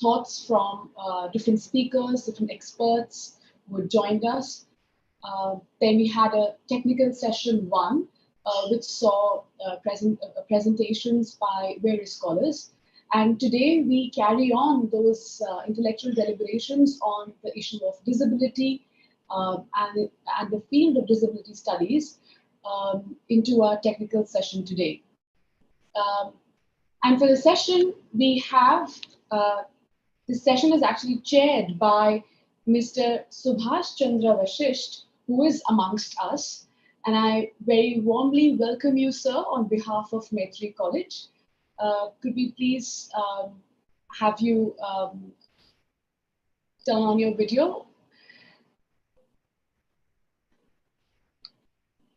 thoughts from different speakers, different experts who joined us. Then we had a technical session 1, which saw presentations by various scholars. And today we carry on those intellectual deliberations on the issue of disability and the field of disability studies into our technical session today. And for the session, we have, this session is actually chaired by Mr. Subhash Chandra Vashisht, who is amongst us. And I very warmly welcome you, sir, on behalf of Maitri College. Could we please have you turn on your video?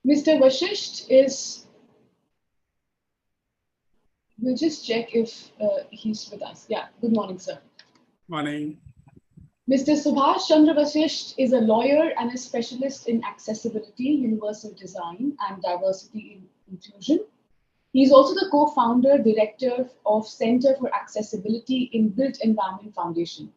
Mr. Vashisht is, we'll just check if he's with us. Yeah, good morning, sir. Morning. Mr. Subhash Chandra Vashisht is a lawyer and a specialist in accessibility, universal design, and diversity inclusion. He's also the co-founder, director of Center for Accessibility in Built Environment Foundation.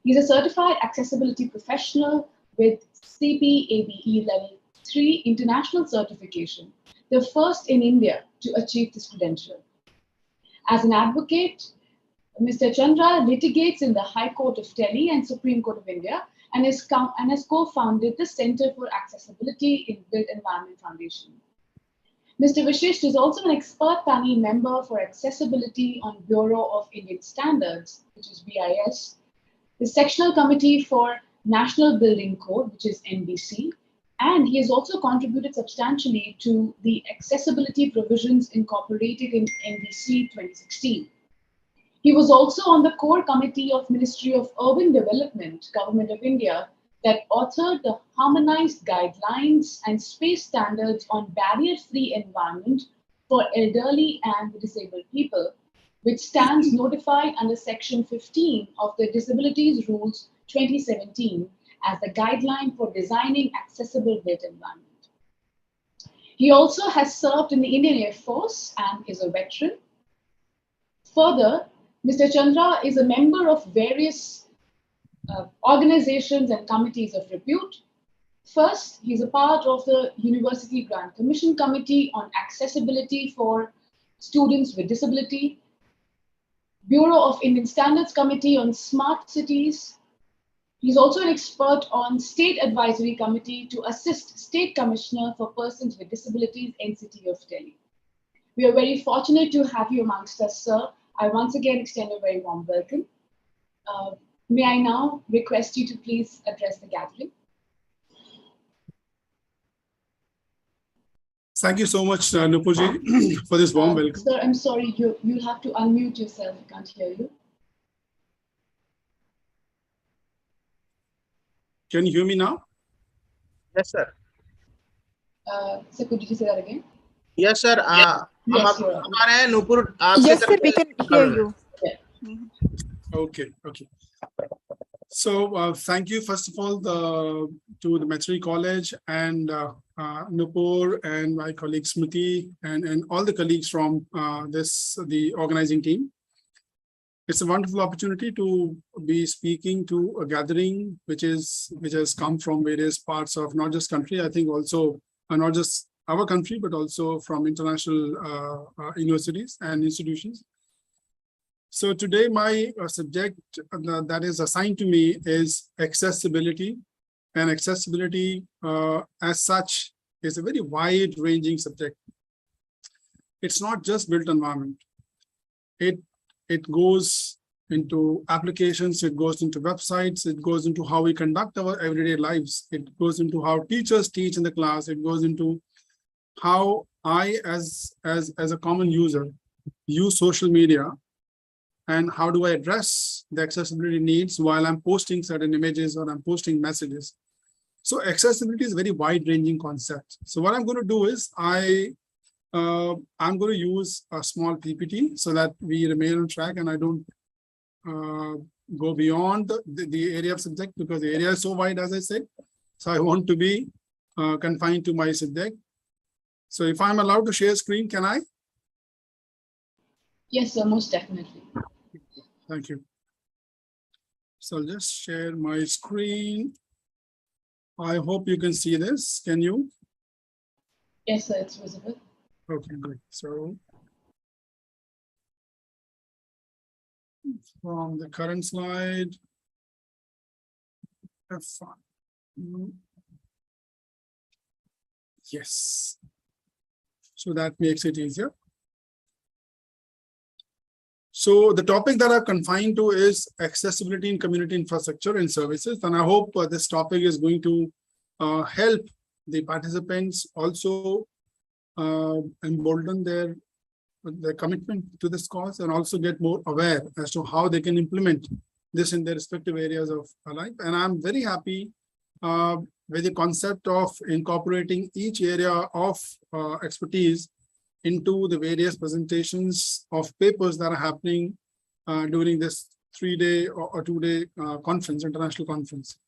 He's a certified accessibility professional with CPABE Level 3 international certification, the first in India to achieve this credential. As an advocate, Mr. Chandra litigates in the High Court of Delhi and Supreme Court of India and has co-founded the Center for Accessibility in Built Environment Foundation. Mr. Vashisht is also an expert panel member for accessibility on Bureau of Indian Standards, which is BIS, the Sectional Committee for National Building Code, which is NBC, and he has also contributed substantially to the accessibility provisions incorporated in NBC 2016. He was also on the core committee of Ministry of Urban Development, Government of India, that authored the harmonized guidelines and space standards on barrier-free environment for elderly and disabled people, which stands notified under Section 15 of the Disabilities Rules 2017 as the guideline for designing accessible built environment. He also has served in the Indian Air Force and is a veteran. Further, Mr. Chandra is a member of various organizations and committees of repute. First, he's a part of the University Grant Commission Committee on Accessibility for Students with Disability, Bureau of Indian Standards Committee on Smart Cities. He's also an expert on State Advisory Committee to assist State Commissioner for Persons with Disabilities, NCT of Delhi. We are very fortunate to have you amongst us, sir. I once again extend a very warm welcome. May I now request you to please address the gathering? Thank you so much, Nupurji, for this warm welcome. Sir, I'm sorry, you'll have to unmute yourself. I can't hear you. Can you hear me now? Yes, sir. Sir, could you say that again? Yes, sir. Yes, Yes, sir, we can hear you. Yeah. Okay, okay. So thank you, first of all, to the Maitri College and Nupur and my colleague Smriti and all the colleagues from the organizing team. It's a wonderful opportunity to be speaking to a gathering which has come from various parts of not just country, I think also not just our country, but also from international universities and institutions. So today my subject that is assigned to me is accessibility, and accessibility as such is a very wide-ranging subject. It's not just built environment. It goes into applications, it goes into websites, it goes into how we conduct our everyday lives, it goes into how teachers teach in the class, it goes into how I as a common user use social media, and how do I address the accessibility needs while I'm posting certain images or I'm posting messages. So accessibility is a very wide-ranging concept. So what I'm going to do is I'm going to use a small PPT so that we remain on track and I don't go beyond the area of subject, because the area is so wide, as I said. So I want to be confined to my subject. So if I'm allowed to share screen, can I? Yes, sir, most definitely. Thank you. So I'll just share my screen. I hope you can see this. Can you? Yes, sir, it's visible. Okay, great. So from the current slide, F1. Yes. So that makes it easier. So the topic that I've confined to is accessibility in community infrastructure and services. And I hope this topic is going to help the participants also embolden their commitment to this cause and also get more aware as to how they can implement this in their respective areas of life. And I'm very happy with the concept of incorporating each area of expertise into the various presentations of papers that are happening during this 3-day or 2-day conference, international conference.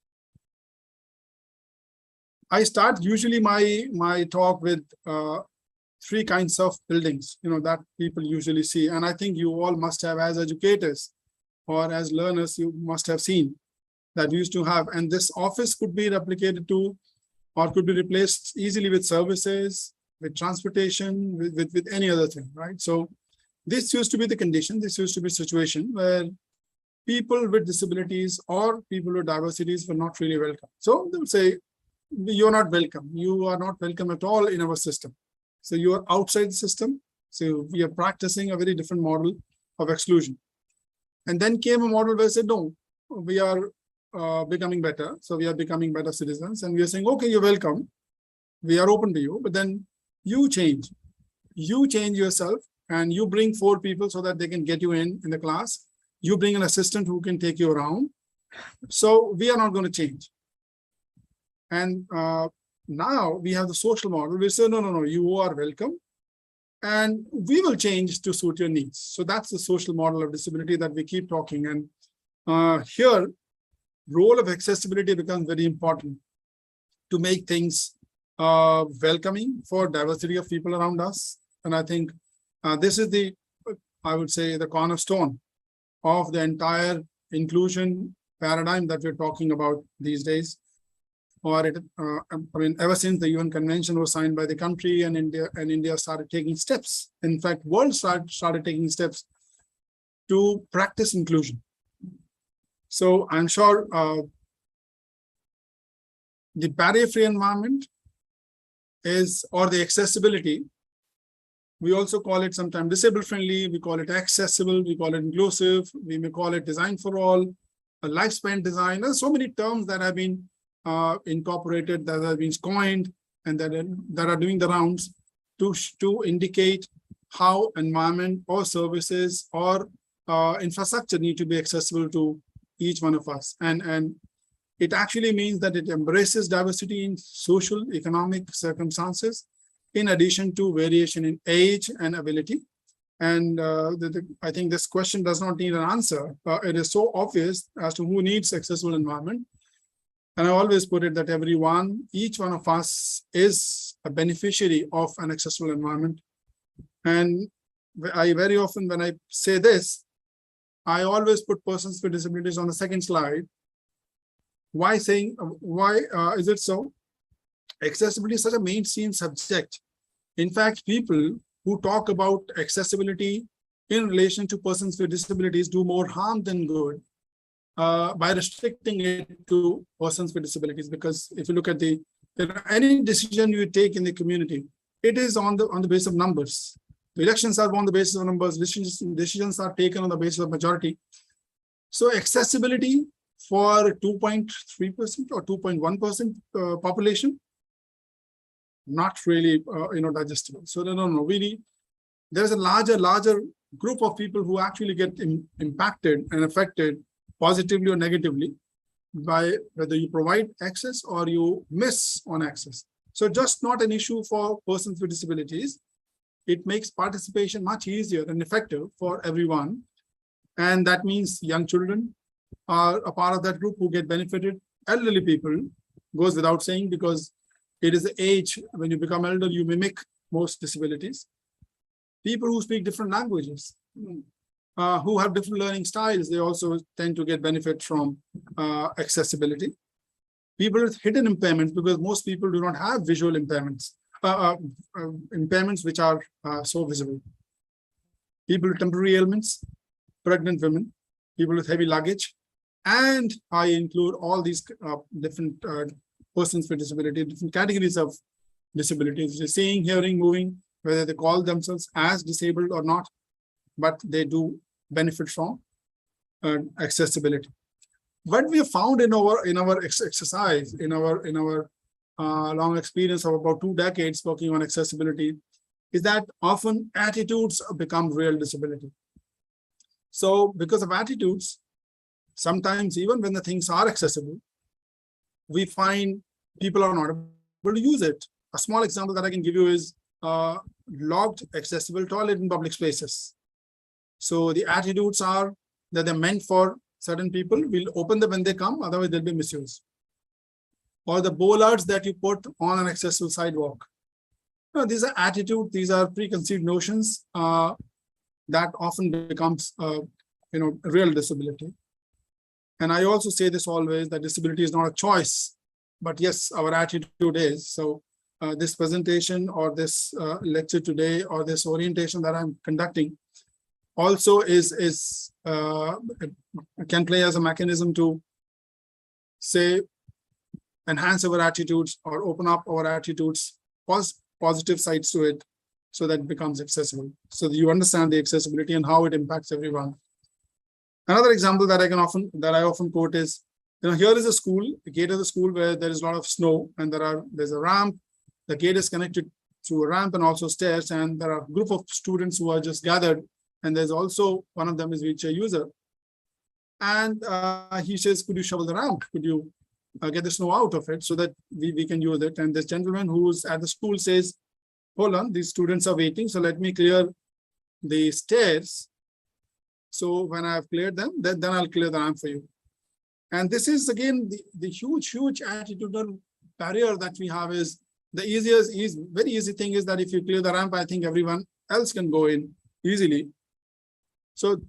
I start usually my talk with 3 kinds of buildings, that people usually see. And I think you all must have, as educators or as learners, you must have seen that we used to have. And this office could be replicated to, or could be replaced easily with services, with transportation, with any other thing, right? So this used to be the condition. This used to be a situation where people with disabilities or people with diversities were not really welcome. So they would say, you're not welcome. You are not welcome at all in our system. So you are outside the system. So we are practicing a very different model of exclusion. And then came a model where I said, no, we are becoming better. So we are becoming better citizens. And we are saying, okay, you're welcome. We are open to you. But then you change. You change yourself and you bring 4 people so that they can get you in the class. You bring an assistant who can take you around. So we are not going to change. And now we have the social model. We say, no, you are welcome. And we will change to suit your needs. So that's the social model of disability that we keep talking. And here, role of accessibility becomes very important to make things welcoming for diversity of people around us. And I think this is I would say, the cornerstone of the entire inclusion paradigm that we're talking about these days. Or ever since the UN Convention was signed by the country and India started taking steps. In fact, world started taking steps to practice inclusion. So I'm sure the barrier-free environment or the accessibility, we also call it sometimes disabled-friendly, we call it accessible, we call it inclusive, we may call it design for all, a lifespan design. There's so many terms that have been incorporated, that have been coined, and that are doing the rounds to indicate how environment or services or infrastructure need to be accessible to each one of us. And it actually means that it embraces diversity in social, economic circumstances, in addition to variation in age and ability. And I think this question does not need an answer. It is so obvious as to who needs accessible environment. And I always put it that each one of us is a beneficiary of an accessible environment. And I very often, when I say this, I always put persons with disabilities on the second slide. Why is it so? Accessibility is such a mainstream subject. In fact, people who talk about accessibility in relation to persons with disabilities do more harm than good. By restricting it to persons with disabilities, because if you look at any decision you take in the community, it is on the basis of numbers. The elections are on the basis of numbers. Decisions are taken on the basis of majority. So accessibility for 2.3% or 2.1% population, not really digestible. So no, there's a larger group of people who actually get impacted and affected positively or negatively by whether you provide access or you miss on access. So just not an issue for persons with disabilities. It makes participation much easier and effective for everyone. And that means young children are a part of that group who get benefited. Elderly people, goes without saying, because it is the age when you become elder, you mimic most disabilities. People who speak different languages. who have different learning styles, they also tend to get benefit from accessibility. People with hidden impairments, because most people do not have visual impairments, impairments which are so visible. People with temporary ailments, pregnant women, people with heavy luggage, and I include all these different persons with disability, different categories of disabilities, seeing, hearing, moving, whether they call themselves as disabled or not, but they do benefit from accessibility. What we have found in our exercise, in our long experience of about 2 decades working on accessibility, is that often attitudes become real disability. So because of attitudes, sometimes even when the things are accessible, we find people are not able to use it. A small example that I can give you is locked accessible toilet in public spaces. So the attitudes are that they're meant for certain people. We'll open them when they come, otherwise they'll be misused. Or the bollards that you put on an accessible sidewalk. These are attitudes, these are preconceived notions that often becomes real disability. And I also say this always, that disability is not a choice, but yes, our attitude is. So this presentation or this lecture today or this orientation that I'm conducting also can play as a mechanism to say enhance our attitudes or open up our attitudes, positive sides to it, so that it becomes accessible. So that you understand the accessibility and how it impacts everyone. Another example that I often quote is, here is a school, the gate of the school where there is a lot of snow, and there's a ramp. The gate is connected to a ramp and also stairs, and there are a group of students who are just gathered, and there's also one of them is wheelchair user. And he says, could you shovel the ramp? Could you get the snow out of it so that we can use it? And this gentleman who's at the school says, hold on, these students are waiting, so let me clear the stairs. So when I've cleared them, then I'll clear the ramp for you. And this is again the huge attitudinal barrier that we have. Is the very easy thing is that if you clear the ramp, I think everyone else can go in easily. So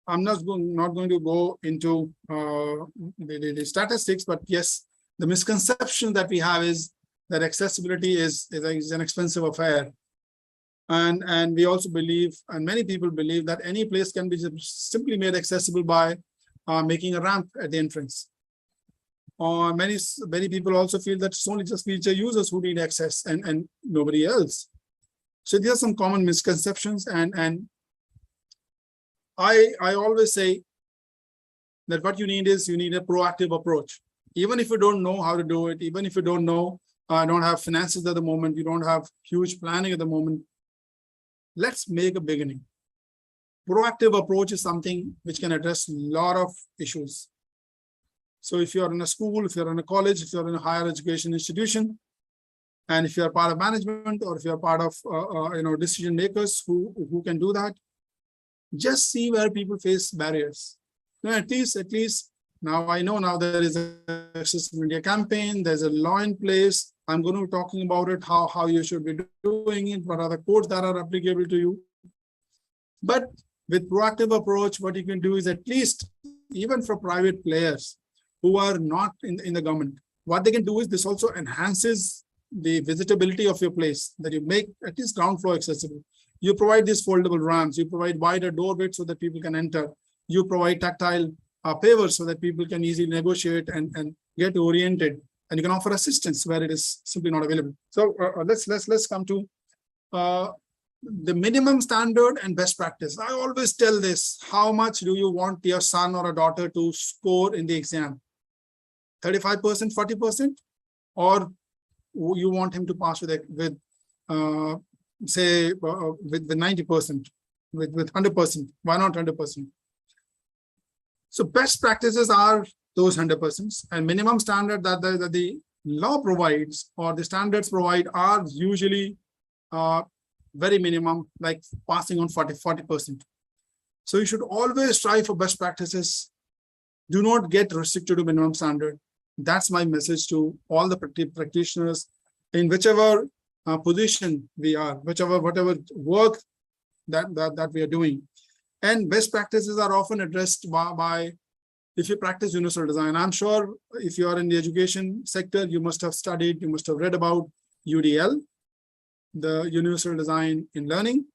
I'm not going to go into the statistics, but yes, the misconception that we have is that accessibility is an expensive affair. And we also believe, and many people believe, that any place can be simply made accessible by making a ramp at the entrance. Or many people also feel that it's only just wheelchair users who need access and nobody else. So there are some common misconceptions, and I always say that what you need is a proactive approach. Even if you don't know how to do it, even if you don't have finances at the moment, you don't have huge planning at the moment, let's make a beginning. Proactive approach is something which can address a lot of issues. So if you're in a school, if you're in a college, if you're in a higher education institution, and if you're part of management, or if you're part of decision makers who can do that, just see where people face barriers. At least now I know now there is an Accessible India campaign, there's a law in place. I'm going to be talking about it, how you should be doing it, what are the codes that are applicable to you. But with proactive approach, what you can do is, at least even for private players who are not in the government, what they can do is, this also enhances the visitability of your place, that you make at least ground floor accessible. You provide these foldable ramps, you provide wider door width so that people can enter. You provide tactile pavers so that people can easily negotiate and get oriented. And you can offer assistance where it is simply not available. So let's come to the minimum standard and best practice. I always tell this: how much do you want your son or a daughter to score in the exam? 35%, 40%, or you want him to pass with 90%, with 100%? Why not 100%? So best practices are those 100%, and minimum standard that the law provides or the standards provide are usually very minimum, like passing on 40%. So you should always strive for best practices. Do not get restricted to minimum standard. That's my message to all the practitioners in whichever position we are, whatever work that we are doing. And best practices are often addressed by if you practice universal design. I'm sure if you are in the education sector, you must have studied, you must have read about UDL, the universal design in learning.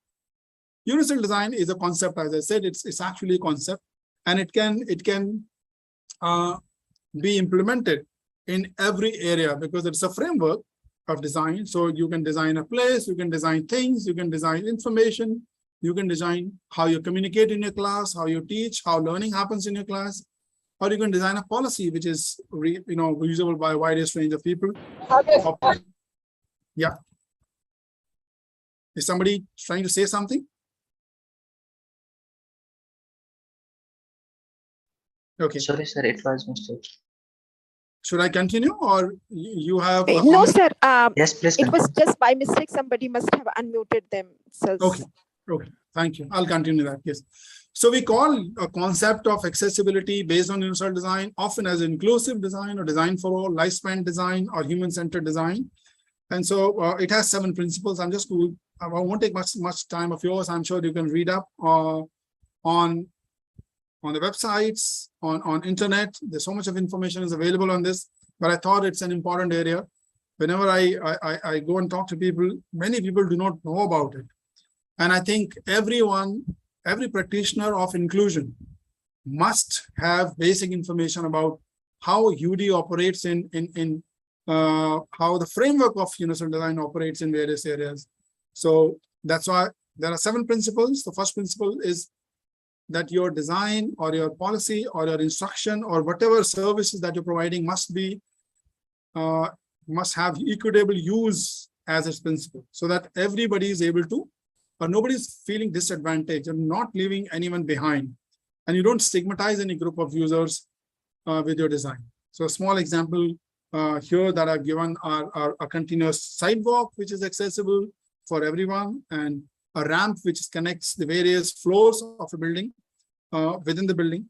Universal design is a concept, as I said, it's actually a concept, and it can be implemented in every area because it's a framework of design. So you can design a place, you can design things, you can design information, you can design how you communicate in your class, how you teach, how learning happens in your class, or you can design a policy which is usable by a widest range of people. Yeah. Is somebody trying to say something? Okay. Sorry, sir, it was mistake. Should I continue, or you have? No, sir. Yes, please It was continue. just by mistake. Somebody must have unmuted themselves. Okay. Okay. Thank you. I'll continue that. Yes. So we call a concept of accessibility based on universal design often as inclusive design or design for all, lifespan design, or human-centered design. And so it has 7 principles. I won't take much time of yours. I'm sure you can read up on the websites, on internet. There's so much of information is available on this, but I thought it's an important area. Whenever I go and talk to people, many people do not know about it. And I think every practitioner of inclusion must have basic information about how UD operates in how the framework of universal design operates in various areas. So that's why there are 7 principles. The first principle is that your design or your policy or your instruction or whatever services that you're providing must have equitable use as its principle, so that everybody is able to, or nobody's feeling disadvantaged and not leaving anyone behind. And you don't stigmatize any group of users with your design. So a small example here that I've given are a continuous sidewalk, which is accessible for everyone, and a ramp which connects the various floors of a building within the building.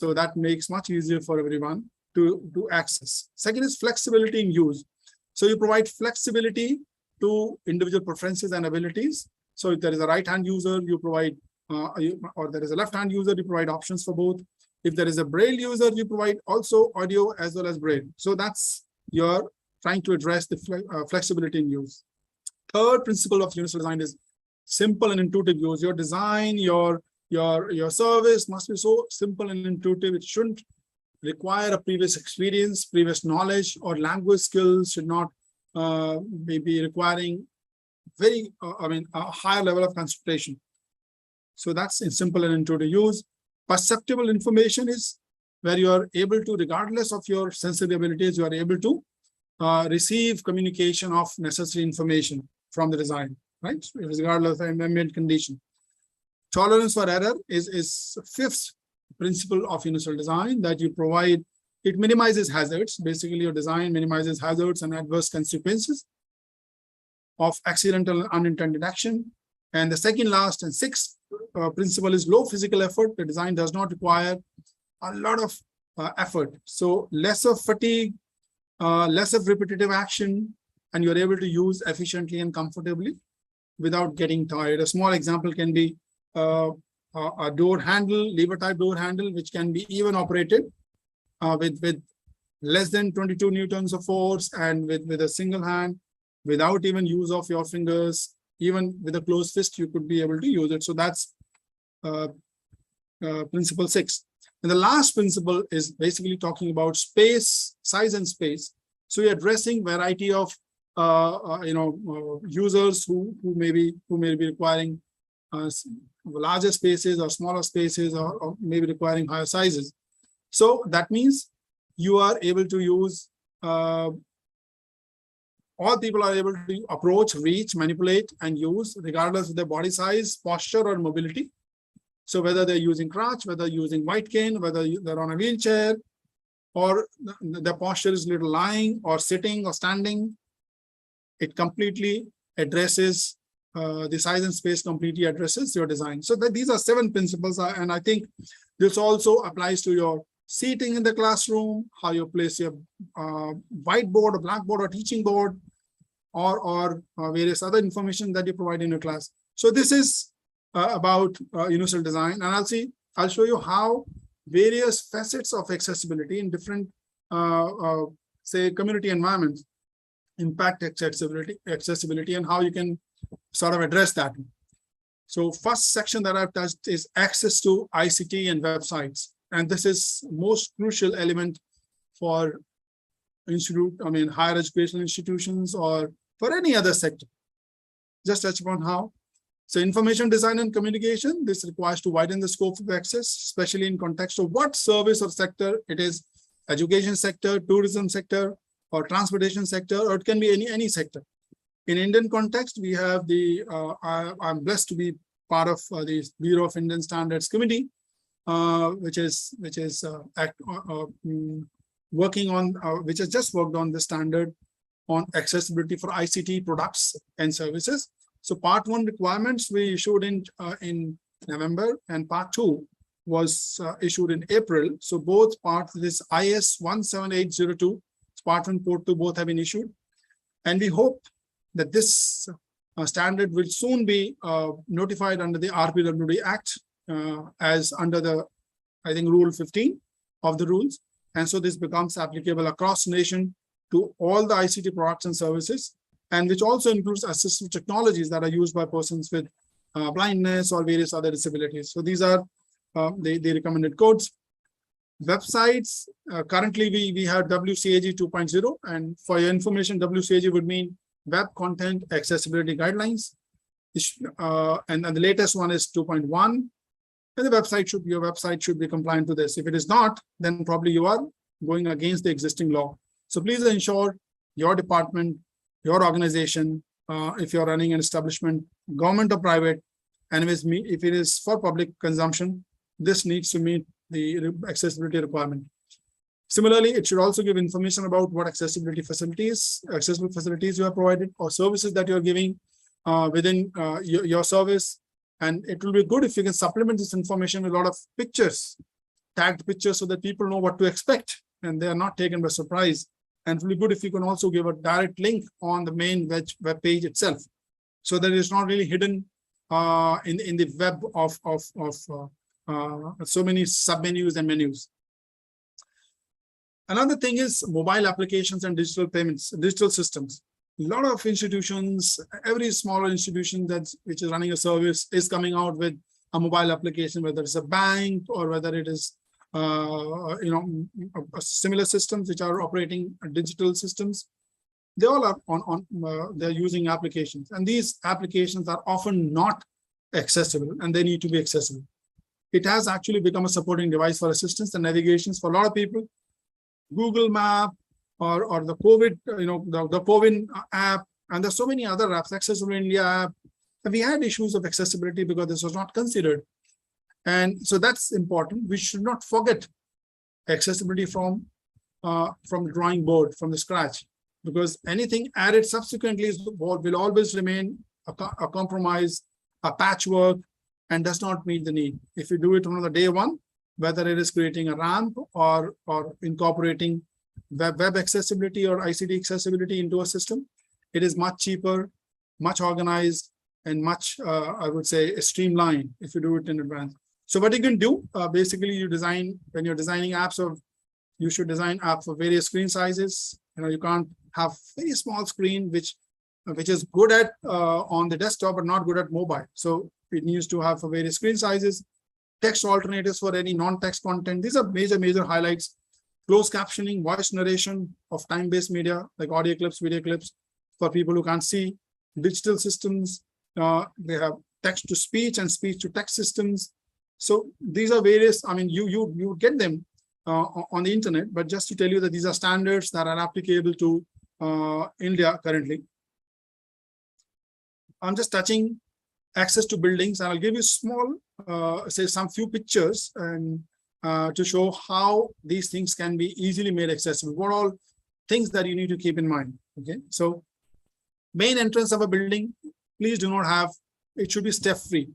So that makes much easier for everyone to access. Second is flexibility in use. So you provide flexibility to individual preferences and abilities. So if there is a right-hand user, you provide, or there is a left-hand user, you provide options for both. If there is a Braille user, you provide also audio as well as Braille. So that's your trying to address the flexibility in use. Third principle of universal design is simple and intuitive use. Your design, your service must be so simple and intuitive. It shouldn't require a previous experience, previous knowledge, or language skills should not be requiring a higher level of concentration. So that's in simple and intuitive use. Perceptible information is where you are able to, regardless of your sensitive abilities, you are able to receive communication of necessary information from the design, right? Regardless of ambient condition. Tolerance for error is 5th principle of universal design, that you provide, it minimizes hazards. Basically, your design minimizes hazards and adverse consequences of accidental and unintended action. And the second last and 6th principle is low physical effort. The design does not require a lot of effort. So less of fatigue, less of repetitive action, and you're able to use efficiently and comfortably without getting tired. A small example can be a door handle, lever type door handle, which can be even operated with less than 22 newtons of force and with a single hand, without even use of your fingers. Even with a closed fist, you could be able to use it. So that's principle 6. And the last principle is basically talking about space, size and space. So you're addressing variety of users who may be requiring larger spaces or smaller spaces, or maybe requiring higher sizes. So that means you are able to use all people are able to approach, reach, manipulate, and use regardless of their body size, posture, or mobility. So whether they're using crutch, whether using white cane, whether they're on a wheelchair, or the posture is little lying or sitting or standing, it completely addresses the size and space, completely addresses your design. So these are 7 principles, and I think this also applies to your seating in the classroom, how you place your whiteboard or blackboard or teaching board, or various other information that you provide in your class. So this is about universal design, and I'll show you how various facets of accessibility in different, say, community environments impact accessibility, and how you can sort of address that. So first section that I've touched is access to ICT and websites, and this is most crucial element for higher educational institutions or for any other sector. Just touch upon how. So information design and communication, this requires to widen the scope of access, especially in context of what service or sector it is, education sector, tourism sector, or transportation sector, or it can be any sector. In Indian context, we have the, I'm blessed to be part of the Bureau of Indian Standards Committee, which is working on, which has just worked on the standard on accessibility for ICT products and services. So part 1 requirements we issued in November, and part 2 was issued in April. So both parts, this IS 17802, part 1, part 2, both have been issued. And we hope that this standard will soon be notified under the RPWD Act as under the, I think, Rule 15 of the rules. And so this becomes applicable across the nation to all the ICT products and services, and which also includes assistive technologies that are used by persons with blindness or various other disabilities. So these are the recommended codes. Websites, currently we have WCAG 2.0, and for your information, WCAG would mean Web Content Accessibility Guidelines, and the latest one is 2.1. And your website should be compliant to this. If it is not, then probably you are going against the existing law. So please ensure your department, your organization, if you're running an establishment, government or private, and if it is for public consumption, this needs to meet the accessibility requirement. Similarly, it should also give information about what accessible facilities you have provided or services that you're giving within your service. And it will be good if you can supplement this information with a lot of pictures, tagged pictures, so that people know what to expect and they are not taken by surprise. And it will be good if you can also give a direct link on the main web page itself, so that it's not really hidden in the web of so many submenus and menus. Another thing is mobile applications and digital payments, digital systems. A lot of institutions, every smaller institution which is running a service is coming out with a mobile application, whether it's a bank or whether it is similar systems which are operating digital systems. They all are they're using applications, and these applications are often not accessible, and they need to be accessible. It has actually become a supporting device for assistance and navigations for a lot of people. Google Map or the COVID, the COVID app, and there's so many other apps, Accessible India app. And we had issues of accessibility because this was not considered. And so that's important. We should not forget accessibility from the drawing board, from the scratch, because anything added subsequently will always remain a compromise, a patchwork, and does not meet the need. If you do it from the day one, whether it is creating a ramp or incorporating web accessibility or ICT accessibility into a system, it is much cheaper, much organized, and much, I would say, streamlined if you do it in advance. So what you can do, basically, when you're designing apps, you should design apps for various screen sizes. You can't have very small screen, which is good at on the desktop, but not good at mobile. So it needs to have for various screen sizes, text alternatives for any non-text content. These are major highlights. Closed captioning, voice narration of time-based media like audio clips, video clips for people who can't see. Digital systems, they have text-to-speech and speech-to-text systems. So these are various, you get them on the internet, but just to tell you that these are standards that are applicable to India currently. I'm just touching access to buildings, and I'll give you small, some few pictures and to show how these things can be easily made accessible. What all things that you need to keep in mind. Okay, so main entrance of a building, please do not have, it should be step-free,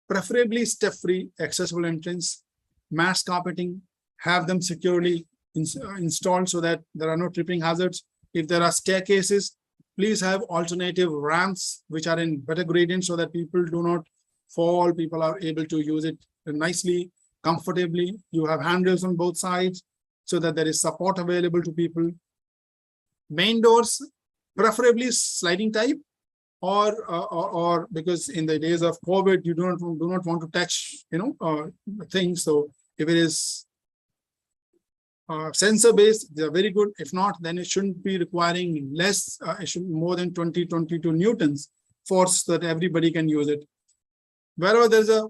preferably step-free accessible entrance, mass carpeting, have them securely installed so that there are no tripping hazards. If there are staircases, Please have alternative ramps which are in better gradient so that people do not fall. People are able to use it nicely, comfortably. You have handrails on both sides so that there is support available to people. Main doors, preferably sliding type, or because in the days of COVID, you do not want to touch, things. So if it is sensor based, they are very good. If not, then it shouldn't be requiring less. It should be more than 22 newtons force so that everybody can use it. Wherever there's a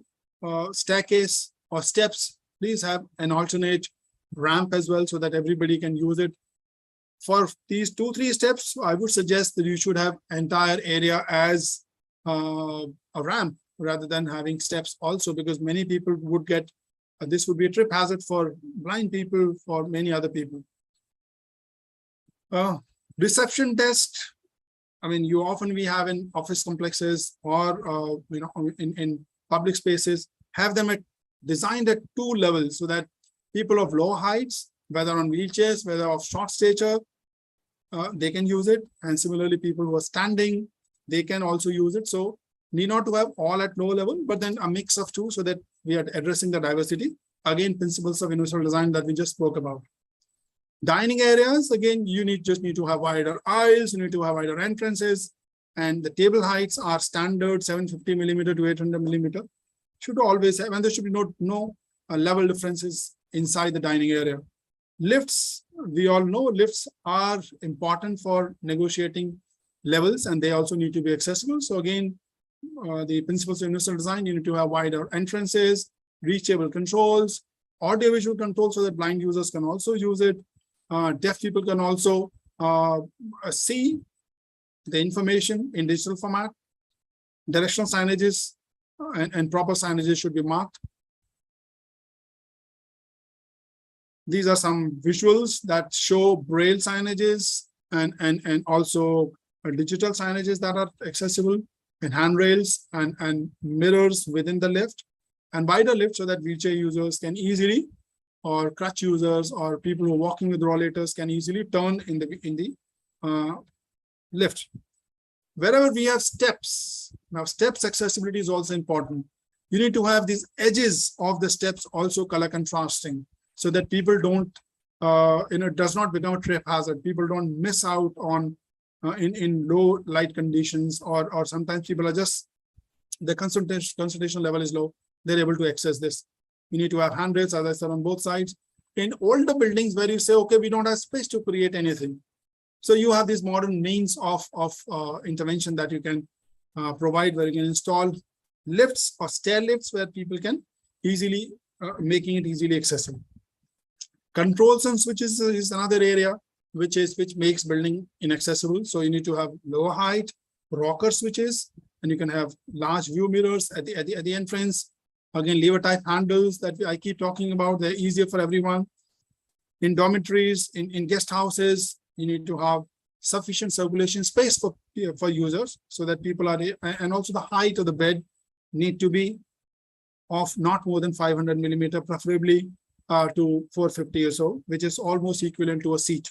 staircase or steps, please have an alternate ramp as well so that everybody can use it. For these 2-3 steps, I would suggest that you should have entire area as a ramp rather than having steps also, because many people would get, this would be a trip hazard for blind people, for many other people. Reception desk, I mean, we have in office complexes or, in public spaces, have them designed at 2 levels so that people of low heights, whether on wheelchairs, whether of short stature, they can use it. And similarly, people who are standing, they can also use it. So need not to have all at low level, but then a mix of 2 so that we are addressing the diversity. Again, principles of universal design that we just spoke about. Dining areas, again, you just need to have wider aisles, you need to have wider entrances, and the table heights are standard 750 millimeter to 800 millimeter. Should always have, and there should be no level differences inside the dining area. Lifts, we all know lifts are important for negotiating levels, and they also need to be accessible. So again, the principles of universal design, you need to have wider entrances, reachable controls, audiovisual controls so that blind users can also use it. Deaf people can also see the information in digital format. Directional signages and proper signages should be marked. These are some visuals that show braille signages and also digital signages that are accessible, and handrails and mirrors within the lift, and wider lift so that wheelchair users can easily, or crutch users or people who are walking with rollators can easily turn in the lift. Wherever we have steps, now steps accessibility is also important. You need to have these edges of the steps also color contrasting so that people don't, it does not become a trip hazard. People don't miss out on in low light conditions, or sometimes people are just, the concentration level is low. They're able to access this. You need to have handrails, as I said, on both sides. In older buildings where you say, okay, we don't have space to create anything. So you have these modern means of intervention that you can provide, where you can install lifts or stair lifts where people can easily, making it easily accessible. Controls and switches is another area which makes building inaccessible. So you need to have lower height, rocker switches, and you can have large view mirrors at the entrance. Again, lever type handles that I keep talking about, they're easier for everyone. In dormitories, in guest houses, you need to have sufficient circulation space for users so that people are, and also the height of the bed need to be of not more than 500 millimeter, preferably to 450 or so, which is almost equivalent to a seat.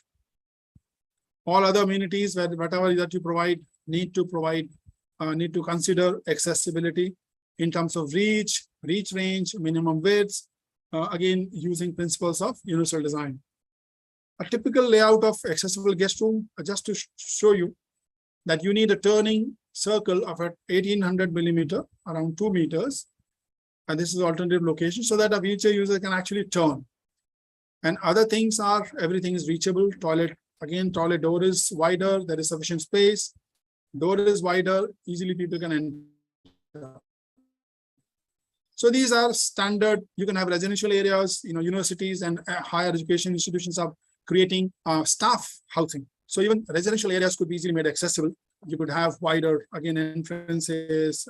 All other amenities, whatever that you provide, need to consider accessibility in terms of reach range, minimum widths, again, using principles of universal design. A typical layout of accessible guest room, just to show you that you need a turning circle of 1800 millimeter, around 2 meters. And this is alternative location so that a wheelchair user can actually turn. And other things are, everything is reachable. Toilet, again, toilet door is wider, there is sufficient space. Door is wider, easily people can enter. So these are standard. You can have residential areas, universities and higher education institutions are creating staff housing. So even residential areas could be easily made accessible. You could have wider, again, entrances,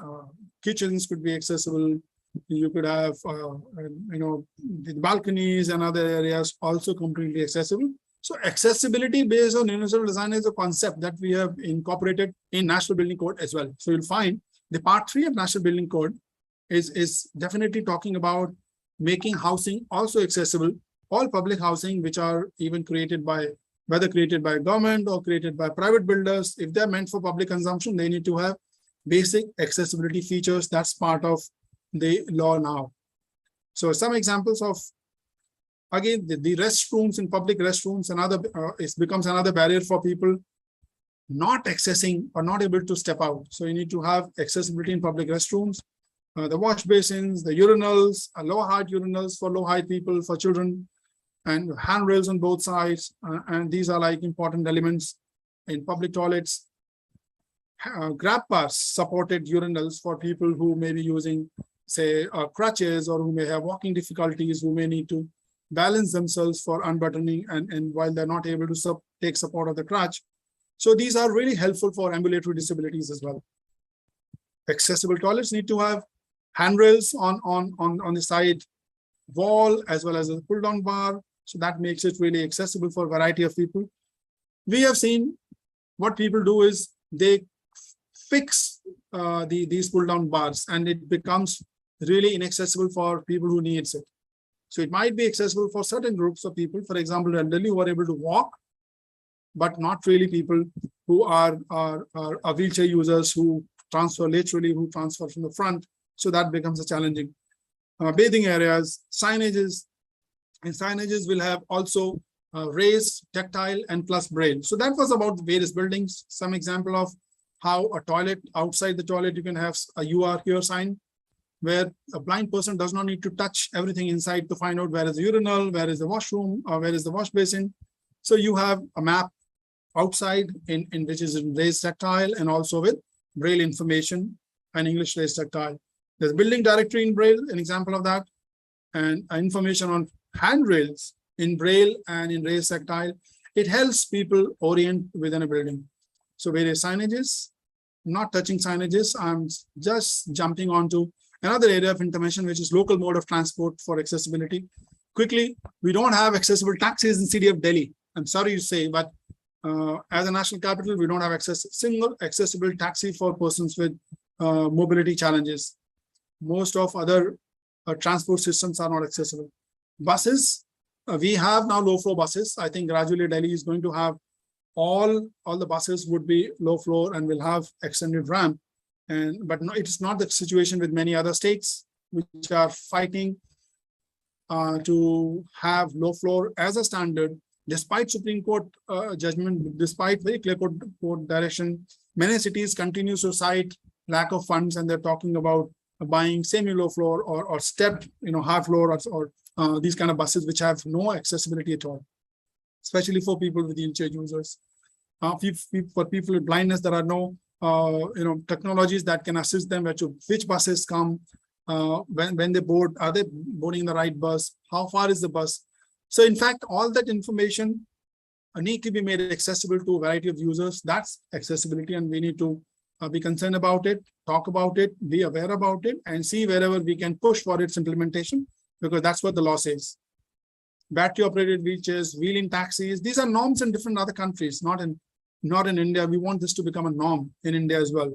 kitchens could be accessible. You could have, the balconies and other areas also completely accessible. So accessibility based on universal design is a concept that we have incorporated in National Building Code as well. So you'll find the Part 3 of National Building Code is definitely talking about making housing also accessible. All public housing, which are even created by whether created by government or created by private builders. If they're meant for public consumption, they need to have basic accessibility features. That's part of the law now. So some examples of, again, the restrooms in public restrooms, it becomes another barrier for people not accessing or not able to step out. So you need to have accessibility in public restrooms, the wash basins, the urinals, low height urinals for low height people, for children, and handrails on both sides. And these are like important elements in public toilets. Grab bars supported urinals for people who may be using, say, crutches, or who may have walking difficulties, who may need to balance themselves for unbuttoning, and while they're not able to take support of the crutch. So these are really helpful for ambulatory disabilities as well. Accessible toilets need to have handrails on the side wall, as well as a pull down bar. So that makes it really accessible for a variety of people. We have seen what people do is they fix these pull down bars, and it becomes really inaccessible for people who needs it. So it might be accessible for certain groups of people, for example, elderly who are able to walk, but not really people who are wheelchair users who transfer laterally, who transfer from the front. So that becomes a challenging. Bathing areas, signages, and signages will have also raised, tactile, and plus braille. So that was about the various buildings. Some example of how a toilet, outside the toilet, you can have a "You are here" sign, where a blind person does not need to touch everything inside to find out where is the urinal, where is the washroom, or where is the wash basin. So you have a map outside in which is in raised tactile, and also with braille information and English raised tactile. There's building directory in braille, an example of that, and information on handrails in braille and in raised tactile. It helps people orient within a building. So various signages, not touching signages. I'm just jumping onto another area of information, which is local mode of transport for accessibility. Quickly, we don't have accessible taxis in city of Delhi. I'm sorry to say, but as a national capital, we don't have single accessible taxi for persons with mobility challenges. Most of other transport systems are not accessible. Buses, we have now low floor buses. I think gradually Delhi is going to have all the buses would be low floor and will have extended ramp. But no, it is not the situation with many other states which are fighting to have low floor as a standard. Despite Supreme Court judgment, despite very clear court direction, many cities continue to cite lack of funds, and they're talking about buying semi-low floor or stepped, high floor or these kind of buses which have no accessibility at all, especially for people with wheelchair users. For people with blindness, there are no technologies that can assist them as to which buses come, when they board, are they boarding the right bus, how far is the bus. So in fact, all that information need to be made accessible to a variety of users. That's accessibility, and we need to be concerned about it, talk about it, be aware about it, and see wherever we can push for its implementation, because that's what the law says. Battery operated wheelchairs, wheel-in taxis, these are norms in different other countries, not in India. We want this to become a norm in India as well.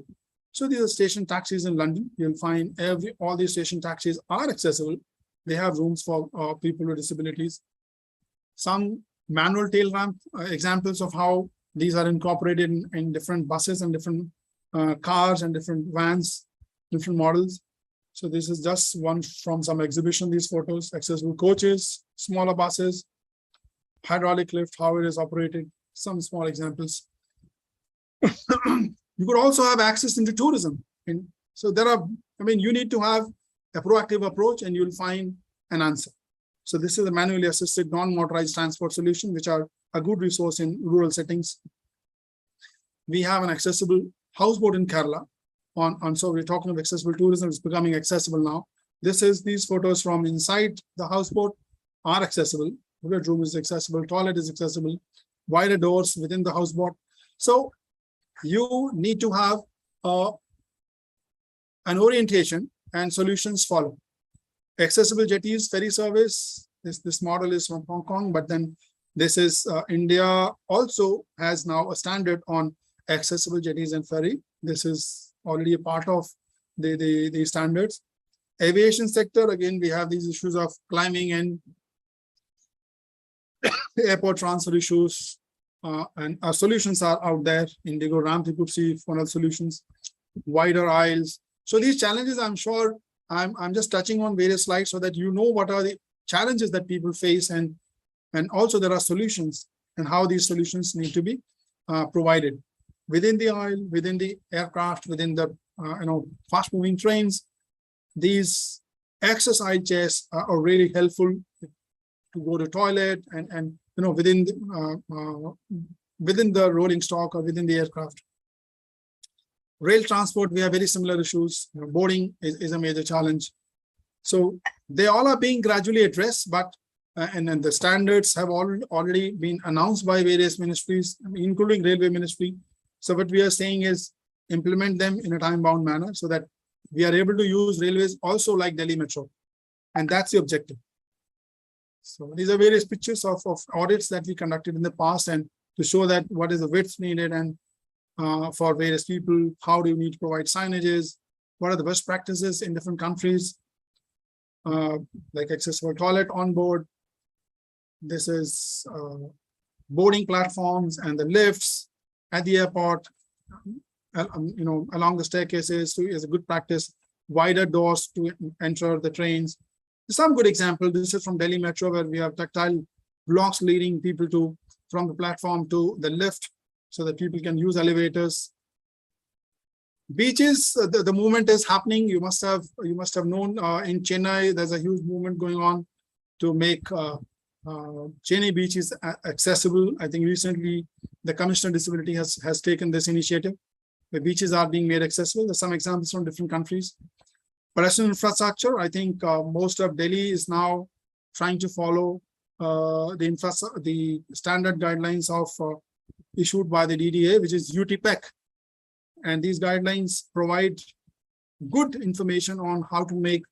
So these are station taxis in London. You'll find all these station taxis are accessible. They have rooms for people with disabilities. Some manual tail ramp examples of how these are incorporated in different buses and different cars and different vans, different models. So this is just one from some exhibition, these photos. Accessible coaches, smaller buses, hydraulic lift, how it is operated, some small examples. You could also have access into tourism. And so you need to have a proactive approach, and you'll find an answer. So this is a manually assisted non-motorized transport solution, which are a good resource in rural settings. We have an accessible houseboat in Kerala. So we're talking of accessible tourism. It's becoming accessible now. These photos from inside the houseboat are accessible. The bedroom is accessible, toilet is accessible, wider doors within the houseboat. So you need to have an orientation, and solutions follow. Accessible jetties, ferry service. This model is from Hong Kong, but then this is India also has now a standard on accessible jetties and ferry. This is already a part of the standards. Aviation sector, again, we have these issues of climbing and airport transfer issues, and our solutions are out there. Indigo ramp, you could see funnel solutions, wider aisles. So these challenges, I'm sure, I'm just touching on various slides so that you know what are the challenges that people face, and also there are solutions and how these solutions need to be provided within the aisle, within the aircraft, within the fast moving trains. These access aisle chairs are really helpful to go to toilet and within the rolling stock or within the aircraft. Rail transport, we have very similar issues. Boarding is a major challenge. So they all are being gradually addressed, but and the standards have already been announced by various ministries, including Railway Ministry. So what we are saying is implement them in a time-bound manner so that we are able to use railways also like Delhi Metro. And that's the objective. So these are various pictures of audits that we conducted in the past, and to show that what is the width needed, and for various people, how do you need to provide signages, what are the best practices in different countries, like accessible toilet on board. This is boarding platforms and the lifts at the airport, along the staircases is a good practice, wider doors to enter the trains. Some good example, this is from Delhi Metro, where we have tactile blocks leading people from the platform to the lift so that people can use elevators. Beaches, the movement is happening. You must have known in Chennai, there's a huge movement going on to make Chennai beaches accessible. I think recently the Commissioner of Disability has taken this initiative. The beaches are being made accessible. There's some examples from different countries. Pedestrian infrastructure, I think most of Delhi is now trying to follow the standard guidelines of issued by the DDA, which is UTPEC. And these guidelines provide good information on how to make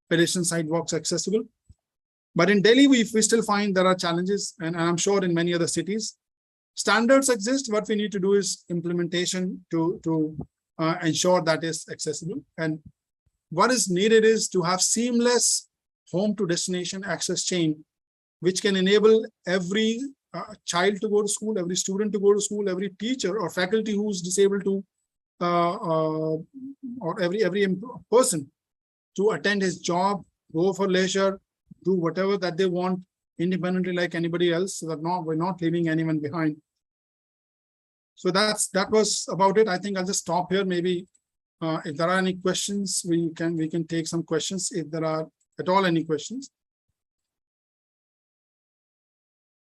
pedestrian sidewalks accessible. But in Delhi, we still find there are challenges, and I'm sure in many other cities. Standards exist. What we need to do is implementation to ensure that is accessible. And what is needed is to have seamless home to destination access chain, which can enable every child to go to school, every student to go to school, every teacher or faculty who's disabled to, or every person to attend his job, go for leisure, do whatever that they want independently like anybody else, so that we're not leaving anyone behind. So that was about it. I think I'll just stop here. Maybe if there are any questions, we can take some questions if there are at all any questions.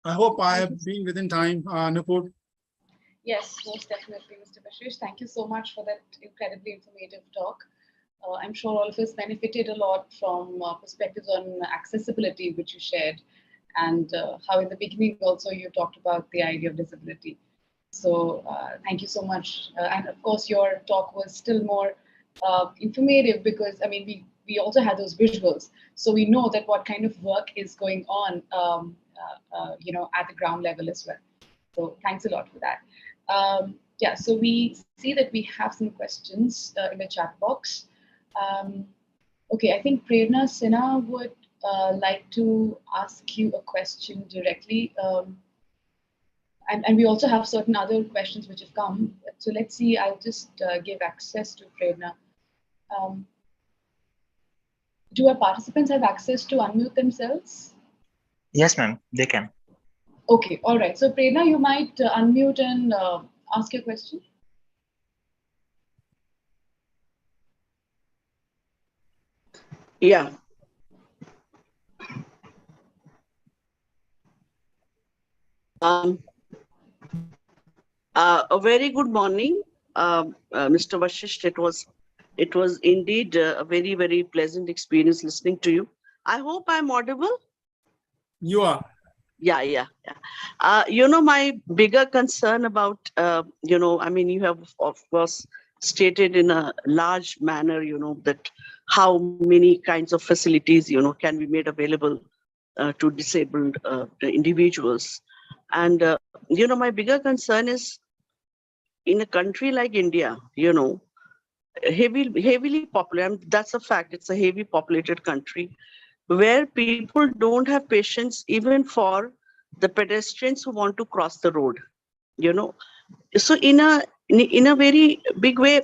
I hope I have been within time, Nupur. Yes, most definitely, Mr. Bashish. Thank you so much for that incredibly informative talk. I'm sure all of us benefited a lot from perspectives on accessibility, which you shared, and how in the beginning also you talked about the idea of disability. So thank you so much. And of course, your talk was still more informative because, I mean, we also had those visuals. So we know that what kind of work is going on, at the ground level as well. So thanks a lot for that. Yeah, so we see that we have some questions in the chat box. Okay, I think Prerna Sinha would like to ask you a question directly. And we also have certain other questions which have come. So let's see, I'll just give access to Prerna. Do our participants have access to unmute themselves? Yes, ma'am, they can. Okay, all right. So Prerna, you might unmute and ask your question. Yeah. A very good morning, Mr. Vashisht. It was indeed a very, very pleasant experience listening to you. I hope I'm audible. You are. Yeah. My bigger concern about, I mean, you have, of course, stated in a large manner, that how many kinds of facilities, can be made available to disabled individuals. And, my bigger concern is in a country like India, heavily populated, and that's a fact, it's a heavily populated country, where people don't have patience even for the pedestrians who want to cross the road. you know. So in a very big way,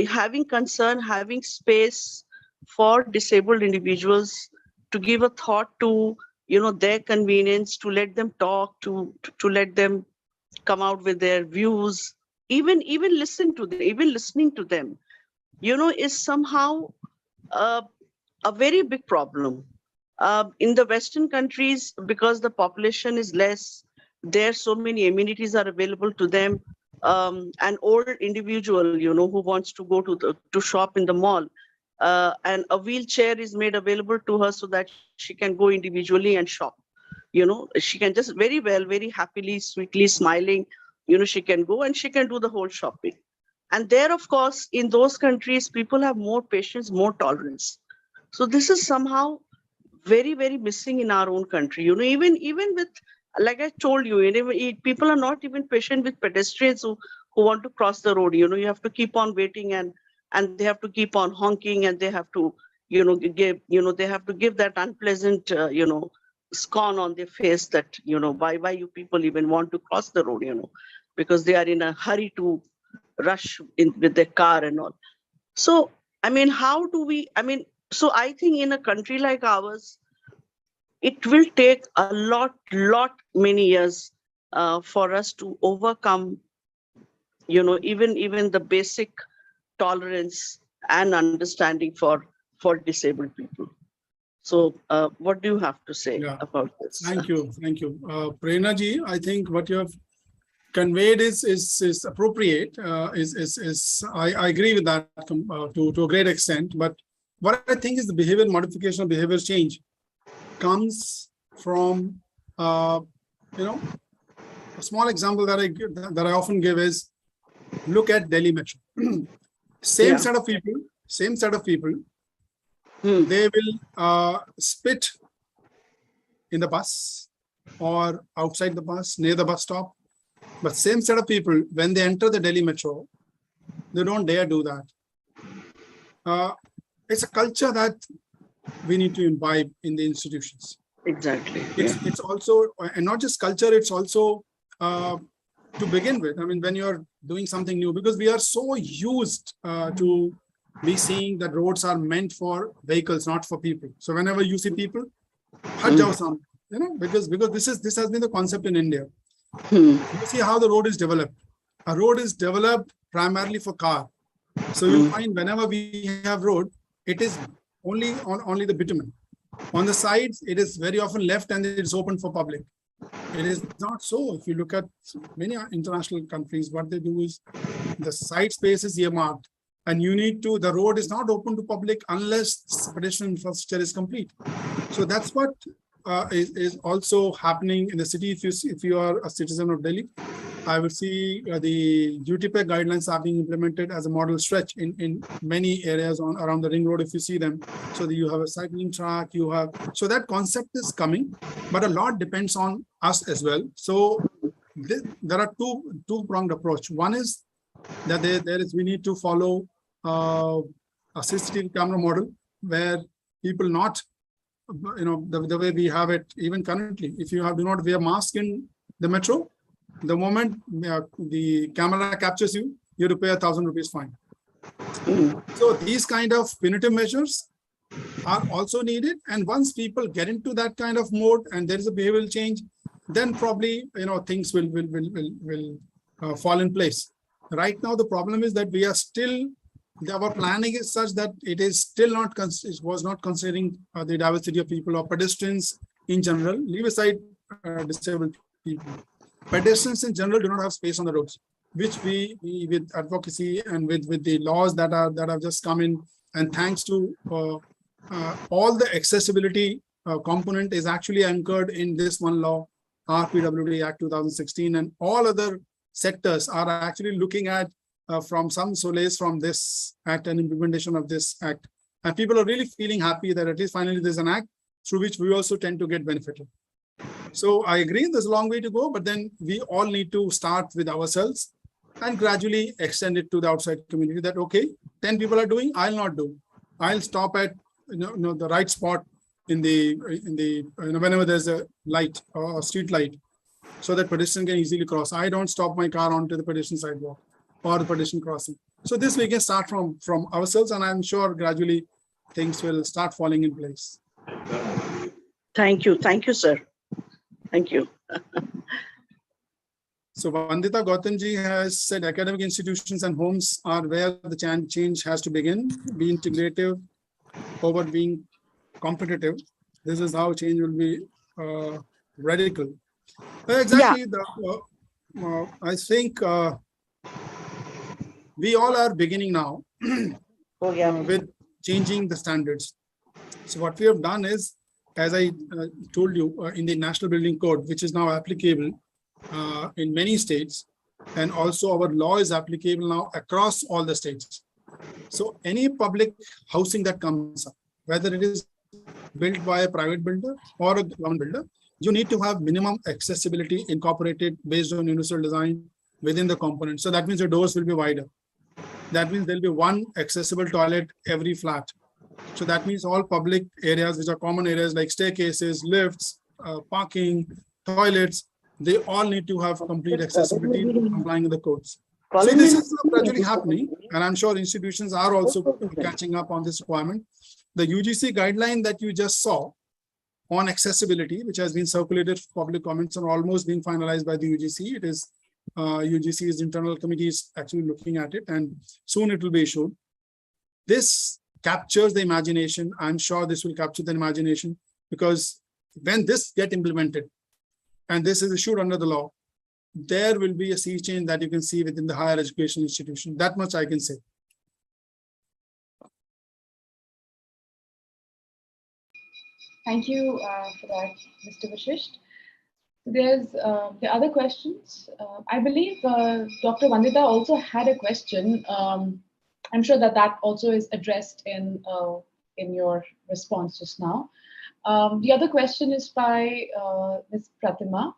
having concern, having space for disabled individuals to give a thought to, their convenience, to let them talk, to let them come out with their views, even listening to them, is somehow a very big problem. In the Western countries, because the population is less, there so many amenities are available to them. An old individual, who wants to go to shop in the mall, and a wheelchair is made available to her so that she can go individually and shop. She can just very happily, sweetly smiling, she can go and she can do the whole shopping. And there, of course, in those countries, people have more patience, more tolerance. So this is somehow very missing in our own country. Even with, like I told you, people are not even patient with pedestrians who want to cross the road. You have to keep on waiting, and they have to keep on honking, and they have to, give that unpleasant, scorn on their face that, why you people even want to cross the road, because they are in a hurry to rush in with their car and all. So, how do we, so I think in a country like ours, it will take a lot many years for us to overcome, even the basic tolerance and understanding for disabled people. So what do you have to say about this? Thank you. Prerna ji, I think what you have conveyed is appropriate. I agree with that to a great extent. But what I think is the behavior modification, behavior change comes from a small example that I often give is, look at Delhi Metro. Same set of people. They will spit in the bus or outside the bus, near the bus stop. But same set of people, when they enter the Delhi Metro, they don't dare do that. It's a culture that we need to imbibe in the institutions. Exactly. It's also, and not just culture, it's also to begin with. When you're doing something new, because we are so used to be seeing that roads are meant for vehicles, not for people. So whenever you see people, because this has been the concept in India. You see how the road is developed. A road is developed primarily for car. So you find whenever we have road, it is only the bitumen. On the sides, it is very often left and it is open for public. It is not so. If you look at many international countries, what they do is the side space is earmarked, and the road is not open to public unless pedestrian infrastructure is complete. So that's what is also happening in the city. If you are a citizen of Delhi, I would see the UTP guidelines are being implemented as a model stretch in many areas around the ring road. If you see them, so you have a cycling track, so that concept is coming, but a lot depends on us as well. So there are two-pronged approach. One is that we need to follow a CCTV camera model where people not, the way we have it even currently. If you do not wear mask in the metro, the moment the camera captures you, you have to pay 1,000 rupees fine. So these kind of punitive measures are also needed. And once people get into that kind of mode and there is a behavioral change, then probably things will fall in place. Right now, the problem is that we are still, our planning is such that it is still not, it was not considering the diversity of people or pedestrians in general. Leave aside disabled people. Pedestrians in general do not have space on the roads, which we with advocacy and with the laws that have just come in, and thanks to all the accessibility component is actually anchored in this one law, RPWD Act 2016, and all other sectors are actually looking at from some solace from this act and implementation of this act. And people are really feeling happy that at least finally there's an act through which we also tend to get benefited. So I agree there's a long way to go, but then we all need to start with ourselves and gradually extend it to the outside community that, okay, 10 people are doing, I'll not do. I'll stop at the right spot in the whenever there's a light or a street light. so that pedestrian can easily cross. I don't stop my car onto the pedestrian sidewalk or the pedestrian crossing. So this we can start from ourselves, and I'm sure gradually things will start falling in place. Thank you, sir. Thank you. So Vandita Gautamji has said academic institutions and homes are where the change has to begin, be integrative over being competitive. This is how change will be radical. Exactly. I think we all are beginning now with changing the standards. So what we have done is, as I told you, in the National Building Code, which is now applicable in many states, and also our law is applicable now across all the states. So any public housing that comes up, whether it is built by a private builder or a government builder, you need to have minimum accessibility incorporated based on universal design within the component. So that means the doors will be wider. That means there'll be one accessible toilet every flat. So that means all public areas, which are common areas like staircases, lifts, parking, toilets, they all need to have complete accessibility complying with the codes. So this is gradually happening, and I'm sure institutions are also catching up on this requirement. The UGC guideline that you just saw on accessibility, which has been circulated for public comments and almost being finalized by the UGC. It is UGC's internal committee is actually looking at it, and soon it will be issued. This captures the imagination. I'm sure this will capture the imagination, because when this get implemented and this is issued under the law, there will be a sea change that you can see within the higher education institution. That much I can say. Thank you for that, Mr. Vashisht. There's the other questions. I believe Dr. Vandita also had a question. I'm sure that also is addressed in your response just now. The other question is by Ms. Pratima.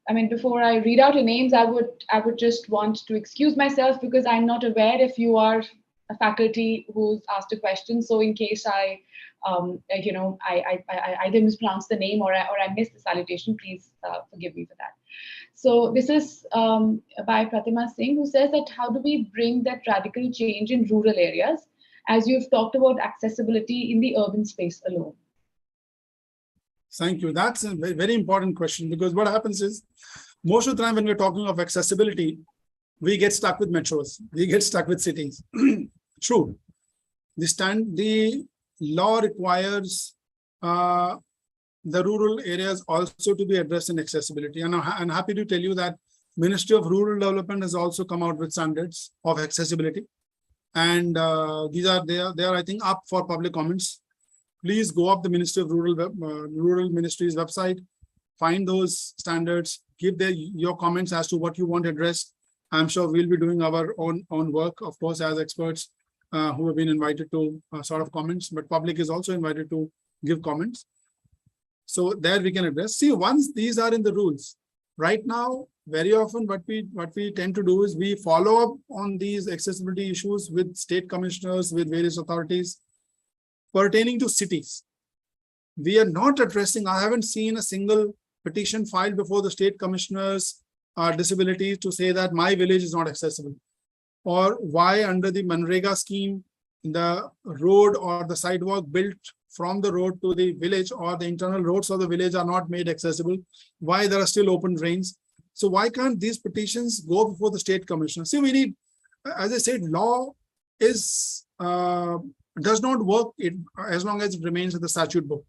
I mean, before I read out your names, I would just want to excuse myself because I'm not aware if you are a faculty who's asked a question. So in case I either mispronounce the name or I missed the salutation, please forgive me for that. So this is by Pratima Singh, who says that how do we bring that radical change in rural areas, as you've talked about accessibility in the urban space alone? Thank you. That's a very important question, because what happens is, most of the time when we're talking of accessibility, we get stuck with metros, we get stuck with cities. True. The law requires the rural areas also to be addressed in accessibility. And I'm happy to tell you that Ministry of Rural Development has also come out with standards of accessibility. And these are, they are, I think, up for public comments. Please go up the Ministry of Rural Ministry's website, find those standards, give your comments as to what you want addressed. I'm sure we'll be doing our own work, of course, as experts who have been invited to sort of comments, but public is also invited to give comments. So there we can address. See, once these are in the rules, right now, very often what we tend to do is we follow up on these accessibility issues with state commissioners, with various authorities pertaining to cities. We are not addressing, I haven't seen a single petition filed before the state commissioners disabilities to say that my village is not accessible, or why under the Manrega scheme, the road or the sidewalk built from the road to the village or the internal roads of the village are not made accessible, why there are still open drains. So why can't these petitions go before the state commissioner? See, we need, as I said, law is does not work as long as it remains in the statute book.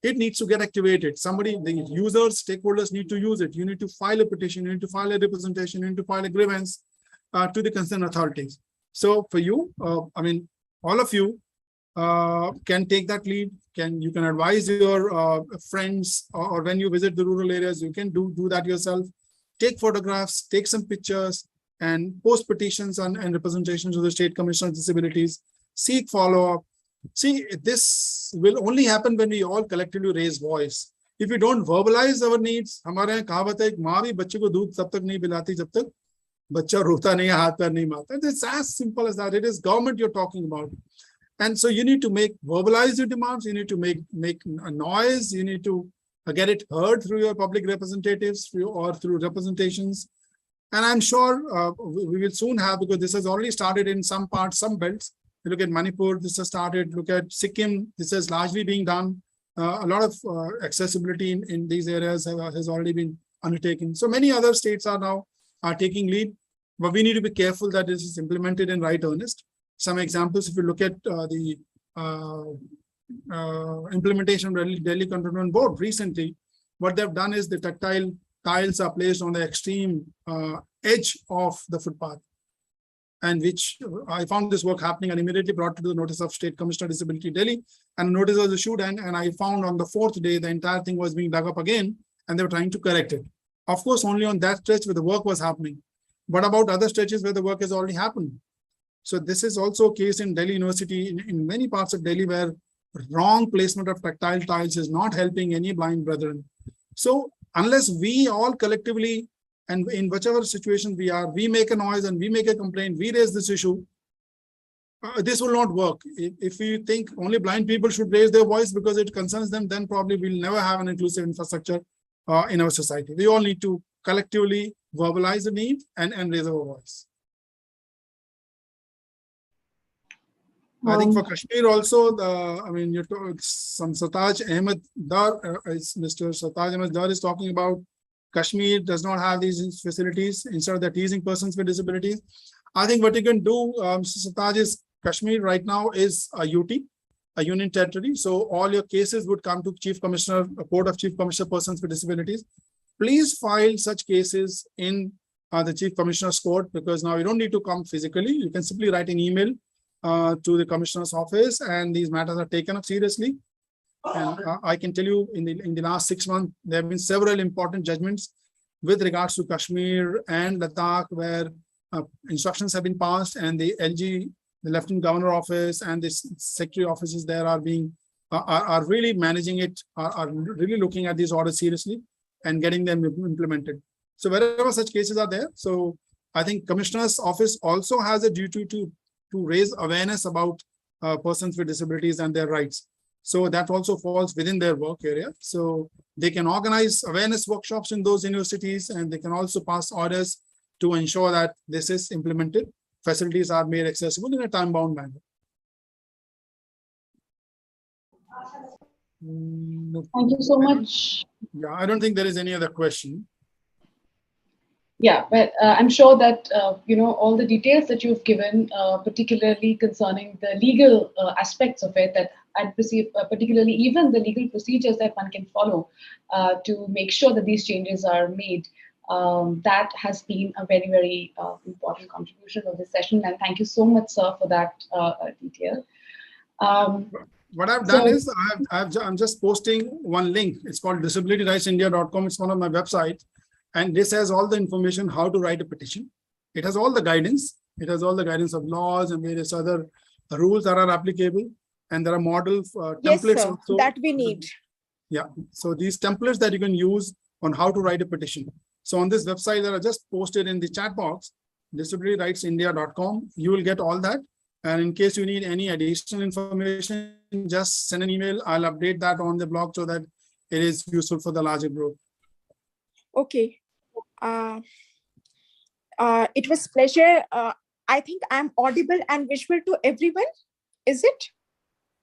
It needs to get activated. Somebody, the users, stakeholders need to use it. You need to file a petition, you need to file a representation, you need to file a grievance to the concerned authorities. So for you, I mean, all of you can take that lead. You can advise your friends, or when you visit the rural areas, you can do that yourself. Take photographs, take some pictures, and post petitions and representations to the State Commission on Disabilities. Seek follow-up. See, this will only happen when we all collectively raise voice. If we don't verbalize our needs, हमारे यहाँ कहावत है, एक माँ भी बच्चे को दूध तब तक नहीं पिलाती जब तक बच्चा रोता नहीं, हाथ पैर नहीं मारता. It's as simple as that. It is government you're talking about. And so you need to verbalize your demands. You need to make a noise. You need to get it heard through your public representatives or through representations. And I'm sure we will soon have, because this has already started in some parts, some belts. You look at Manipur, this has started. Look at Sikkim, this is largely being done. A lot of accessibility in these areas has already been undertaken. So many other states are now taking lead, but we need to be careful that this is implemented in right earnest. Some examples, if you look at the implementation of Delhi Cantonment Board recently, what they've done is the tactile tiles are placed on the extreme edge of the footpath, and which I found this work happening and immediately brought to the notice of State Commissioner Disability Delhi, and notice was issued, and I found on the fourth day the entire thing was being dug up again, and they were trying to correct it. Of course, only on that stretch where the work was happening, but about other stretches where the work has already happened. So this is also a case in Delhi University, in many parts of Delhi, where wrong placement of tactile tiles is not helping any blind brethren. So unless we all collectively, and in whichever situation we are, we make a noise and we make a complaint, we raise this issue, this will not work. If we think only blind people should raise their voice because it concerns them, then probably we'll never have an inclusive infrastructure in our society. We all need to collectively verbalize the need and raise our voice. I think for Kashmir also, you're talking, some Sataj Ahmed Dar, Mr. Sataj Ahmed Dar is talking about Kashmir does not have these facilities. Instead, they're teasing persons with disabilities. I think what you can do, Mr. Sataj, is Kashmir right now is a UT, a union territory. So all your cases would come to Chief Commissioner, a Court of Chief Commissioner Persons with Disabilities. Please file such cases in the Chief Commissioner's Court, because now you don't need to come physically. You can simply write an email to the Commissioner's office, and these matters are taken up seriously. And I can tell you, in the last 6 months, there have been several important judgments with regards to Kashmir and Ladakh, where instructions have been passed, and the LG, the Lieutenant Governor Office, and the Secretary offices there are being are really managing it, are really looking at these orders seriously and getting them implemented. So wherever such cases are there, so I think Commissioner's office also has a duty to raise awareness about persons with disabilities and their rights. So that also falls within their work area. So they can organize awareness workshops in those universities, and they can also pass orders to ensure that this is implemented. Facilities are made accessible in a time-bound manner. Thank you so much. Yeah, I don't think there is any other question. Yeah, but I'm sure that all the details that you've given, particularly concerning the legal aspects of it, that I'd perceive, particularly even the legal procedures that one can follow to make sure that these changes are made, that has been a very, very important contribution of this session. And thank you so much, sir, for that detail. What I've done is I'm just posting one link. It's called disabilityrightsindia.com. It's one of my websites. And this has all the information how to write a petition. It has all the guidance. It has all the guidance of laws and various other rules that are applicable. And there are model templates sir, also that we need. Yeah. So these templates that you can use on how to write a petition. So on this website that I just posted in the chat box, disabilityrightsindia.com, you will get all that. And in case you need any additional information, just send an email. I'll update that on the blog so that it is useful for the larger group. Okay. It was pleasure. I think I'm audible and visual to everyone. Is it?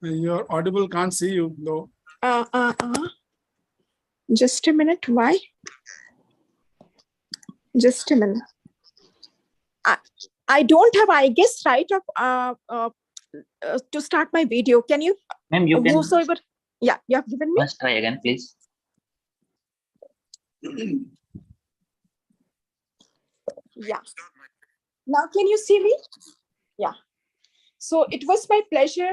You're audible, can't see you though. Just a minute. Why? Just a minute. I don't have, I guess, right of to start my video. Can you? Ma'am, you can. Over? Yeah, you have given me. Must try again, please. Yeah. Now, can you see me? Yeah. So it was my pleasure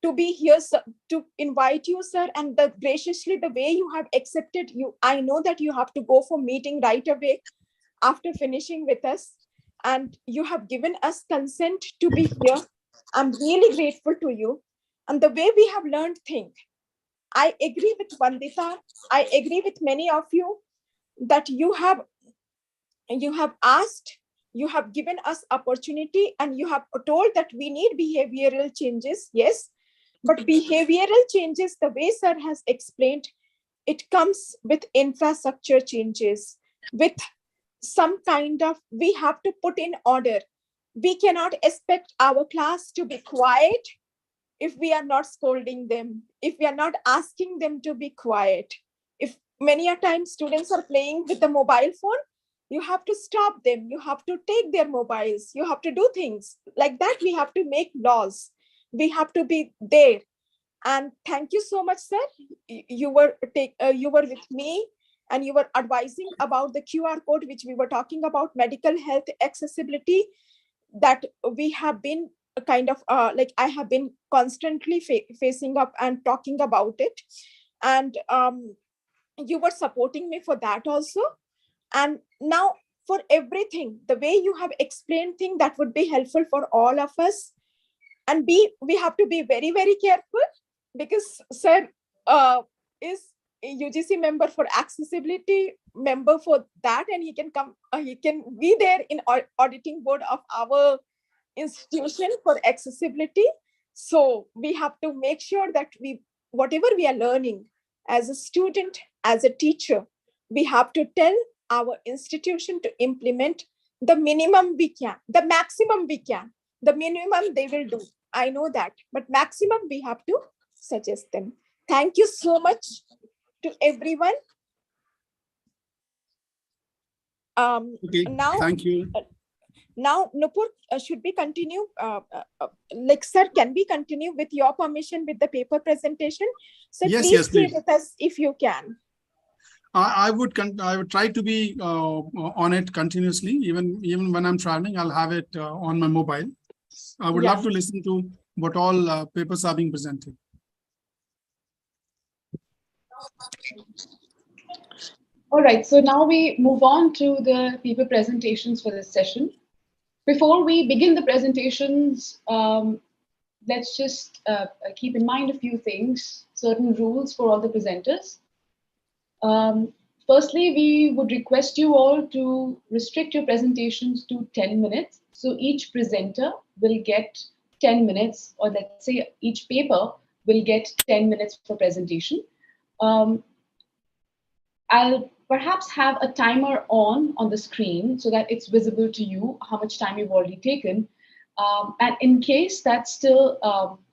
to be here, sir, to invite you, sir, and graciously the way you have accepted you. I know that you have to go for meeting right away after finishing with us, and you have given us consent to be here. I'm really grateful to you. And the way we have learned things, I agree with Vandita. I agree with many of you that you have asked, you have given us opportunity, and you have told that we need behavioral changes. Yes, but behavioral changes, the way sir has explained, it comes with infrastructure changes, with some kind of, we have to put in order. We cannot expect our class to be quiet if we are not scolding them, if we are not asking them to be quiet. If many a time students are playing with the mobile phone, you have to stop them. You have to take their mobiles. You have to do things like that. We have to make laws. We have to be there. And thank you so much, sir. You were with me, and you were advising about the QR code, which we were talking about, medical health accessibility, that we have been kind of like I have been constantly facing up and talking about it. And you were supporting me for that also. And now for everything, the way you have explained things, that would be helpful for all of us. And we have to be very, very careful, because sir is a UGC member for accessibility, member for that, and he can come, he can be there in auditing board of our institution for accessibility. So we have to make sure that whatever we are learning as a student, as a teacher, we have to tell our institution to implement the minimum we can, the maximum we can. The minimum they will do, I know that, but maximum we have to suggest them. Thank you so much to everyone. Okay, Now, thank you. Now, Nupur, should we continue? Like, sir, can we continue with your permission with the paper presentation? So Yes, please yes, stay please. with us if you can. I would try to be on it continuously, even when I'm traveling. I'll have it on my mobile. I would love to listen to what all papers are being presented. All right, so now we move on to the paper presentations for this session. Before we begin the presentations, let's just keep in mind a few things, certain rules for all the presenters. Firstly, we would request you all to restrict your presentations to 10 minutes. So each presenter will get 10 minutes, or let's say each paper will get 10 minutes for presentation. I'll perhaps have a timer on the screen so that it's visible to you how much time you've already taken. And in case that's still,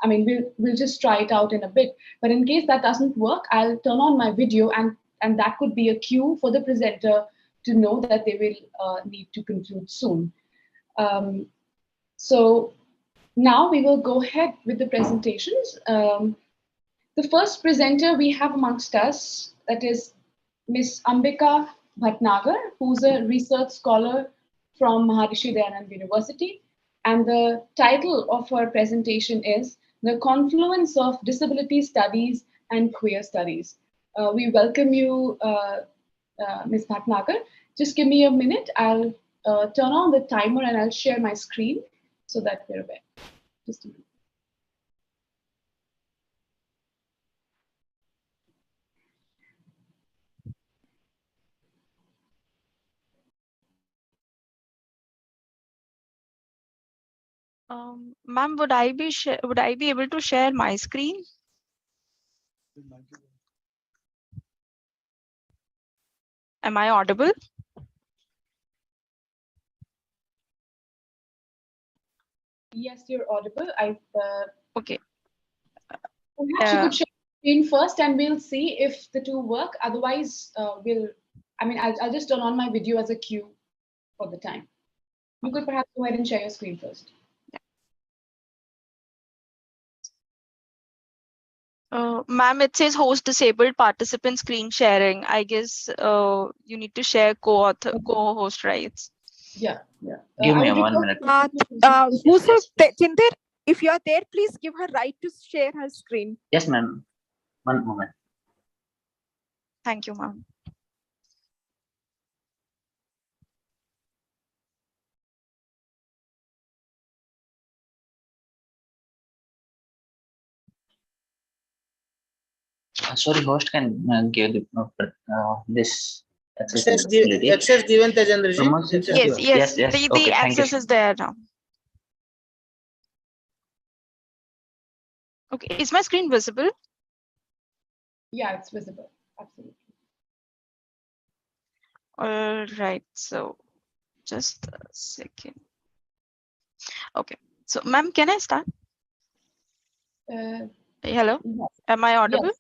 I mean, we'll just try it out in a bit, but in case that doesn't work, I'll turn on my video, and that could be a cue for the presenter to know that they will need to conclude soon. So now we will go ahead with the presentations. The first presenter we have amongst us, that is Ms. Ambika Bhatnagar, who's a research scholar from Maharishi Dayanand University. And the title of her presentation is The Confluence of Disability Studies and Queer Studies. We welcome you, Ms. Bhatnagar. Just give me a minute. I'll turn on the timer and I'll share my screen so that we're aware. Just a minute. Ma'am, would I be able to share my screen? Am I audible? Yes, you're audible. Okay. Perhaps you could share the screen first, and we'll see if the two work. Otherwise, I'll just turn on my video as a cue for the time. You could perhaps go ahead and share your screen first. Ma'am, it says host disabled participant screen sharing. I guess you need to share co-host rights. Yeah. Give me 1 minute. Tinder, if you are there, please give her right to share her screen. Yes, ma'am. 1 moment. Thank you, ma'am. Sorry, host can give this Access accessibility. given Tajendra ji. Promotion, Access Yes, given. yes. Yes. The Okay, thank you. access is there now. Okay, is my screen visible? Yeah, it's visible. Absolutely. All right, so just a second. Okay, so ma'am, can I start? Hello, Yes. am I audible?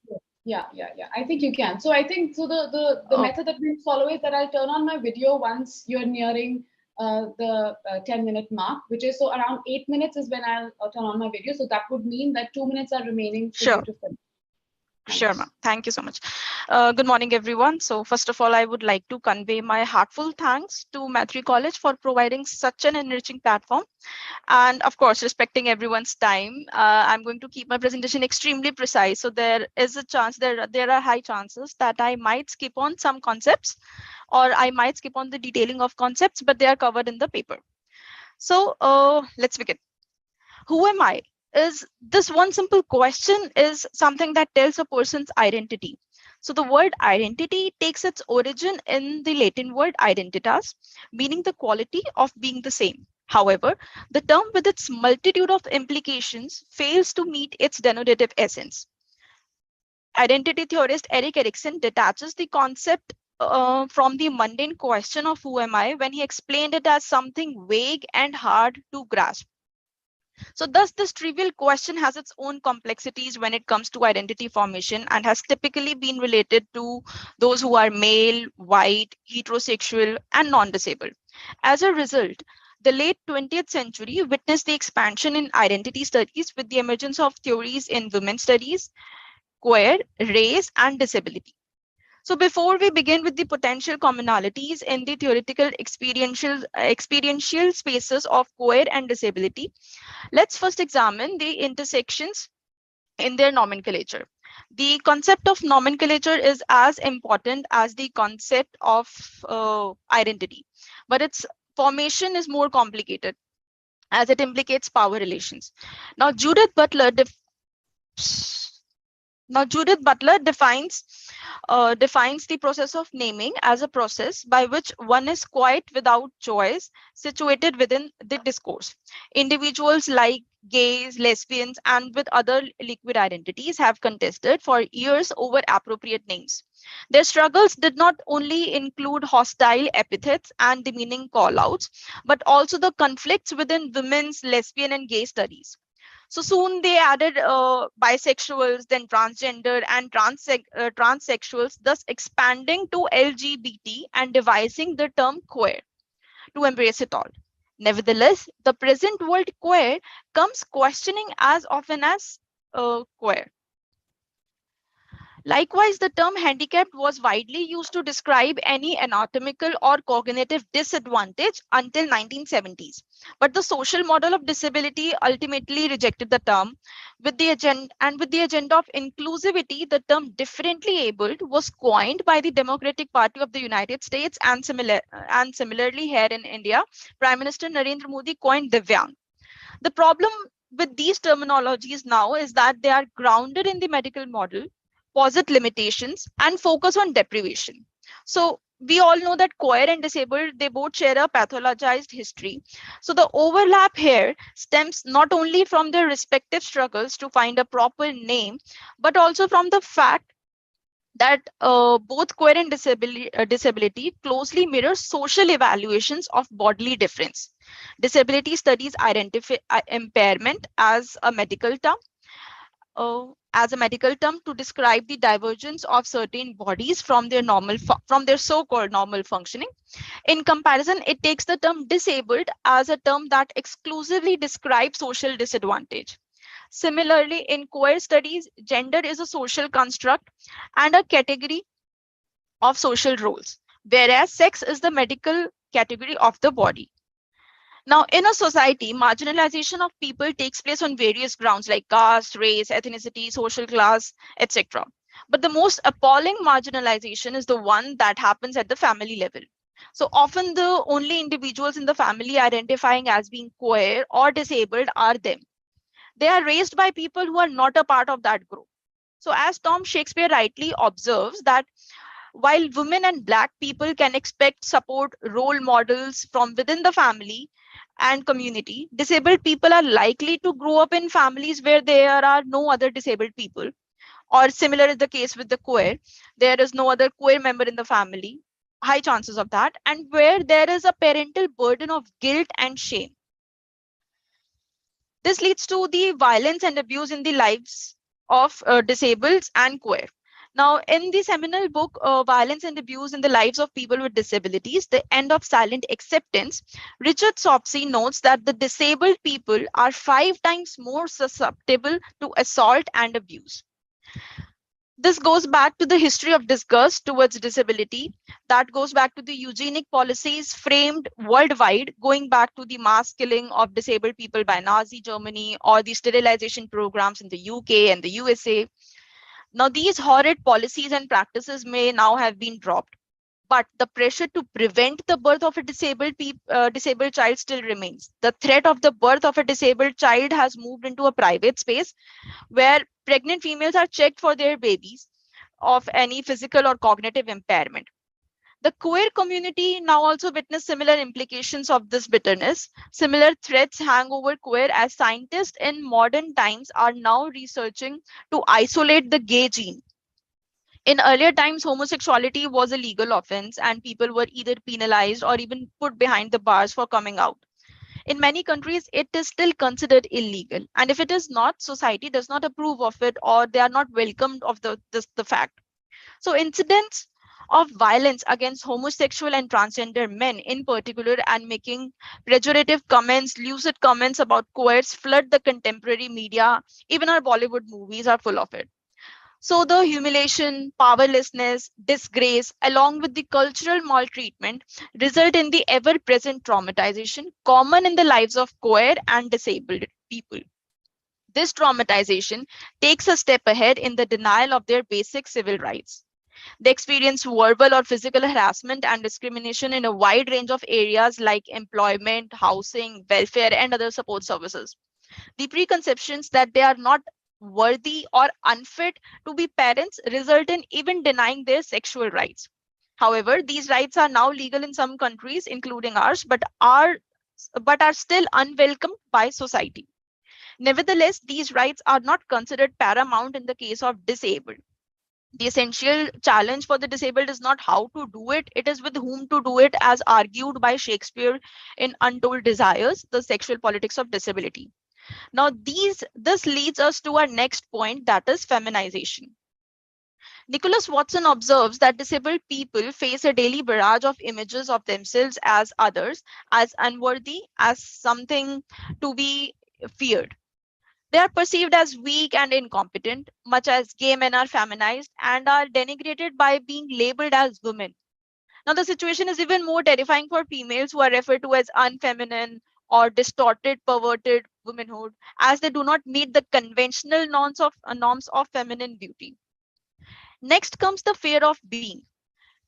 Yes. Yeah. I think you can. So I think the method that we follow is that I'll turn on my video once you're nearing the 10-minute mark, which is so around 8 minutes is when I'll turn on my video. So that would mean that 2 minutes are remaining for you to finish. Sure, ma'am. Thank you so much. Good morning, everyone. So first of all, I would like to convey my heartfelt thanks to Maitri College for providing such an enriching platform. And of course, respecting everyone's time, I'm going to keep my presentation extremely precise. So there is a chance, there are high chances that I might skip on some concepts, or I might skip on the detailing of concepts, but they are covered in the paper. So let's begin. Who am I? Is this one simple question is something that tells a person's identity. So the word identity takes its origin in the Latin word identitas, meaning the quality of being the same. However, the term with its multitude of implications fails to meet its denotative essence. Identity theorist Erik Erikson detaches the concept from the mundane question of who am I when he explained it as something vague and hard to grasp. So thus this trivial question has its own complexities when it comes to identity formation and has typically been related to those who are male, white, heterosexual, and non-disabled. As a result, the late 20th century witnessed the expansion in identity studies with the emergence of theories in women's studies, queer, race, and disability. So before we begin with the potential commonalities in the theoretical experiential spaces of queer and disability, let's first examine the intersections in their nomenclature. The concept of nomenclature is as important as the concept of identity, but its formation is more complicated as it implicates power relations. Now, Judith Butler defines the process of naming as a process by which one is quite without choice situated within the discourse. Individuals like gays, lesbians, and with other liquid identities have contested for years over appropriate names. Their struggles did not only include hostile epithets and demeaning callouts, but also the conflicts within women's, lesbian, and gay studies. So soon they added bisexuals, then transgender and transsexuals, thus expanding to LGBT and devising the term queer to embrace it all. Nevertheless, the present word queer comes questioning as often as queer. Likewise, the term handicapped was widely used to describe any anatomical or cognitive disadvantage until 1970s. But the social model of disability ultimately rejected the term. With the agenda of inclusivity, the term differently abled was coined by the Democratic Party of the United States, and similarly here in India, Prime Minister Narendra Modi coined Divyang. The problem with these terminologies now is that they are grounded in the medical model, posit limitations, and focus on deprivation. So we all know that queer and disabled, they both share a pathologized history. So the overlap here stems not only from their respective struggles to find a proper name, but also from the fact that both queer and disability closely mirror social evaluations of bodily difference. Disability studies identify impairment as a medical term to describe the divergence of certain bodies from their so-called normal functioning. In comparison, it takes the term disabled as a term that exclusively describes social disadvantage. Similarly, in queer studies, gender is a social construct and a category of social roles, whereas sex is the medical category of the body. Now, in a society, marginalization of people takes place on various grounds like caste, race, ethnicity, social class, etc. But the most appalling marginalization is the one that happens at the family level. So often the only individuals in the family identifying as being queer or disabled are them. They are raised by people who are not a part of that group. So as Tom Shakespeare rightly observes that while women and Black people can expect support role models from within the family and community, disabled people are likely to grow up in families where there are no other disabled people, or similar is the case with the queer, there is no other queer member in the family, high chances of that, and where there is a parental burden of guilt and shame. This leads to the violence and abuse in the lives of disabled and queer. Now, in the seminal book, Violence and Abuse in the Lives of People with Disabilities, The End of Silent Acceptance, Richard Sopsey notes that the disabled people are 5 times more susceptible to assault and abuse. This goes back to the history of disgust towards disability. That goes back to the eugenic policies framed worldwide, going back to the mass killing of disabled people by Nazi Germany or the sterilization programs in the UK and the USA. Now, these horrid policies and practices may now have been dropped, but the pressure to prevent the birth of a disabled child still remains. The threat of the birth of a disabled child has moved into a private space where pregnant females are checked for their babies of any physical or cognitive impairment. The queer community now also witness similar implications of this bitterness. Similar threats hang over queer as scientists in modern times are now researching to isolate the gay gene. In earlier times, homosexuality was a legal offense and people were either penalized or even put behind the bars for coming out. In many countries, it is still considered illegal. And if it is not, society does not approve of it or they are not welcomed of the fact. So incidents of violence against homosexual and transgender men in particular and making pejorative comments, lucid comments about queers flood the contemporary media. Even our Bollywood movies are full of it. So the humiliation, powerlessness, disgrace, along with the cultural maltreatment, result in the ever-present traumatization common in the lives of queer and disabled people. This traumatization takes a step ahead in the denial of their basic civil rights. They experience verbal or physical harassment and discrimination in a wide range of areas like employment, housing, welfare, and other support services. The preconceptions that they are not worthy or unfit to be parents result in even denying their sexual rights. However, these rights are now legal in some countries, including ours, but are still unwelcomed by society. Nevertheless, these rights are not considered paramount in the case of disabled. The essential challenge for the disabled is not how to do it, it is with whom to do it, as argued by Shakespeare in Untold Desires, The Sexual Politics of Disability. Now, this leads us to our next point, that is feminization. Nicholas Watson observes that disabled people face a daily barrage of images of themselves as others, as unworthy, as something to be feared. They are perceived as weak and incompetent, much as gay men are feminized and are denigrated by being labeled as women. Now, the situation is even more terrifying for females who are referred to as unfeminine or distorted, perverted womanhood, as they do not meet the conventional norms of feminine beauty. Next comes the fear of being.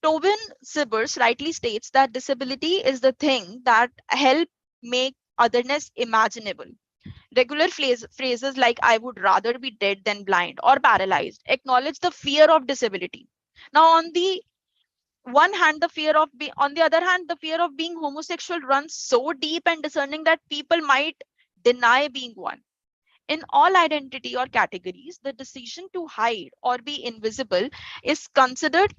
Tobin Sibbers rightly states that disability is the thing that help make otherness imaginable. Regular phrases like "I would rather be dead than blind" or paralyzed acknowledge the fear of disability. Now, on the other hand, the fear of being homosexual runs so deep and discerning that people might deny being one. In all identity or categories, the decision to hide or be invisible is considered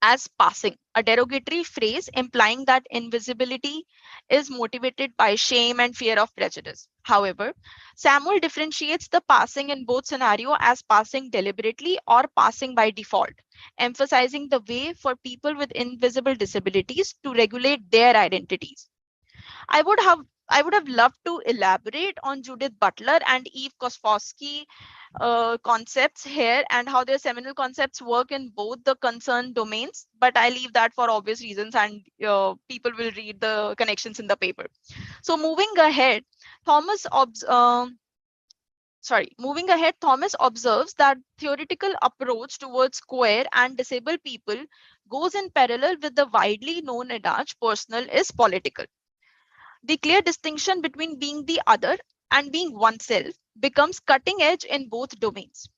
as passing, a derogatory phrase implying that invisibility is motivated by shame and fear of prejudice. However, Samuel differentiates the passing in both scenarios as passing deliberately or passing by default, emphasizing the way for people with invisible disabilities to regulate their identities. I would have loved to elaborate on Judith Butler and Eve Kosofsky concepts here and how their seminal concepts work in both the concerned domains, but I leave that for obvious reasons, and people will read the connections in the paper. So moving ahead, Thomas observes that theoretical approach towards queer and disabled people goes in parallel with the widely known adage "personal is political." The clear distinction between being the other and being oneself becomes cutting edge in both domains.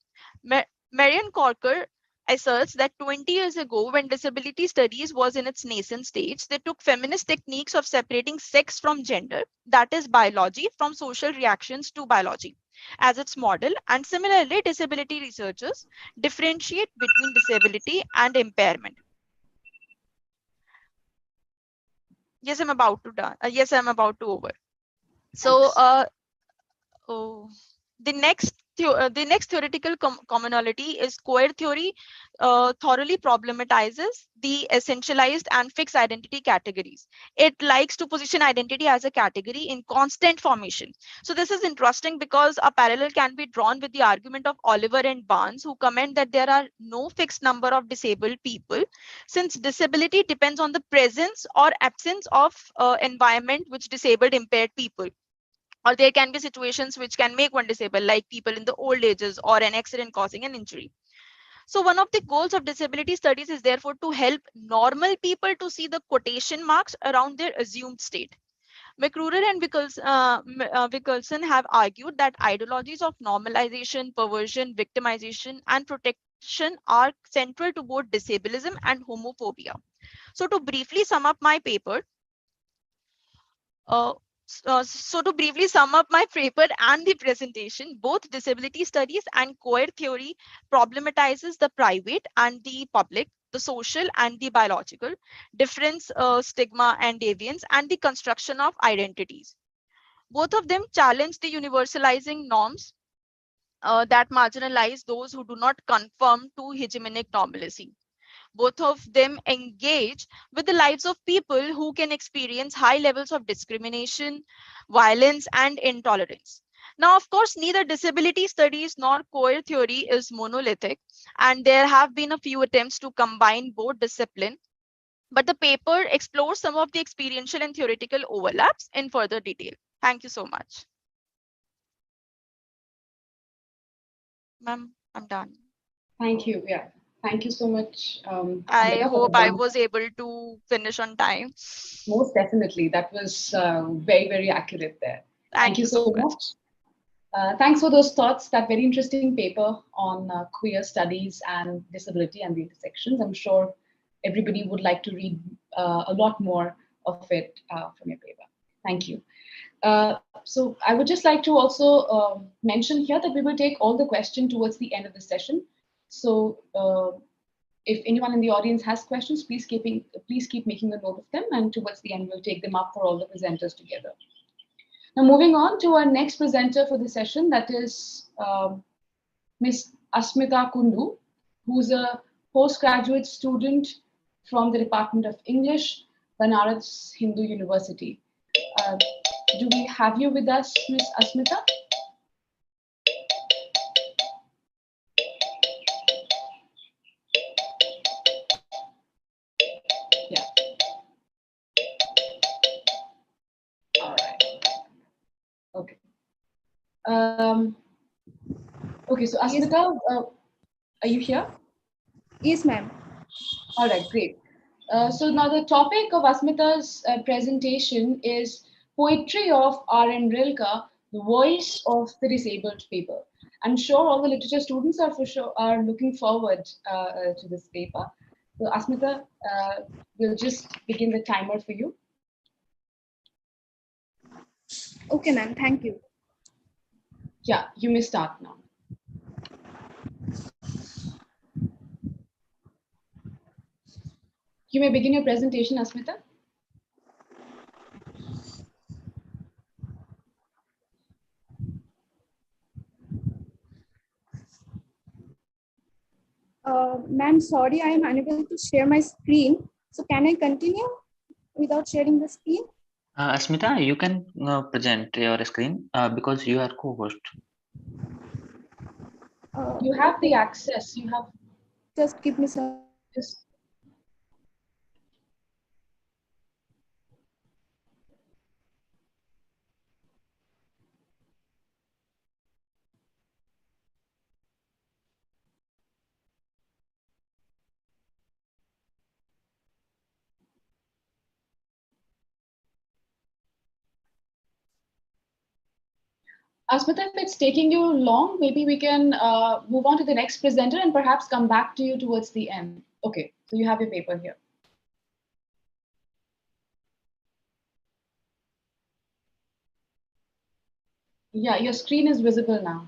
Marian Corker asserts that 20 years ago, when disability studies was in its nascent stage, they took feminist techniques of separating sex from gender, that is biology, from social reactions to biology. as its model. And similarly, disability researchers differentiate between disability and impairment. Yes, I'm about to done. Yes, I'm about to over. So, oh, the next theoretical commonality is queer theory. Thoroughly problematizes the essentialized and fixed identity categories. It likes to position identity as a category in constant formation. So this is interesting because a parallel can be drawn with the argument of Oliver and Barnes, who comment that there are no fixed number of disabled people, since disability depends on the presence or absence of environment which disabled impaired people. Or there can be situations which can make one disabled, like people in the old ages or an accident causing an injury. So one of the goals of disability studies is therefore to help normal people to see the quotation marks around their assumed state. McCruder and Wickelson have argued that ideologies of normalization, perversion, victimization, and protection are central to both disableism and homophobia. So to briefly sum up my paper, so to briefly sum up my paper and the presentation, both disability studies and queer theory problematizes the private and the public, the social and the biological, difference, stigma and deviance, and the construction of identities. Both of them challenge the universalizing norms that marginalize those who do not conform to hegemonic normalcy. Both of them engage with the lives of people who can experience high levels of discrimination, violence, and intolerance. Now, of course, neither disability studies nor queer theory is monolithic, and there have been a few attempts to combine both disciplines. But the paper explores some of the experiential and theoretical overlaps in further detail. Thank you so much. Ma'am, I'm done. Thank you. Yeah. Thank you so much. I Amrita, for hope the I wonderful. was able to finish on time. Most definitely. That was very, very accurate there. Thank you so much. Thanks for those thoughts. That very interesting paper on queer studies and disability and the intersections. I'm sure everybody would like to read a lot more of it from your paper. Thank you. So I would just like to also mention here that we will take all the questions towards the end of the session. So if anyone in the audience has questions, please keep making a note of them, and towards the end, we'll take them up for all the presenters together. Now, moving on to our next presenter for the session, that is Ms. Asmita Kundu, who's a postgraduate student from the Department of English, Banaras Hindu University. Do we have you with us, Ms. Asmita? Yeah. All right. Okay. Okay, so Asmita, are you here? Yes, ma'am. All right, great. So now the topic of Asmita's presentation is Poetry of R.N. Rilke, the voice of the disabled paper. I'm sure all the literature students are looking forward to this paper. So Asmita, we'll just begin the timer for you. Okay, ma'am. Thank you. Yeah, you may start now. You may begin your presentation, Asmita. Ma'am, sorry, I am unable to share my screen. So can I continue without sharing the screen? Asmita, you can present your screen because you are co-host. You have the access. You have. Just give me some. Just. Asmita, if it's taking you long, maybe we can move on to the next presenter and perhaps come back to you towards the end. Okay, so you have your paper here. Yeah, your screen is visible now.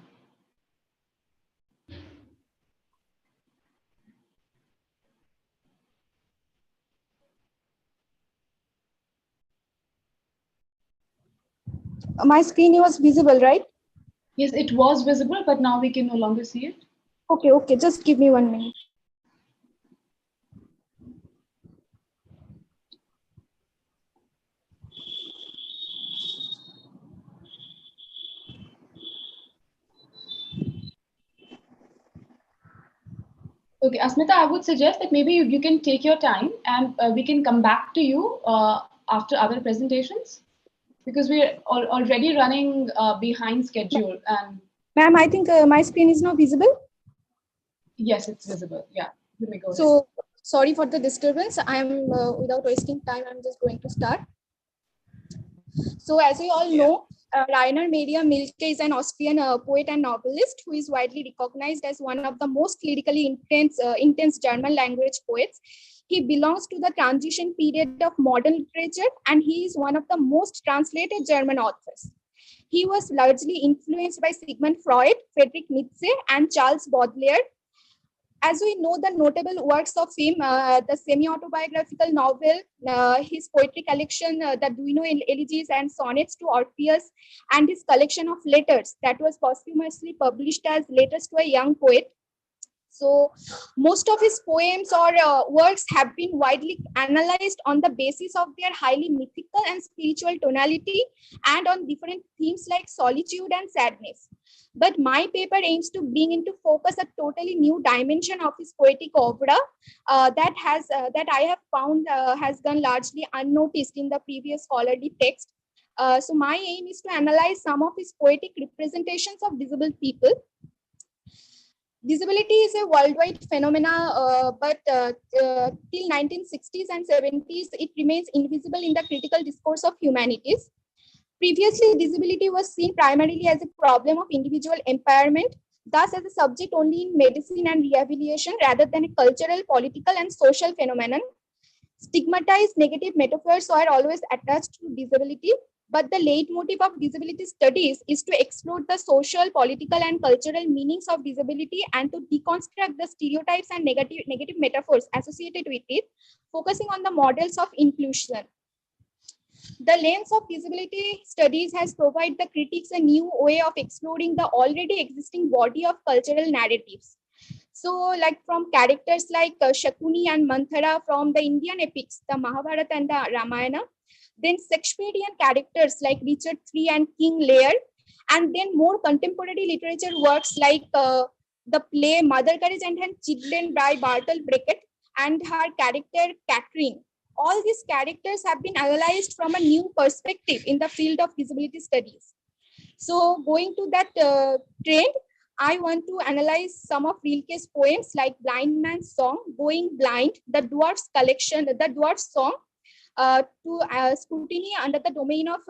My screen was visible, right? Yes, it was visible, but now we can no longer see it. Okay, okay, just give me 1 minute. Okay, Asmita, I would suggest that maybe you can take your time and we can come back to you after other presentations because we're already running behind schedule. And Ma'am, I think my screen is now visible. yes, it's visible. Yeah, you may go ahead. So sorry for the disturbance. I'm without wasting time, I'm just going to start. So as we all know, Rainer Maria Milke is an Austrian poet and novelist who is widely recognized as one of the most lyrically intense German language poets. He belongs to the transition period of modern literature, and he is one of the most translated German authors. He was largely influenced by Sigmund Freud, Friedrich Nietzsche, and Charles Baudelaire. As we know, the notable works of him, the semi-autobiographical novel, his poetry collection, the Duino Elegies and Sonnets to Orpheus, and his collection of letters that was posthumously published as Letters to a Young Poet. So most of his poems or works have been widely analyzed on the basis of their highly mythical and spiritual tonality and on different themes like solitude and sadness. But my paper aims to bring into focus a totally new dimension of his poetic opera that I have found has gone largely unnoticed in the previous scholarly text. So my aim is to analyze some of his poetic representations of disabled people. Disability is a worldwide phenomena, but till 1960s and 70s, it remains invisible in the critical discourse of humanities. Previously, disability was seen primarily as a problem of individual empowerment, thus as a subject only in medicine and rehabilitation rather than a cultural, political, and social phenomenon. Stigmatized negative metaphors are always attached to disability, but the leitmotif of disability studies is to explore the social, political, and cultural meanings of disability and to deconstruct the stereotypes and negative metaphors associated with it, focusing on the models of inclusion. The lens of disability studies has provided the critics a new way of exploring the already existing body of cultural narratives. So, like from characters like Shakuni and Manthara from the Indian epics, the Mahabharata and the Ramayana, then Shakespearean characters like Richard III and King Lear, and then more contemporary literature works like the play Mother Courage and Her Children by Bertolt Brecht and her character Catherine. All these characters have been analyzed from a new perspective in the field of disability studies. So going to that trend, I want to analyze some of Rilke's poems like Blind Man's Song, Going Blind, the Dwarf's collection, the Dwarf's Song, to scrutiny under the domain of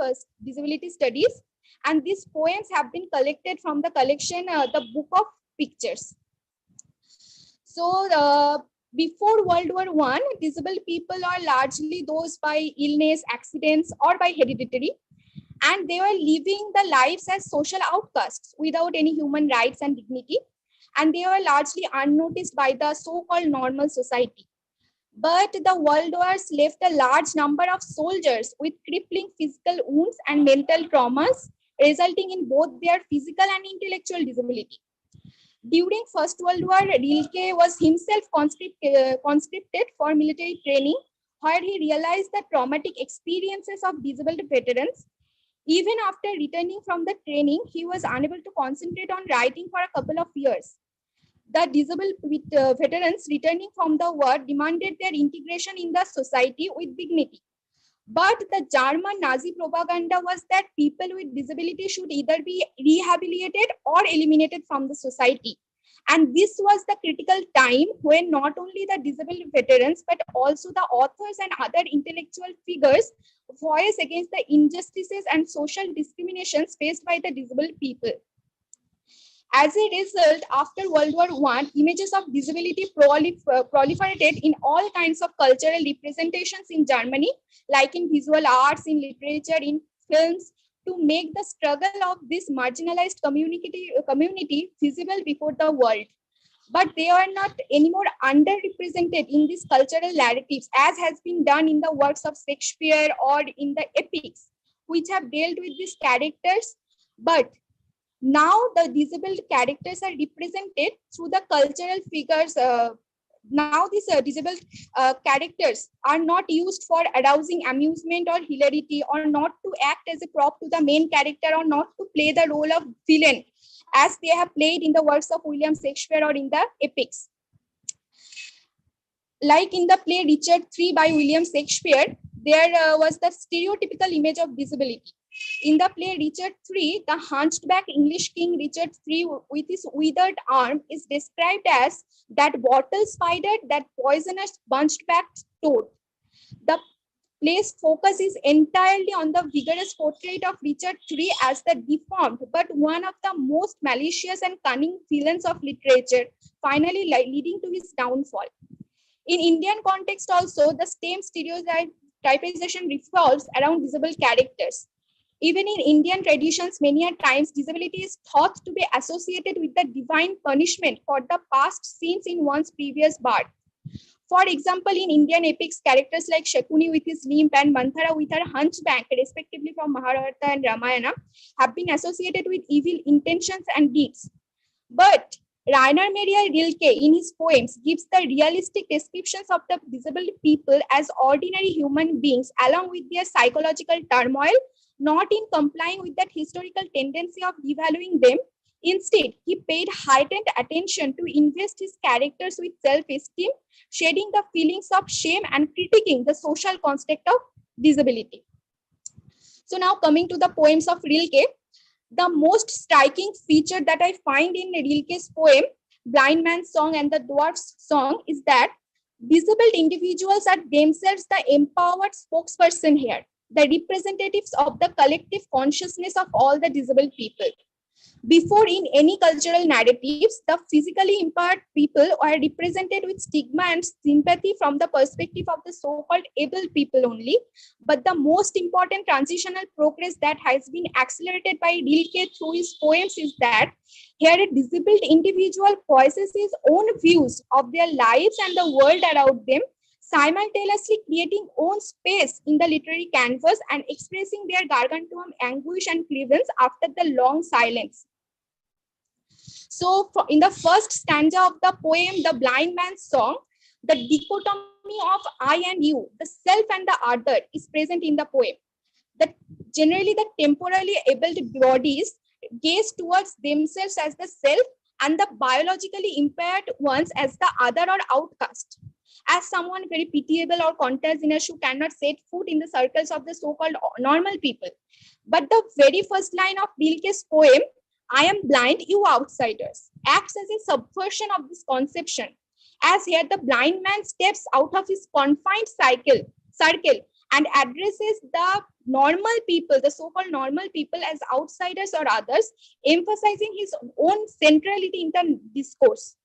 disability studies. And these poems have been collected from the collection, the Book of Pictures. So before World War I, disabled people are largely those by illness, accidents, or by hereditary. And they were living the lives as social outcasts without any human rights and dignity. And they were largely unnoticed by the so-called normal society. But the world wars left a large number of soldiers with crippling physical wounds and mental traumas, resulting in both their physical and intellectual disability. During First World War, Rilke was himself conscripted for military training, where he realized the traumatic experiences of disabled veterans. Even after returning from the training, he was unable to concentrate on writing for a couple of years. The disabled veterans returning from the war demanded their integration in the society with dignity. But the German Nazi propaganda was that people with disability should either be rehabilitated or eliminated from the society. And this was the critical time when not only the disabled veterans, but also the authors and other intellectual figures voice against the injustices and social discriminations faced by the disabled people. As a result, after World War I, images of disability proliferated in all kinds of cultural representations in Germany, like in visual arts, in literature, in films, to make the struggle of this marginalized community visible before the world. But they are not anymore underrepresented in these cultural narratives, as has been done in the works of Shakespeare or in the epics, which have dealt with these characters. But now the disabled characters are represented through the cultural figures. Now these disabled characters are not used for arousing amusement or hilarity, or not to act as a prop to the main character, or not to play the role of villain as they have played in the works of William Shakespeare or in the epics. Like in the play Richard III by William Shakespeare, there was the stereotypical image of disability. In the play Richard III, the hunchback English king Richard III with his withered arm is described as that bottle spider, that poisonous bunchback toad. The play's focus is entirely on the vigorous portrait of Richard III as the deformed but one of the most malicious and cunning villains of literature, finally leading to his downfall. In Indian context also, the same stereotypization revolves around disabled characters. Even in Indian traditions, many a times disability is thought to be associated with the divine punishment for the past sins in one's previous birth. For example, in Indian epics, characters like Shakuni with his limp and Manthara with her hunchback, respectively from Mahabharata and Ramayana, have been associated with evil intentions and deeds. But Rainer Maria Rilke, in his poems, gives the realistic descriptions of the disabled people as ordinary human beings, along with their psychological turmoil, not in complying with that historical tendency of devaluing them. Instead, he paid heightened attention to invest his characters with self-esteem, shedding the feelings of shame and critiquing the social construct of disability. So now coming to the poems of Rilke, the most striking feature that I find in Rilke's poem, Blind Man's Song and the Dwarf's Song, is that disabled individuals are themselves the empowered spokesperson here, the representatives of the collective consciousness of all the disabled people. Before, in any cultural narratives, the physically impaired people are represented with stigma and sympathy from the perspective of the so-called able people only. But the most important transitional progress that has been accelerated by Rilke through his poems is that here a disabled individual voices his own views of their lives and the world around them, simultaneously creating own space in the literary canvas and expressing their gargantuan anguish and grievance after the long silence. So in the first stanza of the poem, The Blind Man's Song, the dichotomy of I and you, the self and the other, is present in the poem. That generally the temporally able bodies gaze towards themselves as the self and the biologically impaired ones as the other or outcast. As someone very pitiable or contagious who cannot set foot in the circles of the so-called normal people. But the very first line of Rilke's poem, I am blind, you outsiders, acts as a subversion of this conception. As here the blind man steps out of his confined circle and addresses the normal people, the so-called normal people, as outsiders or others, emphasizing his own centrality in the discourse,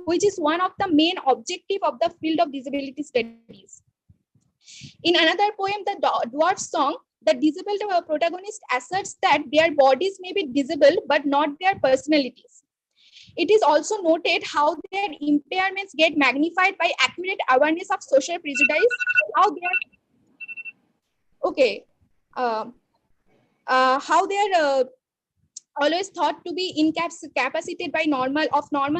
which is one of the main objective of the field of disability studies. In another poem, The Dwarf's Song, the disabled protagonist asserts that their bodies may be disabled, but not their personalities. It is also noted how their impairments get magnified by accurate awareness of social prejudice, how they are how they are always thought to be incapacitated by normal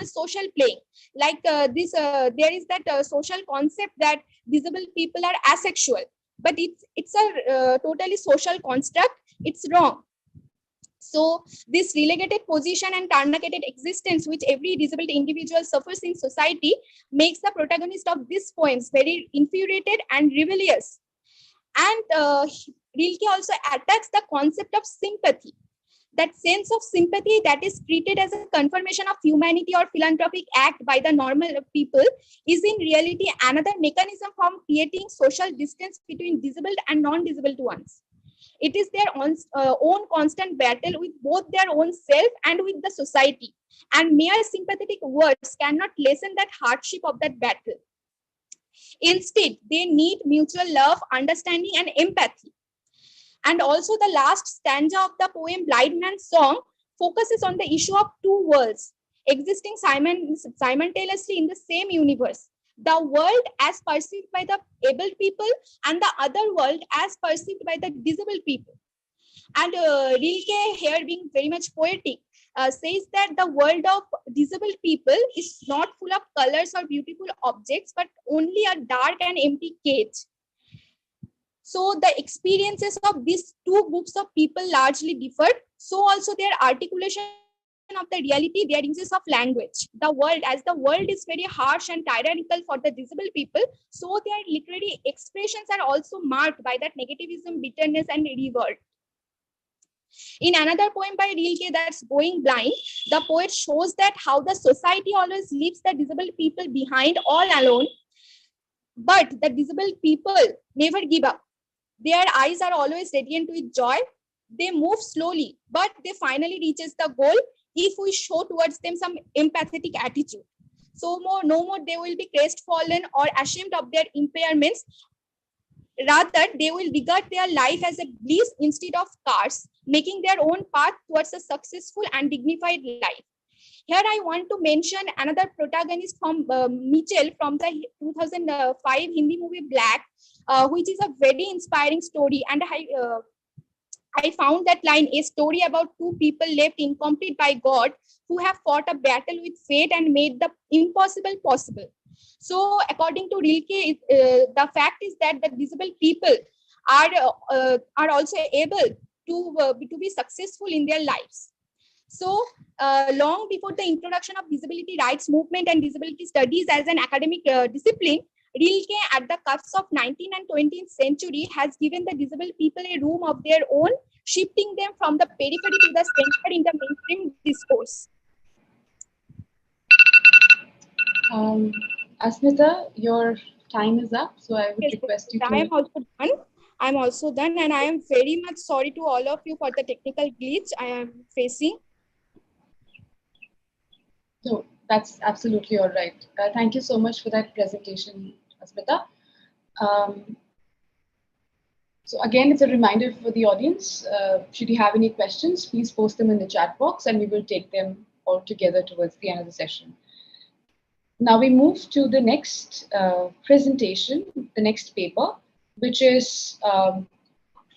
social playing. Like there is that social concept that disabled people are asexual, but it's a totally social construct. It's wrong. So this relegated position and truncated existence which every disabled individual suffers in society makes the protagonist of these poems very infuriated and rebellious. And Rilke also attacks the concept of sympathy. That sense of sympathy that is treated as a confirmation of humanity or philanthropic act by the normal people is in reality another mechanism for creating social distance between disabled and non-disabled ones. It is their own constant battle with both their own self and with the society. And mere sympathetic words cannot lessen that hardship of that battle. Instead, they need mutual love, understanding, and empathy. And also the last stanza of the poem Blind Man's Song focuses on the issue of two worlds existing simultaneously in the same universe. The world as perceived by the able people and the other world as perceived by the disabled people. And Rilke, here being very much poetic, says that the world of disabled people is not full of colors or beautiful objects, but only a dark and empty cage. So the experiences of these two groups of people largely differed. So also their articulation of the reality, their uses of language. The world is very harsh and tyrannical for the disabled people. So their literary expressions are also marked by that negativism, bitterness, and revolt. In another poem by Rilke, that's Going Blind, the poet shows that how the society always leaves the disabled people behind all alone, but the disabled people never give up. Their eyes are always radiant with joy. They move slowly, but they finally reaches the goal if we show towards them some empathetic attitude. So no more they will be crestfallen or ashamed of their impairments. Rather, they will regard their life as a bliss instead of curse, making their own path towards a successful and dignified life. Here I want to mention another protagonist from Mitchell from the 2005 Hindi movie Black, which is a very inspiring story. And I found that line, a story about two people left incomplete by God who have fought a battle with fate and made the impossible possible. So according to Rilke, the fact is that the disabled people are also able to be successful in their lives. So long before the introduction of disability rights movement and disability studies as an academic discipline, Rilke at the cusp of 19th and 20th century has given the disabled people a room of their own, shifting them from the periphery to the center in the mainstream discourse. Asmita, your time is up, so I would request you to... I'm also done, and I am very much sorry to all of you for the technical glitch I am facing. No, that's absolutely all right. Thank you so much for that presentation, Asmita. So again, it's a reminder for the audience, should you have any questions, please post them in the chat box and we will take them all together towards the end of the session. Now we move to the next presentation, the next paper, which is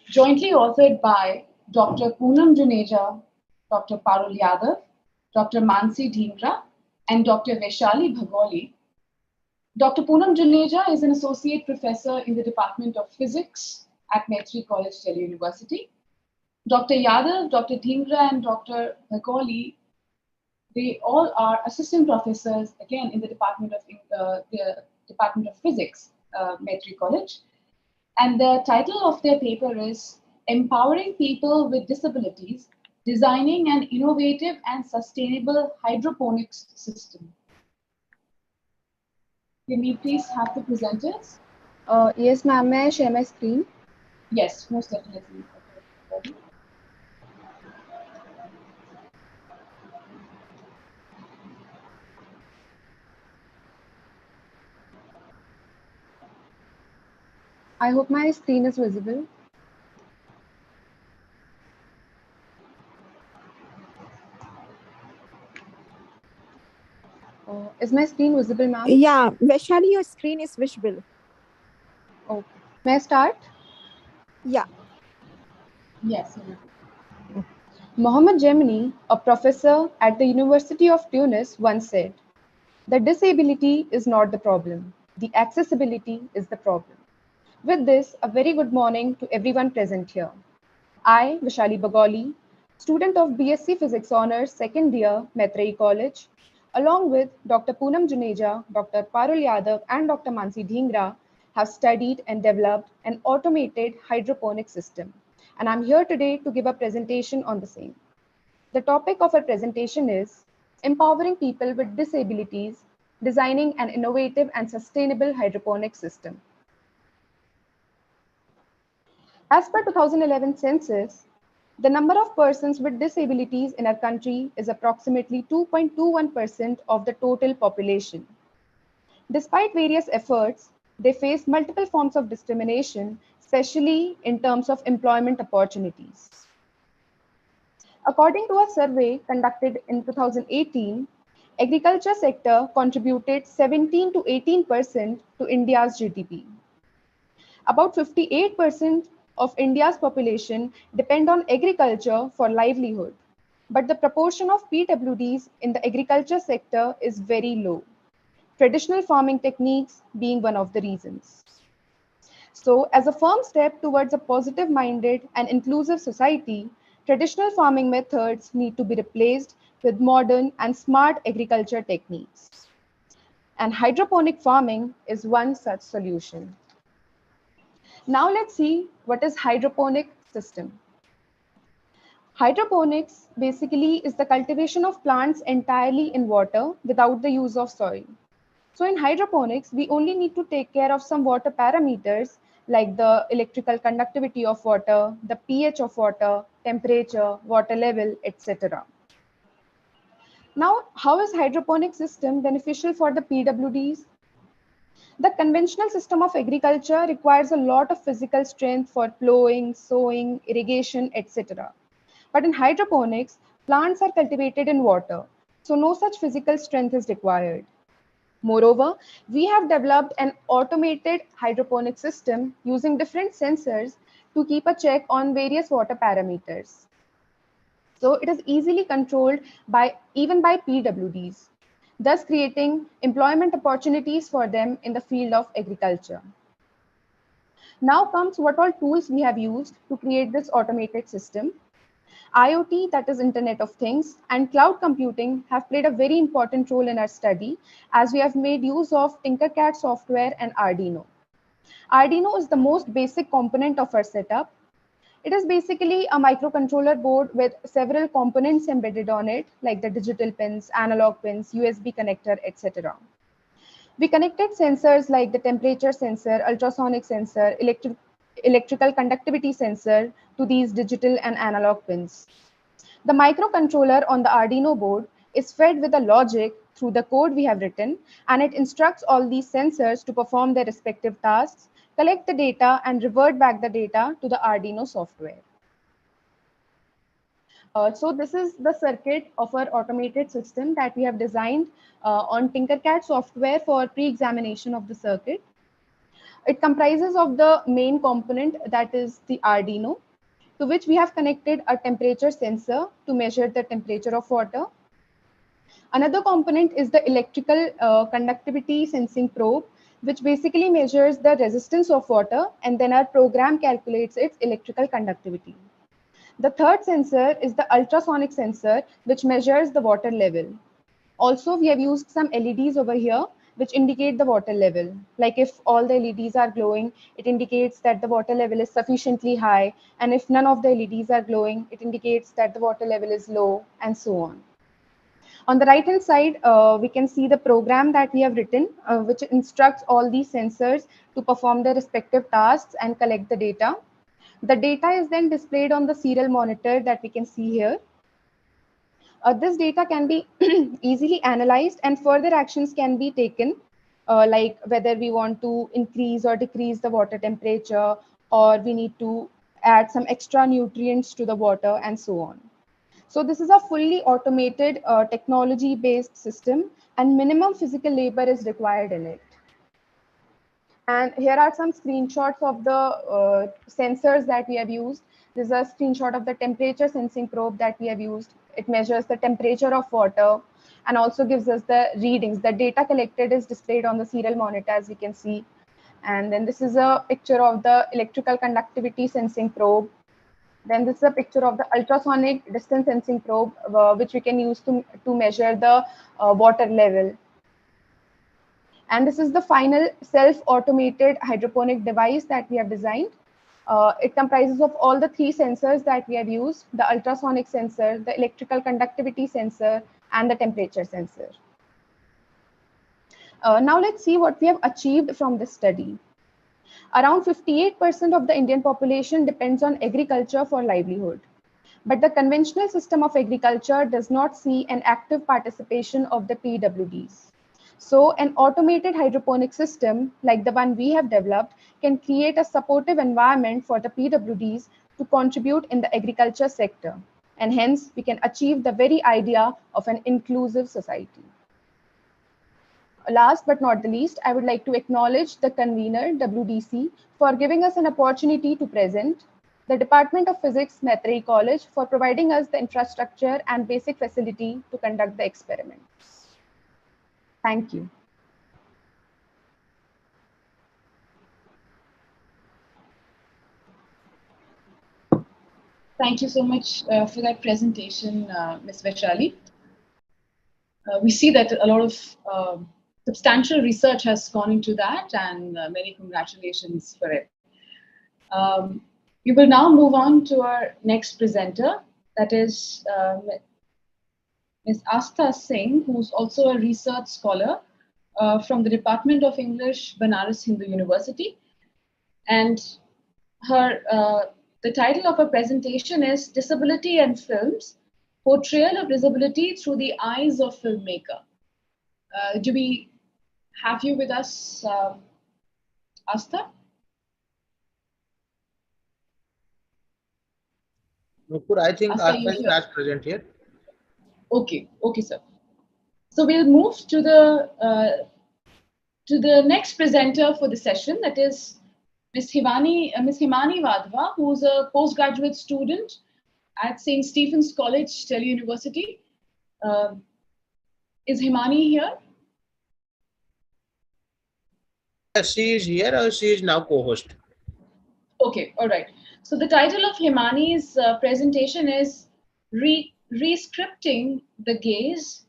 jointly authored by Dr. Poonam Juneja, Dr. Parul Yadav, Dr. Mansi Dhingra, and Dr. Vaishali Bhagoli. Dr. Poonam Juneja is an associate professor in the Department of Physics at Maitri College, Delhi University. Dr. Yadav, Dr. Dhingra, and Dr. Bhagoli, they all are assistant professors, again, in the Department of Physics, Maitri College. And the title of their paper is Empowering People with Disabilities, Designing an Innovative and Sustainable Hydroponics System. Can we please have the presenters? Yes, ma'am. May I share my screen? Yes, most definitely. Okay. I hope my screen is visible. Is my screen visible, ma'am? Yeah, Vaishali, your screen is visible. Okay. May I start? Yeah. Yes. Mohammed Gemini, a professor at the University of Tunis, once said, "The disability is not the problem. The accessibility is the problem." With this, a very good morning to everyone present here. I, Vaishali Bhagoli, student of BSc Physics Honours, second year, Maitri College, along with Dr. Poonam Juneja, Dr. Parul Yadav, and Dr. Mansi Dhingra, have studied and developed an automated hydroponic system. And I'm here today to give a presentation on the same. The topic of our presentation is Empowering People with Disabilities, Designing an Innovative and Sustainable Hydroponic System. As per 2011 census, the number of persons with disabilities in our country is approximately 2.21% of the total population. Despite various efforts, they face multiple forms of discrimination, especially in terms of employment opportunities. According to a survey conducted in 2018, agriculture sector contributed 17 to 18% to India's GDP. About 58% of India's population depend on agriculture for livelihood, but the proportion of PWDs in the agriculture sector is very low, traditional farming techniques being one of the reasons. So, as a firm step towards a positive-minded and inclusive society, traditional farming methods need to be replaced with modern and smart agriculture techniques. And hydroponic farming is one such solution. Now let's see what is hydroponic system. Hydroponics basically is the cultivation of plants entirely in water without the use of soil. So in hydroponics, we only need to take care of some water parameters like the electrical conductivity of water, the pH of water, temperature, water level, etc. Now, how is hydroponic system beneficial for the PWDs? The conventional system of agriculture requires a lot of physical strength for plowing, sowing, irrigation, etc. But in hydroponics, plants are cultivated in water, so no such physical strength is required. Moreover, we have developed an automated hydroponic system using different sensors to keep a check on various water parameters. So it is easily controlled even by PWDs, thus creating employment opportunities for them in the field of agriculture. Now comes what all tools we have used to create this automated system. IoT, that is Internet of Things, and cloud computing have played a very important role in our study as we have made use of Tinkercad software and Arduino. Arduino is the most basic component of our setup. It is basically a microcontroller board with several components embedded on it, like the digital pins, analog pins, USB connector, etc. We connected sensors like the temperature sensor, ultrasonic sensor, electrical conductivity sensor to these digital and analog pins. The microcontroller on the Arduino board is fed with a logic through the code we have written, and it instructs all these sensors to perform their respective tasks, collect the data, and revert back the data to the Arduino software. So this is the circuit of our automated system that we have designed on Tinkercad software for pre-examination of the circuit. It comprises of the main component, that is the Arduino, to which we have connected a temperature sensor to measure the temperature of water. Another component is the electrical conductivity sensing probe, which basically measures the resistance of water, and then our program calculates its electrical conductivity. The third sensor is the ultrasonic sensor, which measures the water level. Also, we have used some LEDs over here, which indicate the water level. Like if all the LEDs are glowing, it indicates that the water level is sufficiently high. And if none of the LEDs are glowing, it indicates that the water level is low, and so on. On the right-hand side, we can see the program that we have written, which instructs all these sensors to perform their respective tasks and collect the data. The data is then displayed on the serial monitor that we can see here. This data can be easily analyzed and further actions can be taken, like whether we want to increase or decrease the water temperature, or we need to add some extra nutrients to the water, and so on. So this is a fully automated technology-based system, and minimum physical labor is required in it. And here are some screenshots of the sensors that we have used. This is a screenshot of the temperature sensing probe that we have used. It measures the temperature of water and also gives us the readings. The data collected is displayed on the serial monitor, as we can see. And then this is a picture of the electrical conductivity sensing probe. Then this is a picture of the ultrasonic distance sensing probe, which we can use to measure the water level. And this is the final self-automated hydroponic device that we have designed. It comprises of all the three sensors that we have used: the ultrasonic sensor, the electrical conductivity sensor, and the temperature sensor. Now let's see what we have achieved from this study. Around 58% of the Indian population depends on agriculture for livelihood. But the conventional system of agriculture does not see an active participation of the PWDs. So an automated hydroponic system like the one we have developed can create a supportive environment for the PWDs to contribute in the agriculture sector. And hence, we can achieve the very idea of an inclusive society. Last but not the least, I would like to acknowledge the convener, WDC, for giving us an opportunity to present, the Department of Physics, Maitrey College, for providing us the infrastructure and basic facility to conduct the experiments. Thank you. Thank you so much for that presentation, Ms. Vaishali. We see that a lot of substantial research has gone into that, and many congratulations for it. We will now move on to our next presenter, that is Ms. Astha Singh, who's also a research scholar from the Department of English, Banaras Hindu University. And the title of her presentation is Disability and Films, Portrayal of Disability Through the Eyes of Filmmaker. Do we have you with us, Astha? Nupur, I think Astha, Astha is not present here. Okay, sir. So we'll move to the next presenter for the session, that is Ms. Himani Vadhva, who's a postgraduate student at St. Stephen's College, Delhi University. Is Himani here? Yes, she is here, or she is now co-host. Okay, all right. So the title of Himani's presentation is Rescripting the Gaze,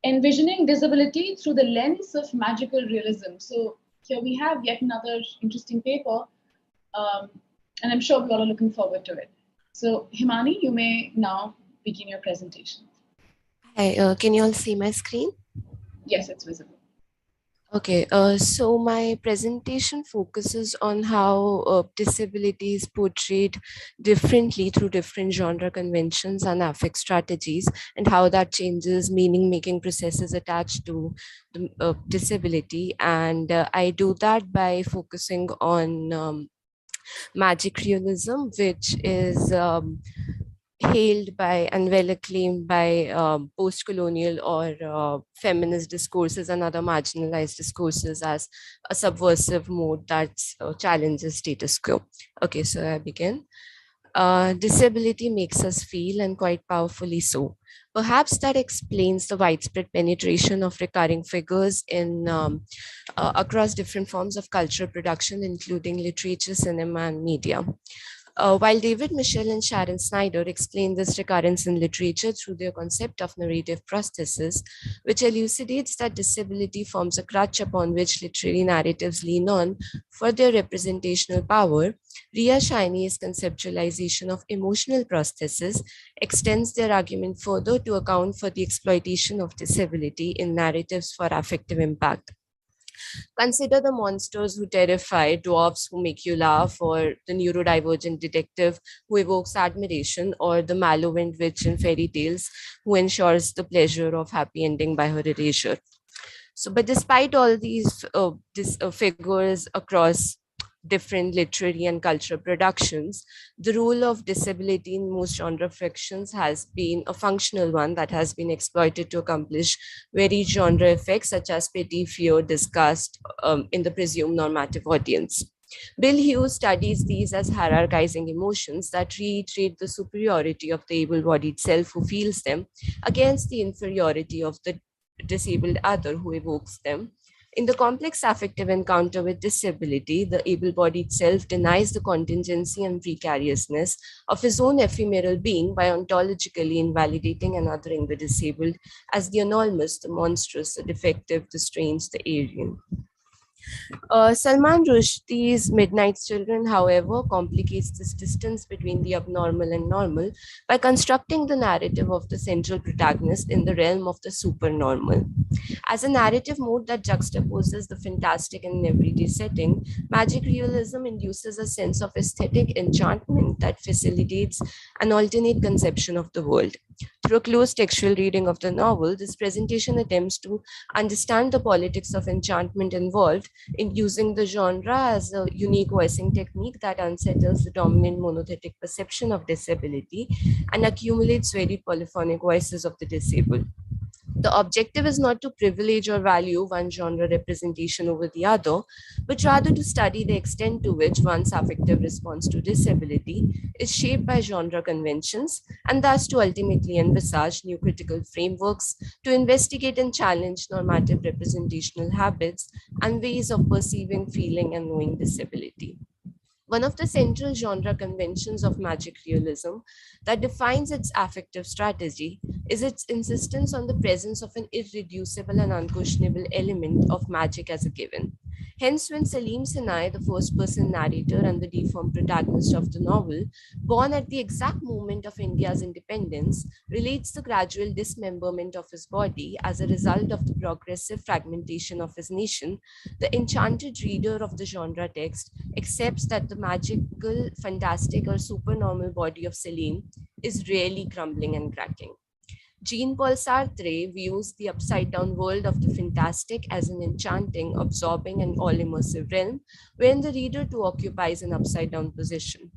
Envisioning Disability Through the Lens of Magical Realism. So here we have yet another interesting paper, and I'm sure we all are looking forward to it. So Himani, you may now begin your presentation. Hi, can you all see my screen? Yes, it's visible. Okay, so my presentation focuses on how disability is portrayed differently through different genre conventions and affect strategies, and how that changes meaning-making processes attached to the disability. And I do that by focusing on magic realism, which is hailed by and well acclaimed by post-colonial or feminist discourses and other marginalized discourses as a subversive mode that challenges status quo. Okay, so I begin. Disability makes us feel, and quite powerfully so. Perhaps that explains the widespread penetration of recurring figures in across different forms of cultural production, including literature, cinema, and media. While David Michel and Sharon Snyder explain this recurrence in literature through their concept of narrative prosthesis, which elucidates that disability forms a crutch upon which literary narratives lean on for their representational power, Ria Shini's conceptualization of emotional prosthesis extends their argument further to account for the exploitation of disability in narratives for affective impact. Consider the monsters who terrify, dwarfs who make you laugh, or the neurodivergent detective who evokes admiration, or the malevolent witch in fairy tales who ensures the pleasure of happy ending by her erasure. So, but despite all these figures across different literary and cultural productions, the role of disability in most genre fictions has been a functional one that has been exploited to accomplish varied genre effects such as pity, fear, disgust in the presumed normative audience. Bill Hughes studies these as hierarchizing emotions that reiterate the superiority of the able-bodied self who feels them against the inferiority of the disabled other who evokes them. In the complex affective encounter with disability, the able-bodied self denies the contingency and precariousness of his own ephemeral being by ontologically invalidating and othering the disabled as the anomalous, the monstrous, the defective, the strange, the alien. Salman Rushdie's Midnight's Children, however, complicates this distance between the abnormal and normal by constructing the narrative of the central protagonist in the realm of the supernormal. As a narrative mode that juxtaposes the fantastic in an everyday setting, magic realism induces a sense of aesthetic enchantment that facilitates an alternate conception of the world. Through a close textual reading of the novel, this presentation attempts to understand the politics of enchantment involved in using the genre as a unique voicing technique that unsettles the dominant monothetic perception of disability and accumulates varied polyphonic voices of the disabled. The objective is not to privilege or value one genre representation over the other, but rather to study the extent to which one's affective response to disability is shaped by genre conventions, and thus to ultimately envisage new critical frameworks to investigate and challenge normative representational habits and ways of perceiving, feeling, and knowing disability. One of the central genre conventions of magic realism that defines its affective strategy is its insistence on the presence of an irreducible and unquestionable element of magic as a given. Hence, when Salim Sinai, the first person narrator and the deformed protagonist of the novel, born at the exact moment of India's independence, relates the gradual dismemberment of his body as a result of the progressive fragmentation of his nation, the enchanted reader of the genre text accepts that the magical, fantastic, or supernormal body of Salim is really crumbling and cracking. Jean-Paul Sartre views the upside-down world of the fantastic as an enchanting, absorbing, and all-immersive realm, wherein the reader too occupies an upside-down position.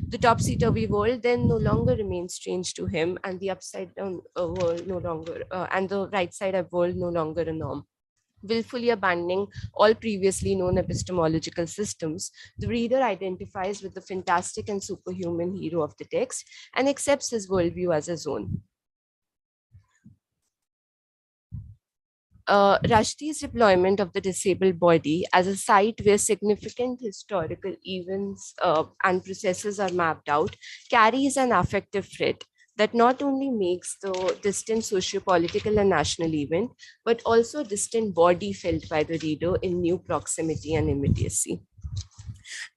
The topsy-turvy world then no longer remains strange to him, and the upside-down world no longer, and the right-side-up world no longer a norm. Willfully abandoning all previously known epistemological systems, the reader identifies with the fantastic and superhuman hero of the text and accepts his worldview as his own. Rushdie's deployment of the disabled body as a site where significant historical events and processes are mapped out carries an affective thread that not only makes the distant socio-political and national event, but also a distant body felt by the reader in new proximity and immediacy.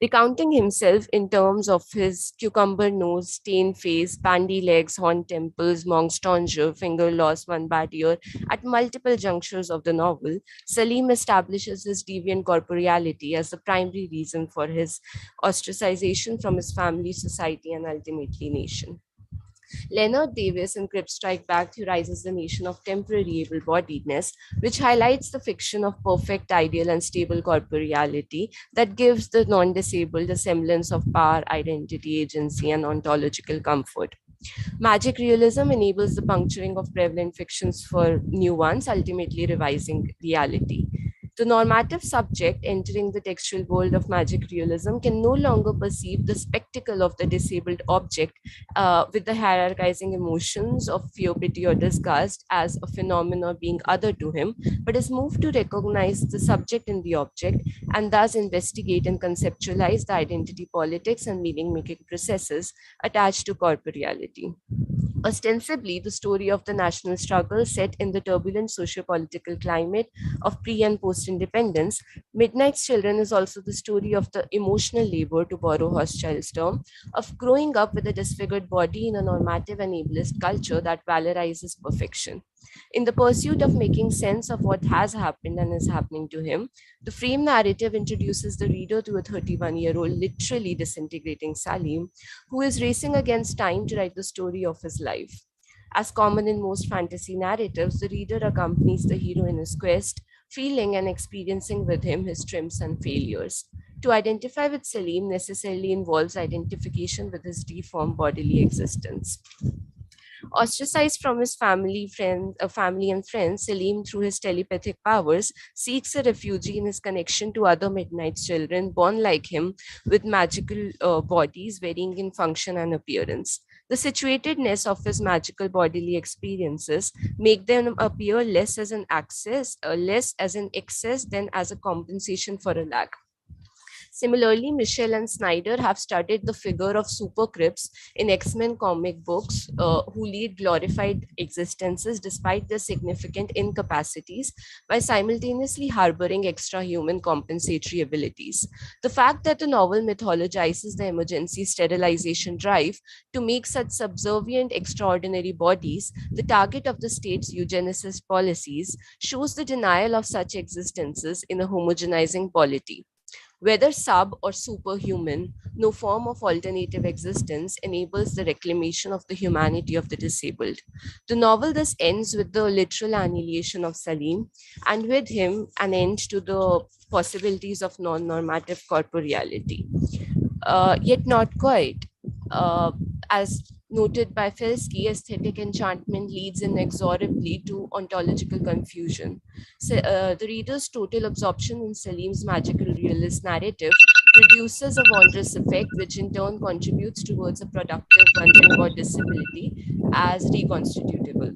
Recounting himself in terms of his cucumber nose, stained face, bandy legs, horn temples, monk's tonsure, finger loss, one bad ear, at multiple junctures of the novel, Salim establishes his deviant corporeality as the primary reason for his ostracization from his family, society, and ultimately nation. Leonard Davis in Crip Strike Back theorizes the nation of temporary able-bodiedness, which highlights the fiction of perfect, ideal, and stable corporeality that gives the non-disabled a semblance of power, identity, agency, and ontological comfort. Magic realism enables the puncturing of prevalent fictions for new ones, ultimately revising reality. The normative subject entering the textual world of magic realism can no longer perceive the spectacle of the disabled object with the hierarchizing emotions of fear, pity, or disgust as a phenomenon being other to him, but is moved to recognize the subject in the object and thus investigate and conceptualize the identity politics and meaning-making processes attached to corporeality. Ostensibly, the story of the national struggle set in the turbulent socio-political climate of pre- and post-independence, Midnight's Children is also the story of the emotional labor, to borrow Hochschild's term, of growing up with a disfigured body in a normative and ableist culture that valorizes perfection. In the pursuit of making sense of what has happened and is happening to him, the frame narrative introduces the reader to a 31-year-old literally disintegrating Salim, who is racing against time to write the story of his life. As common in most fantasy narratives, the reader accompanies the hero in his quest, feeling and experiencing with him his triumphs and failures. To identify with Salim necessarily involves identification with his deformed bodily existence. Ostracized from his family and friends, Salim, through his telepathic powers, seeks a refuge in his connection to other Midnight's children born like him with magical bodies varying in function and appearance. The situatedness of his magical bodily experiences make them appear less as an excess than as a compensation for a lack. Similarly, Michelle and Snyder have studied the figure of super Crips in X-Men comic books who lead glorified existences despite their significant incapacities by simultaneously harboring extra-human compensatory abilities. The fact that the novel mythologizes the emergency sterilization drive to make such subservient extraordinary bodies the target of the state's eugenicist policies shows the denial of such existences in a homogenizing polity. Whether sub or superhuman, no form of alternative existence enables the reclamation of the humanity of the disabled. The novel thus ends with the literal annihilation of Salim, and with him an end to the possibilities of non-normative corporeality. Yet not quite. As noted by Felsky, aesthetic enchantment leads inexorably to ontological confusion. So, the reader's total absorption in Salim's magical realist narrative produces a wondrous effect, which in turn contributes towards a productive wondering about disability as reconstitutable.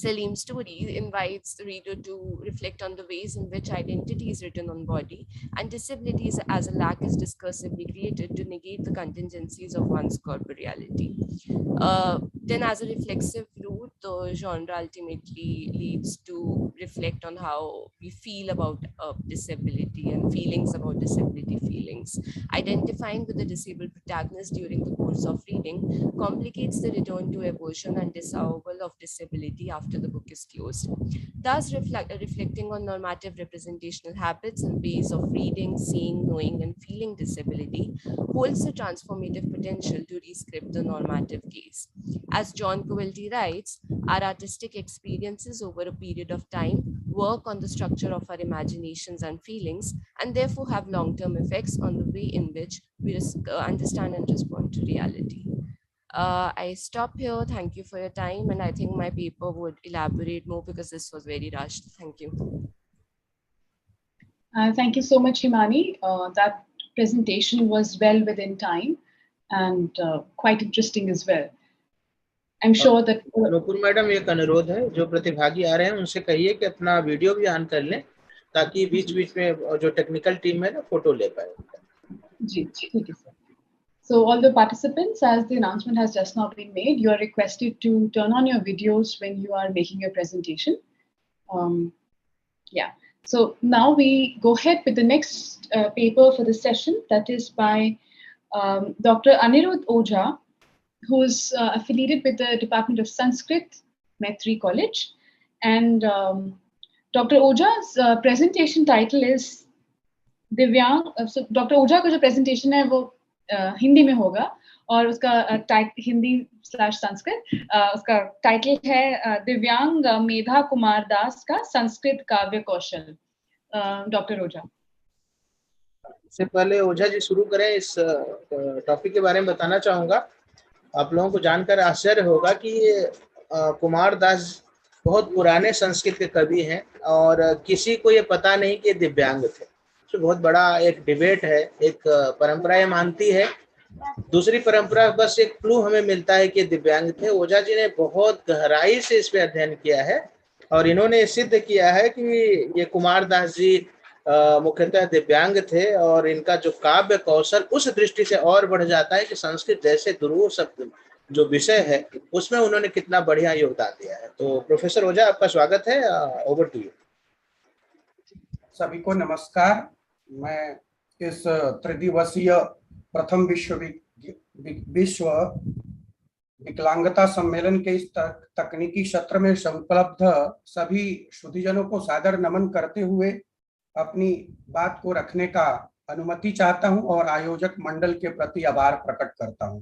Salim's story invites the reader to reflect on the ways in which identity is written on body and disability as a lack is discursively created to negate the contingencies of one's corporeality. Then, as a reflexive route, the genre ultimately leads to reflect on how we feel about disability and feelings about disability feelings. Identifying with the disabled protagonist during the course of reading complicates the return to aversion and disavowal of disability after the book is closed. Thus, reflecting on normative representational habits and ways of reading, seeing, knowing, and feeling disability holds the transformative potential to rescript the normative gaze. As John Covelty writes, our artistic experiences over a period of time work on the structure of our imaginations and feelings, and therefore have long-term effects on the way in which we understand and respond to reality. I stop here. Thank you for your time. And I think my paper would elaborate more because this was very rushed. Thank you. Thank you so much, Himani. That presentation was well within time and quite interesting as well. I'm sure that... Nupur madam, एक अनुरोध है, जो प्रतिभागी आ रहे हैं उनसे कहिए कि अपना वीडियो भी ऑन कर लें ताकि बीच-बीच में जो टेक्निकल टीम है ना फोटो ले पाए. जी, ठीक है sir. So all the participants, as the announcement has just now been made, you are requested to turn on your videos when you are making your presentation. Yeah. So now we go ahead with the next paper for the session, that is by Dr. Anirudh Ojha, who is affiliated with the Department of Sanskrit, Maitri College. And Dr. Ojha's presentation title is Divyang. So Dr. Ojha का जो presentation है वो हिंदी में होगा और उसका हिंदी/संस्कृत उसका title है दिव्यांग मेधा कुमार दास का संस्कृत काव्य कौशल. डॉक्टर ओझा. इससे पहले ओझा जी शुरू करें, इस टॉपिक के बारे में बताना चाहूंगा. आप लोगों को जानकर आश्चर्य होगा कि ये कुमार दास बहुत पुराने संस्कृत के कवि हैं और किसी को ये पता नहीं कि दिव्यांग थे. तो बहुत बड़ा एक डिबेट है. एक परंपरा ये मानती है, दूसरी परंपरा बस एक क्लू हमें मिलता है कि दिव्यांग थे. ओझा जी ने बहुत गहराई से इस पे अध्ययन किया है और इन्होंने सिद्ध किया है कि ये कुमार दास जी मुख्यतः दिव्यांग थे और इनका जो काव्य कौशल उस दृष्टि से और बढ़ जाता है कि संस्कृत जैसे दुरूह शब्द जो विषय है उसमें उन्होंने कितना बढ़िया योगदान दिया है. तो प्रोफेसर ओझा, आपका स्वागत है. Over to you. सभी को नमस्कार. मैं इस त्रिदिवसीय प्रथम विश्व विकलांगता सम्मेलन के इस तकनीकी सत्र में संपलब्ध सभी सुधीजनों को सादर नमन करते हुए अपनी बात को रखने का अनुमति चाहता हूं और आयोजक मंडल के प्रति आभार प्रकट करता हूं.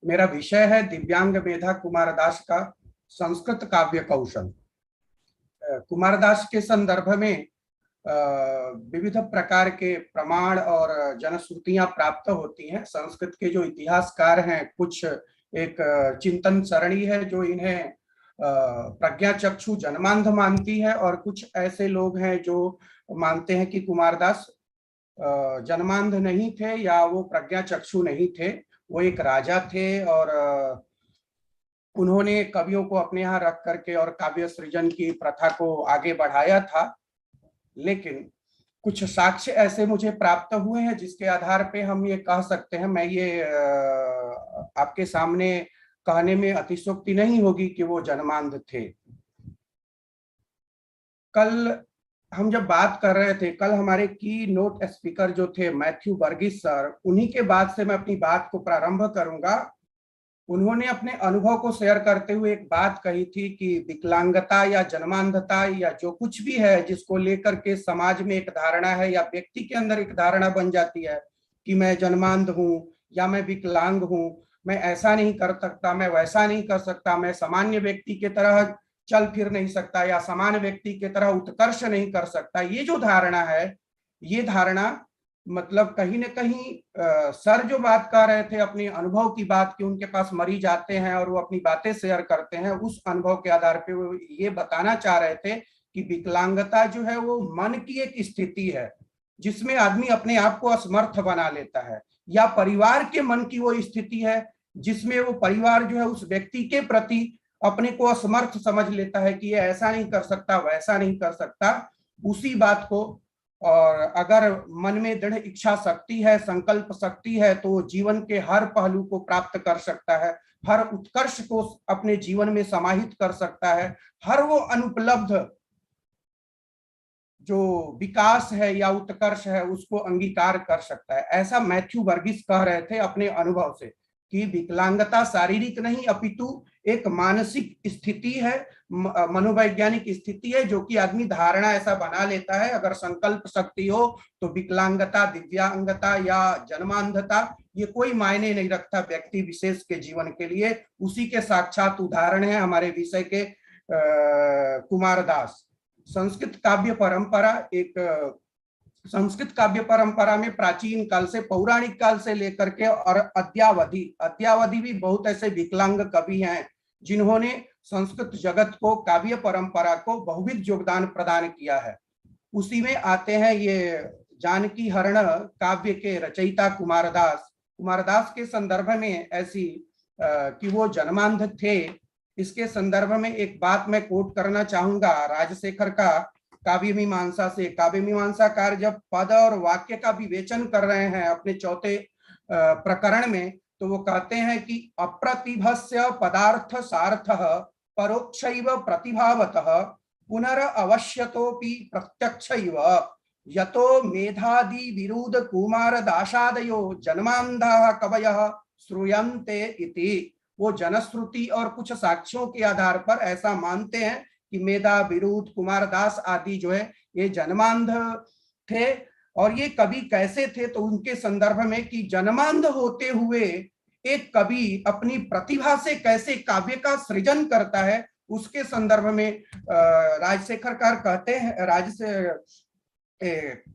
मेरा विषय है दिव्यांग मेधा कुमार दास का संस्कृत काव्य कौशल. कुमार दास के संदर्भ में विविध प्रकार के प्रमाण और जनश्रुतियां प्राप्त होती हैं. संस्कृत के जो इतिहासकार हैं, कुछ एक चिंतन सरणी है जो इन्हें प्रज्ञा चक्षु जन्मांध मानती है और कुछ ऐसे लोग हैं जो मानते हैं कि कुमार दास जन्मांध नहीं थे या वो प्रज्ञा चक्षु नहीं थे. वो एक राजा थे और उन्होंने कवियों को अपने यहाँ रख करके और काव्य सृजन की प्रथा को आगे बढ़ाया था. लेकिन कुछ साक्ष्य ऐसे मुझे प्राप्त हुए हैं जिसके आधार पे हम ये कह सकते हैं, मैं ये आपके सामने कहने में अतिशयोक्ति नहीं होगी कि वो जन्मांध थे. कल हम जब बात कर रहे थे, कल हमारे की नोट स्पीकर जो थे मैथ्यू वर्गीस सर, उन्हीं के बाद से मैं अपनी बात को प्रारंभ करूंगा उन्होंने अपने अनुभव को शेयर करते हुए एक बात कही थी कि विकलांगता या जन्मांधता या जो कुछ भी है जिसको लेकर के समाज में एक धारणा है या व्यक्ति के अंदर एक धारणा बन जाती है कि मैं जन्मांध हूँ या मैं विकलांग हूँ, मैं ऐसा नहीं कर सकता, मैं वैसा नहीं कर सकता, मैं सामान्य व्यक्ति की तरह चल फिर नहीं सकता या सामान्य व्यक्ति की तरह उत्कर्ष नहीं कर सकता, ये जो धारणा है, ये धारणा मतलब कहीं न कहीं सर जो बात कर रहे थे अपने अनुभव की बात कि उनके पास मरीज आते हैं और वो अपनी बातें शेयर करते हैं, उस अनुभव के आधार पे वो ये बताना चाह रहे थे कि विकलांगता जो है वो मन की एक स्थिति है जिसमें आदमी अपने आप को असमर्थ बना लेता है, या परिवार के मन की वो स्थिति है जिसमें वो परिवार जो है उस व्यक्ति के प्रति अपने को असमर्थ समझ लेता है कि ये ऐसा नहीं कर सकता, वैसा नहीं कर सकता। उसी बात को, और अगर मन में दृढ़ इच्छा शक्ति है, संकल्प शक्ति है, तो जीवन के हर पहलू को प्राप्त कर सकता है, हर उत्कर्ष को अपने जीवन में समाहित कर सकता है, हर वो अनुपलब्ध जो विकास है या उत्कर्ष है उसको अंगीकार कर सकता है। ऐसा मैथ्यू वर्गीस कह रहे थे अपने अनुभव से कि विकलांगता शारीरिक नहीं अपितु एक मानसिक स्थिति है, मनोवैज्ञानिक स्थिति है, जो कि आदमी धारणा ऐसा बना लेता है अगर संकल्प शक्ति हो तो विकलांगता, दिव्यांगता या जन्मांधता ये कोई मायने नहीं रखता व्यक्ति विशेष के जीवन के लिए। उसी के साक्षात उदाहरण है हमारे विषय के कुमारदास। संस्कृत काव्य परंपरा, एक संस्कृत काव्य परंपरा में प्राचीन काल से, पौराणिक काल से लेकर के और अद्यावधि भी बहुत ऐसे विकलांग कवि हैं जिन्होंने संस्कृत जगत को, काव्य परंपरा को बहुविध योगदान प्रदान किया है। उसी में आते हैं ये जानकी हरण काव्य के रचयिता कुमारदास। कुमारदास के संदर्भ में ऐसी कि वो जन्मांध थे, इसके संदर्भ में एक बात मैं कोट करना चाहूंगा राजशेखर का काव्य मीमांसा से। काव्य मीमांसाकार जब पद और वाक्य का विवेचन कर रहे हैं अपने चौथे प्रकरण में, तो वो कहते हैं कि अप्रतिभस्य पदार्थ सार्थः परोक्षैव प्रतिभावतः पुनरअवश्यतोपि प्रत्यक्षैव यतो मेधादि विरुद्ध कुमार दाशादयो जन्मांधाः कवयः श्रूयन्ते इति। वो जनश्रुति और कुछ साक्ष्यों के आधार पर ऐसा मानते हैं कि मेधा, विरुद्ध, कुमारदास आदि जो है ये जन्मांध थे। और ये कवि कैसे थे, तो उनके संदर्भ में कि जन्मांध होते हुए एक कवि अपनी प्रतिभा से कैसे काव्य का सृजन करता है, उसके संदर्भ में राजशेखरकार कहते हैं,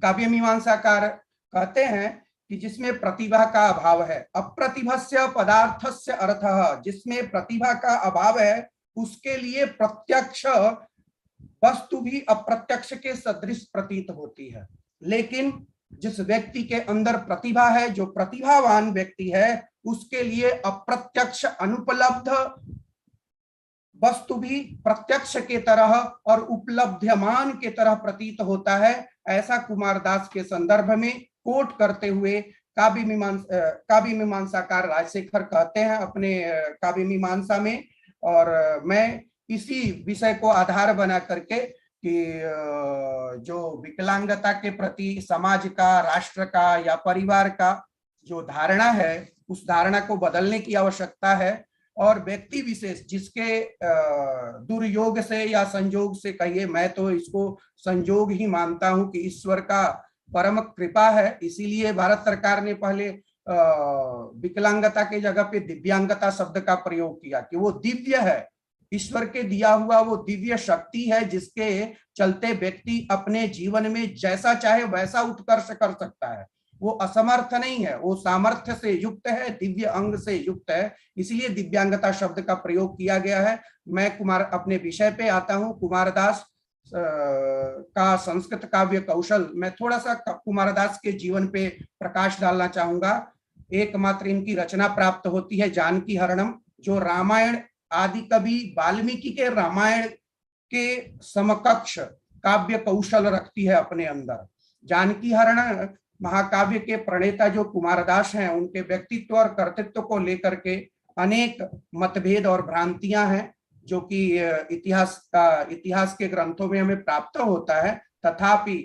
काव्य मीमांसाकार कहते हैं कि जिसमें प्रतिभा का अभाव है, अप्रतिभस्य पदार्थस्य अर्थः, जिसमें प्रतिभा का अभाव है उसके लिए प्रत्यक्ष वस्तु भी अप्रत्यक्ष के सदृश प्रतीत होती है। लेकिन जिस व्यक्ति के अंदर प्रतिभा है, जो प्रतिभावान व्यक्ति है, उसके लिए अप्रत्यक्ष अनुपलब्ध वस्तु भी प्रत्यक्ष के तरह और उपलब्ध्यमान के तरह प्रतीत होता है। ऐसा कुमारदास के संदर्भ में कोट करते हुए काव्य मीमांसाकार राजशेखर कहते हैं अपने काव्य मीमांसा में। और मैं इसी विषय को आधार बना करके कि जो विकलांगता के प्रति समाज का, राष्ट्र का या परिवार का जो धारणा है, उस धारणा को बदलने की आवश्यकता है। और व्यक्ति विशेष जिसके दुर्योग से या संयोग से, कहिए, मैं तो इसको संयोग ही मानता हूं कि ईश्वर का परम कृपा है, इसीलिए भारत सरकार ने पहले विकलांगता के जगह पे दिव्यांगता शब्द का प्रयोग किया कि वो दिव्य है, ईश्वर के दिया हुआ वो दिव्य शक्ति है जिसके चलते व्यक्ति अपने जीवन में जैसा चाहे वैसा उत्कर्ष कर सकता है। वो असमर्थ नहीं है, वो सामर्थ्य से युक्त है, दिव्य अंग से युक्त है, इसलिए दिव्यांगता शब्द का प्रयोग किया गया है। मैं अपने विषय पे आता हूँ, कुमारदास का संस्कृत काव्य कौशल। मैं थोड़ा सा कुमारदास के जीवन पे प्रकाश डालना चाहूंगा। एकमात्र इनकी रचना प्राप्त होती है जानकी हरणम, जो रामायण आदि कवि वाल्मीकि के रामायण के समकक्ष काव्य कौशल रखती है अपने अंदर। जानकी हरण महाकाव्य के प्रणेता जो कुमारदास हैं, उनके व्यक्तित्व और कर्तृत्व को लेकर के अनेक मतभेद और भ्रांतियां हैं जो कि इतिहास के ग्रंथों में हमें प्राप्त होता है। तथापि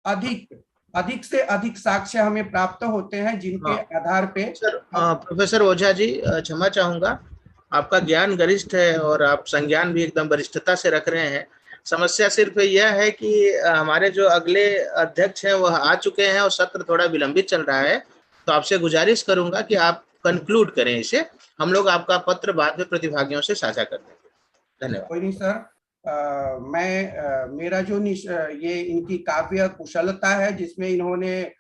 अधिक से अधिक साक्ष्य हमें प्राप्त होते हैं जिनके आधार पे। प्रोफेसर ओझा जी, क्षमा चाहूंगा, आपका ज्ञान गरिष्ठ है और आप संज्ञान भी एकदम वरिष्ठता से रख रहे हैं। समस्या सिर्फ यह है कि हमारे जो अगले अध्यक्ष हैं वह आ चुके हैं और सत्र थोड़ा विलंबित चल रहा है, तो आपसे गुजारिश करूंगा कि आप कंक्लूड करें इसे। हम लोग आपका पत्र बाद में प्रतिभागियों से साझा कर देंगे। धन्यवाद। कोई नहीं सर, मेरा जो ये इनकी काव्य कुशलता है, जिसमें इन्होंने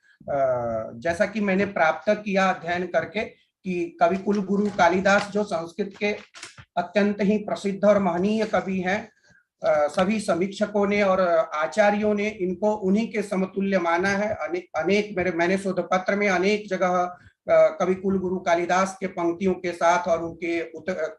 जैसा कि मैंने प्राप्त किया अध्ययन करके कि कवि कुल गुरु कालिदास जो संस्कृत के अत्यंत ही प्रसिद्ध और महनीय कवि हैं, सभी समीक्षकों ने और आचार्यों ने इनको उन्हीं के समतुल्य माना है। अनेक मैंने शोध पत्र में अनेक जगह कवि कुल गुरु कालिदास के पंक्तियों के साथ और उनके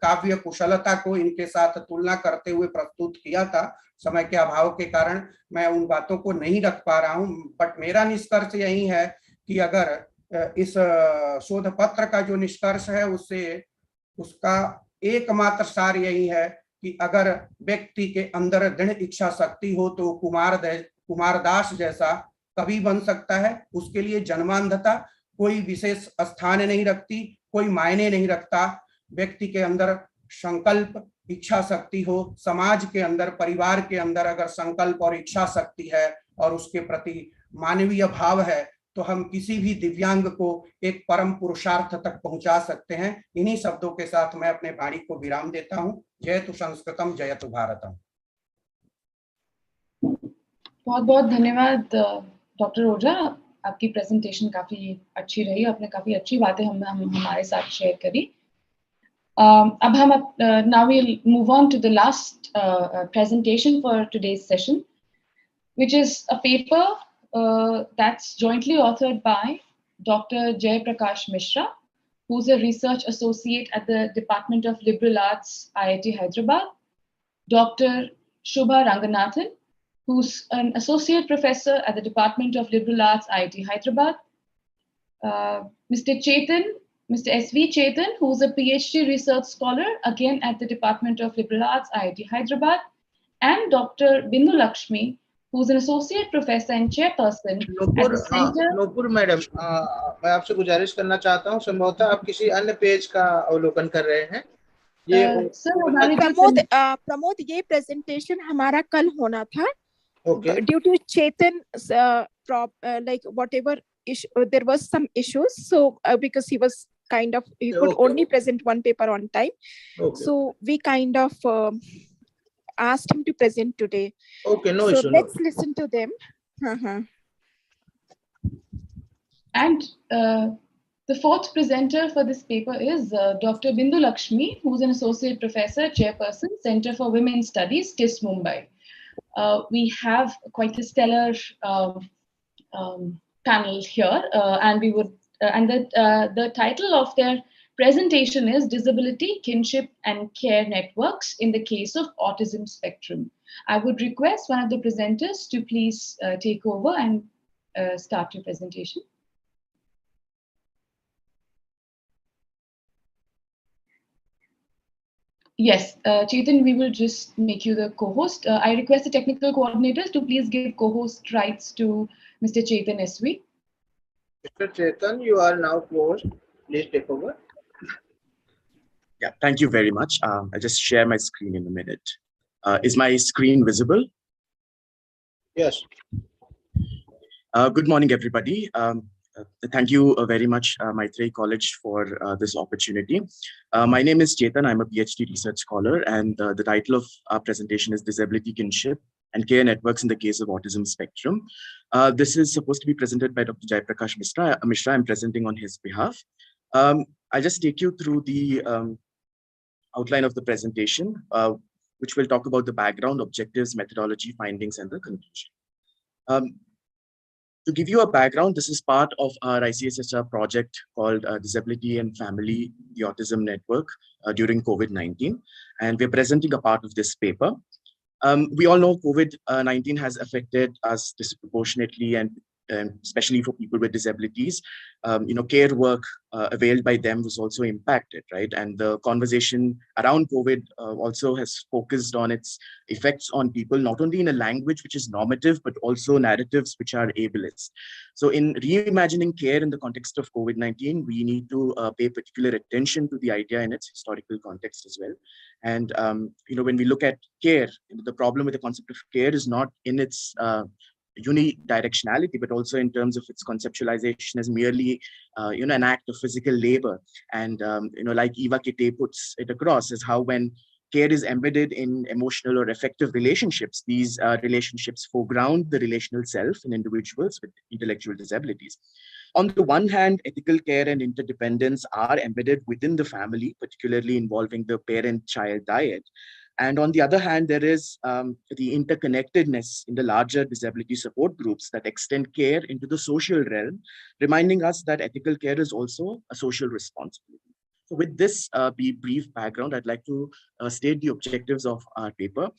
काव्य कुशलता को इनके साथ तुलना करते हुए प्रस्तुत किया था। समय के अभाव के कारण मैं उन बातों को नहीं रख पा रहा हूं, बट मेरा निष्कर्ष यही है कि अगर इस शोध पत्र का जो निष्कर्ष है उसका एकमात्र सार यही है कि अगर व्यक्ति के अंदर दृढ़ इच्छा शक्ति हो तो कुमारदास जैसा कवि बन सकता है। उसके लिए जन्मांधता कोई विशेष स्थान नहीं रखती, कोई मायने नहीं रखता। व्यक्ति के अंदर संकल्प, इच्छा शक्ति हो, समाज के अंदर, परिवार के अंदर अगर संकल्प और इच्छा शक्ति है और उसके प्रति मानवीय भाव है, तो हम किसी भी दिव्यांग को एक परम पुरुषार्थ तक पहुंचा सकते हैं। इन्हीं शब्दों के साथ मैं अपने वाणी को विराम देता हूं। जयतु संस्कृतम, जयतु भारतम। बहुत बहुत धन्यवाद डॉक्टर ओझा, आपकी प्रेजेंटेशन काफी अच्छी रही, आपने काफी अच्छी बातें हमारे साथ शेयर करी। अब हम now we'll move on to the last presentation for today's session, which is a paper that's jointly authored by Dr. Jay Prakash Mishra, who's a research associate at the Department of Liberal Arts, IIT Hyderabad, Dr. Shubha Ranganathan, who's an associate professor at the Department of Liberal Arts, IIT Hyderabad, Mr. S.V. Chetan, who's a PhD research scholar, again at the Department of Liberal Arts, IIT Hyderabad, and Dr. Bindu Lakshmi, who's an associate professor and chairperson at the Center. Nupur madam, मैं आपसे गुजारिश करना चाहता हूँ, संभवतः आप किसी अन्य पेज का अवलोकन कर रहे हैं। प्रमोद, ये प्रेजेंटेशन हमारा कल होना था। Okay. Due to Chetan's like whatever issue, there was some issues. So because he was he could only present one paper on time. Okay. So we kind of asked him to present today. Okay, no so issue. Let's listen to them. And the fourth presenter for this paper is Dr. Bindu Lakshmi, who's an associate professor, chairperson, Center for Women's Studies, TIS Mumbai. We have quite a stellar panel here, and we would the title of their presentation is Disability, Kinship and Care Networks in the Case of Autism Spectrum. I would request one of the presenters to please take over and start your presentation. Yes, Chetan, we will just make you the co-host. I request the technical coordinators to please give co-host rights to Mr. Chetan SV. Mr. Chetan, you are now co-host. Please take over. Yeah, thank you very much. I'll just share my screen in a minute. Is my screen visible? Yes. Good morning, everybody. Thank you very much, Maitreyi College, for this opportunity. My name is Chetan. I'm a PhD research scholar, and the title of our presentation is Disability, Kinship and Care Networks in the Case of Autism Spectrum. This is supposed to be presented by Dr. Jay Prakash Mishra. I'm presenting on his behalf. I'll just take you through the outline of the presentation, which will talk about the background, objectives, methodology, findings, and the conclusion. To give you a background, this is part of our ICSSR project called Disability and Family, the Autism Network during COVID-19. And we're presenting a part of this paper. We all know COVID-19 has affected us disproportionately and especially for people with disabilities, care work availed by them was also impacted, right? And the conversation around COVID also has focused on its effects on people, not only in a language which is normative, but also narratives which are ableist. So in reimagining care in the context of COVID-19, we need to pay particular attention to the idea in its historical context as well. And, when we look at care, the problem with the concept of care is not in its unidirectionality, but also in terms of its conceptualization as merely, an act of physical labor. And, like Eva Kitte puts it across, is how when care is embedded in emotional or affective relationships, these relationships foreground the relational self in individuals with intellectual disabilities. On the one hand, ethical care and interdependence are embedded within the family, particularly involving the parent-child dyad. And on the other hand, there is the interconnectedness in the larger disability support groups that extend care into the social realm, reminding us that ethical care is also a social responsibility. So with this brief background, I'd like to state the objectives of our paper.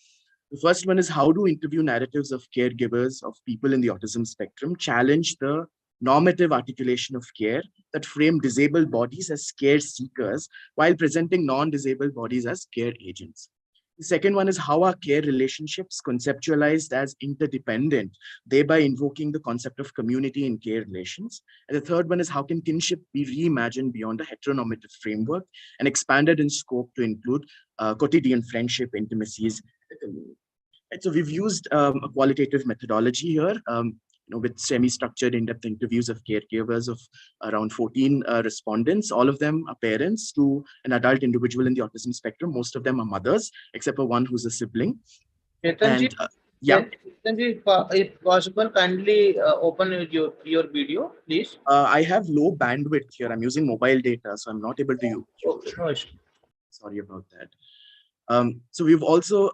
The first one is, how do interview narratives of caregivers of people in the autism spectrum challenge the normative articulation of care that frame disabled bodies as care seekers while presenting non-disabled bodies as care agents? The second one is, how are care relationships conceptualized as interdependent, thereby invoking the concept of community in care relations? And the third one is, how can kinship be reimagined beyond a heteronormative framework and expanded in scope to include quotidian friendship, intimacies, and the community? And so we've used a qualitative methodology here, with semi-structured in-depth interviews of caregivers of around 14 respondents. All of them are parents to an adult individual in the autism spectrum. Most of them are mothers, except for one who's a sibling. Chetanji, yeah. Chetanji, if possible, kindly open your video, please. I have low bandwidth here. I'm using mobile data, so I'm not able to use. Okay, no issue. Sorry about that. So we've also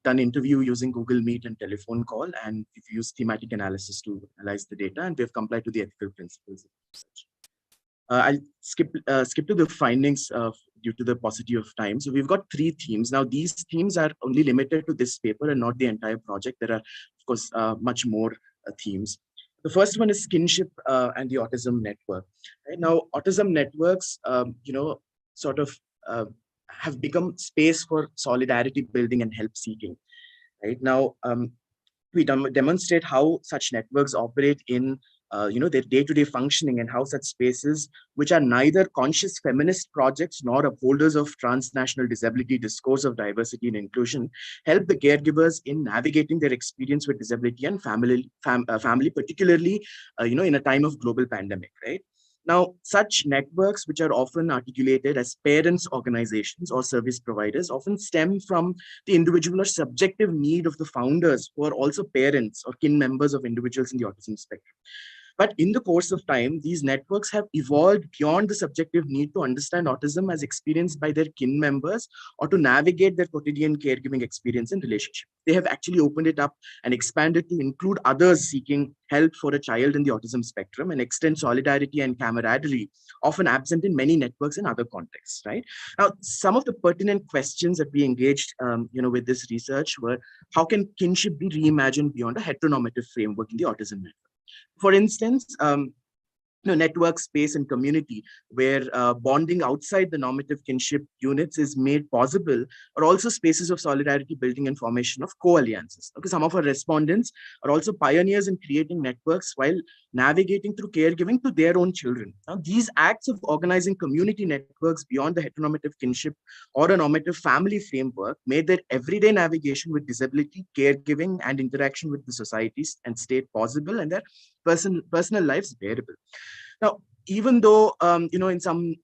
done interview using Google Meet and telephone call, and we've used thematic analysis to analyze the data, and we've complied to the ethical principles of research. I'll skip to the findings due to the paucity of time. So we've got 3 themes. Now, these themes are only limited to this paper and not the entire project. There are, of course, much more themes. The first one is kinship and the autism network. Right? Now, autism networks, sort of have become space for solidarity building and help seeking. Right now, we demonstrate how such networks operate in their day-to-day functioning, and how such spaces, which are neither conscious feminist projects nor upholders of transnational disability discourse of diversity and inclusion, help the caregivers in navigating their experience with disability and family, particularly in a time of global pandemic, right? Now, such networks, which are often articulated as parents' organizations or service providers, often stem from the individual or subjective need of the founders, who are also parents or kin members of individuals in the autism spectrum. But in the course of time, these networks have evolved beyond the subjective need to understand autism as experienced by their kin members or to navigate their quotidian caregiving experience and relationship. They have actually opened it up and expanded to include others seeking help for a child in the autism spectrum, and extend solidarity and camaraderie, often absent in many networks in other contexts, right? Now, some of the pertinent questions that we engaged with this research were, how can kinship be reimagined beyond a heteronormative framework in the autism network? For instance, network, space, and community, where bonding outside the normative kinship units is made possible, are also spaces of solidarity building and formation of co-alliances. Okay, some of our respondents are also pioneers in creating networks while navigating through caregiving to their own children. Now, these acts of organizing community networks beyond the heteronormative kinship or a normative family framework made their everyday navigation with disability, caregiving, and interaction with the societies and state possible, and their personal lives bearable. Now, even though, in some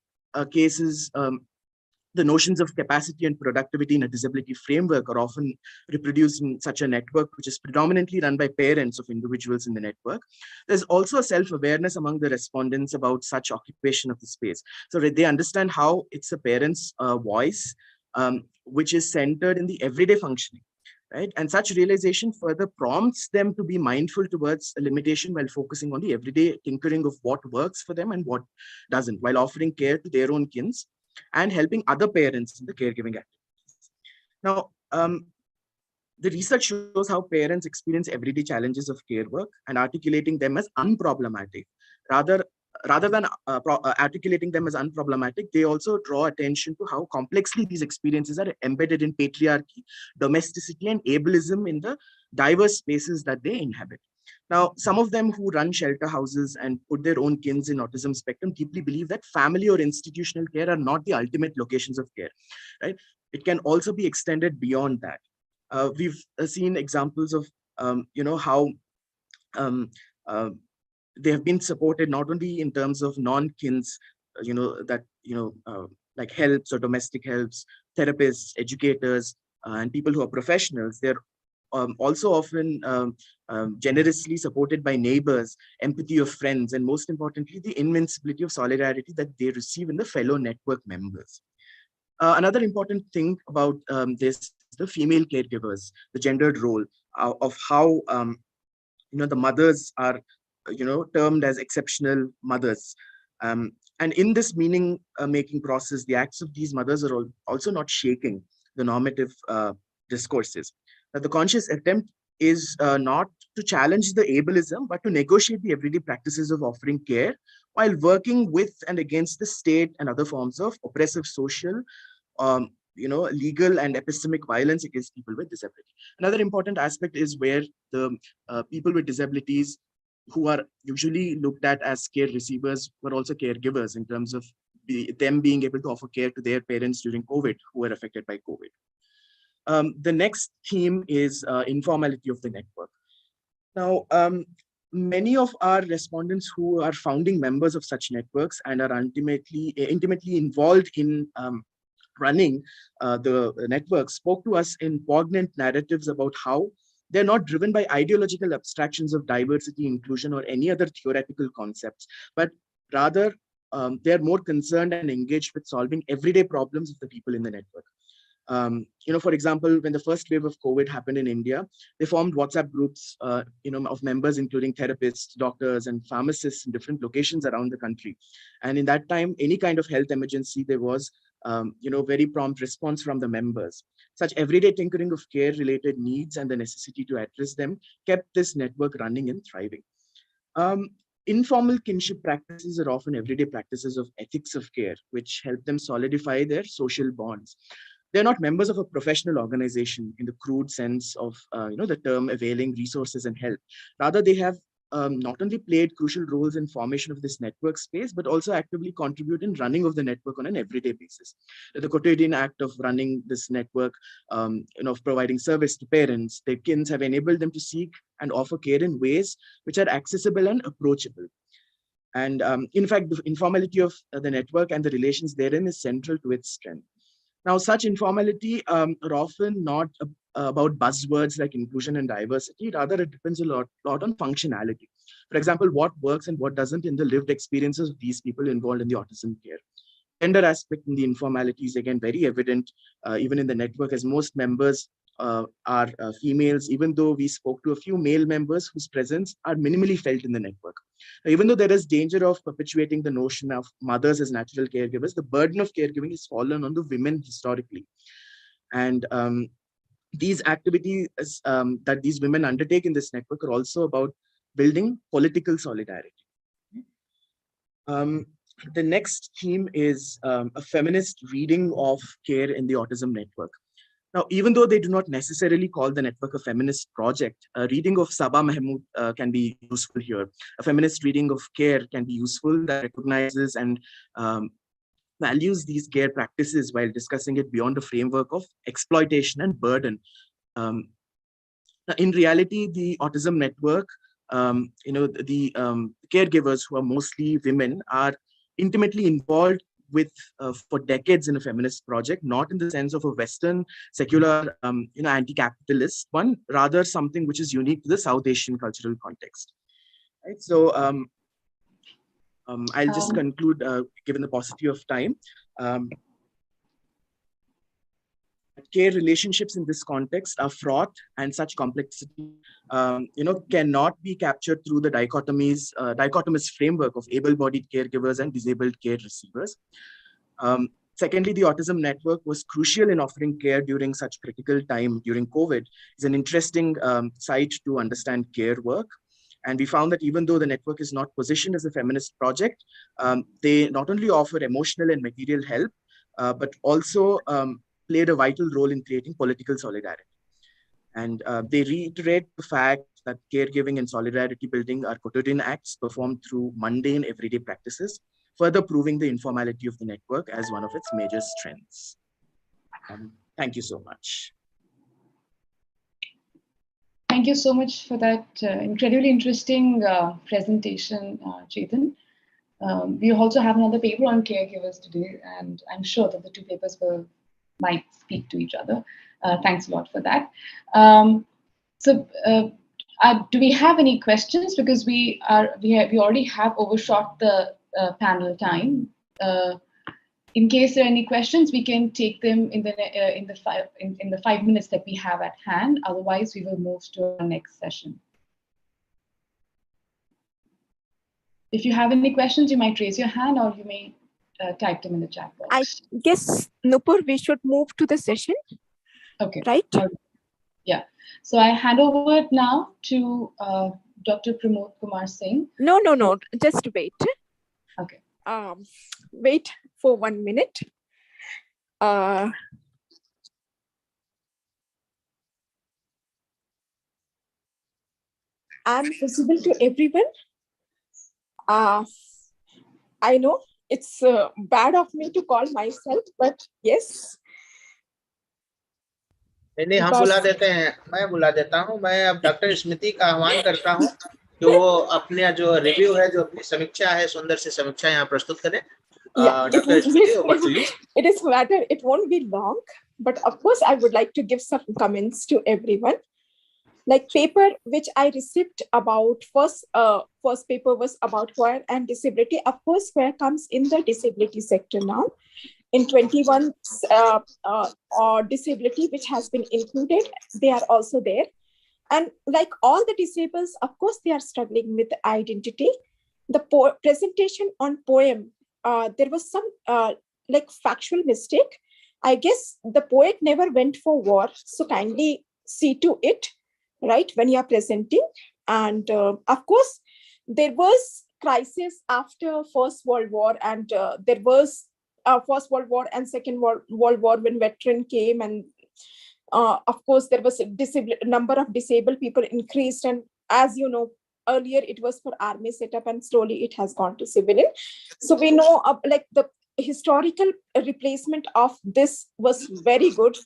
cases, the notions of capacity and productivity in a disability framework are often reproduced in such a network, which is predominantly run by parents of individuals in the network, there's also a self-awareness among the respondents about such occupation of the space. So they understand how it's a parent's voice, which is centered in the everyday functioning. Right? And such realization further prompts them to be mindful towards a limitation while focusing on the everyday tinkering of what works for them and what doesn't, while offering care to their own kins and helping other parents in the caregiving activities. Now, The research shows how parents experience everyday challenges of care work and articulating them as unproblematic. Rather than articulating them as unproblematic, they also draw attention to how complexly these experiences are embedded in patriarchy, domesticity, and ableism in the diverse spaces that they inhabit. Now, some of them who run shelter houses and put their own kids in autism spectrum deeply believe that family or institutional care are not the ultimate locations of care, right? It can also be extended beyond that. We've seen examples of, how um, uh, they have been supported not only in terms of non-kins, like helps or domestic helps, therapists, educators, and people who are professionals. They're also often generously supported by neighbors, empathy of friends, and most importantly, the invincibility of solidarity that they receive in the fellow network members. Another important thing about this, the female caregivers, the gendered role of how the mothers are termed as exceptional mothers, and in this meaning making process, the acts of these mothers are also not shaking the normative discourses. The conscious attempt is not to challenge the ableism, but to negotiate the everyday practices of offering care while working with and against the state and other forms of oppressive social, legal and epistemic violence against people with disability. Another important aspect is where the people with disabilities, who are usually looked at as care receivers, were also caregivers in terms of them being able to offer care to their parents during COVID, who were affected by COVID. The next theme is informality of the network. Now, many of our respondents who are founding members of such networks and are intimately involved in running the network spoke to us in poignant narratives about how they're not driven by ideological abstractions of diversity, inclusion, or any other theoretical concepts, but rather they're more concerned and engaged with solving everyday problems of the people in the network. For example, when the first wave of COVID happened in India, they formed WhatsApp groups, of members, including therapists, doctors, and pharmacists in different locations around the country. And in that time, any kind of health emergency, there was, very prompt response from the members. Such everyday tinkering of care-related needs and the necessity to address them kept this network running and thriving. Informal kinship practices are often everyday practices of ethics of care, which help them solidify their social bonds. They're not members of a professional organization in the crude sense of the term availing resources and help. Rather, they have not only played crucial roles in formation of this network space, but also actively contribute in running of the network on an everyday basis. The quotidian act of running this network, of providing service to parents, their kids, have enabled them to seek and offer care in ways which are accessible and approachable. And in fact, the informality of the network and the relations therein is central to its strength. Now, such informality are often not about buzzwords like inclusion and diversity. Rather, it depends a lot on functionality. For example, what works and what doesn't in the lived experiences of these people involved in the autism care. Gender aspect in the informality is again very evident, even in the network, as most members are females, even though we spoke to a few male members whose presence are minimally felt in the network. Even though there is danger of perpetuating the notion of mothers as natural caregivers, the burden of caregiving has fallen on the women historically. And these activities that these women undertake in this network are also about building political solidarity. The next theme is a feminist reading of care in the autism network. Now, even though they do not necessarily call the network a feminist project, a reading of Saba Mahmood can be useful here. A feminist reading of care can be useful that recognizes and values these care practices while discussing it beyond a framework of exploitation and burden. In reality, the autism network, the caregivers, who are mostly women, are intimately involved with for decades in a feminist project, not in the sense of a Western secular, anti-capitalist one, rather something which is unique to the South Asian cultural context. Right. So I'll just conclude, given the paucity of time. Care relationships in this context are fraught, and such complexity, cannot be captured through the dichotomous framework of able-bodied caregivers and disabled care receivers. Secondly, the Autism Network was crucial in offering care during such critical time during COVID. It's an interesting site to understand care work. And we found that even though the network is not positioned as a feminist project, they not only offer emotional and material help, but also played a vital role in creating political solidarity. And they reiterate the fact that caregiving and solidarity building are quotidian acts performed through mundane everyday practices, further proving the informality of the network as one of its major strengths. Thank you so much. Thank you so much for that incredibly interesting presentation, Chetan. We also have another paper on caregivers today, and I'm sure that the two papers might speak to each other. Thanks a lot for that. Do we have any questions? Because we already have overshot the panel time. In case there are any questions, we can take them in the 5 minutes that we have at hand. Otherwise, we will move to our next session. If you have any questions, you might raise your hand or you may type them in the chat box. I guess, Nupur, we should move to the session. Okay. Right? Yeah. So I hand over it now to Dr. Pramod Kumar Singh. No. Just wait. Okay. Wait for 1 minute. I'm visible to everyone. I know it's bad of me to call myself, but yes. नहीं, हम बुला देते हैं, मैं बुला देता हूं। मैं अब डॉक्टर स्मृति का आह्वान करता हूं कि वो अपने जो रिव्यू है, जो अपनी समीक्षा है, सुंदर सी समीक्षा यहाँ प्रस्तुत करें। Dr. Smriti, over to you. It is matter. It won't be long, but of course, I would like to give some comments to everyone. Like paper which I received about first paper was about queer and disability. Of course, queer comes in the disability sector now. In 21 disability which has been included, they are also there. And like all the disabled, of course, they are struggling with identity. The presentation on poem, there was some like factual mistake. I guess the poet never went for war. So kindly see to it, right, when you are presenting. And of course, there was crisis after First World War, and there was First World War and Second World War when veteran came, and of course there was a number of disabled people increased, and as you know, earlier it was for army setup and slowly it has gone to civilian. So we know like the historical replacement of this was very good.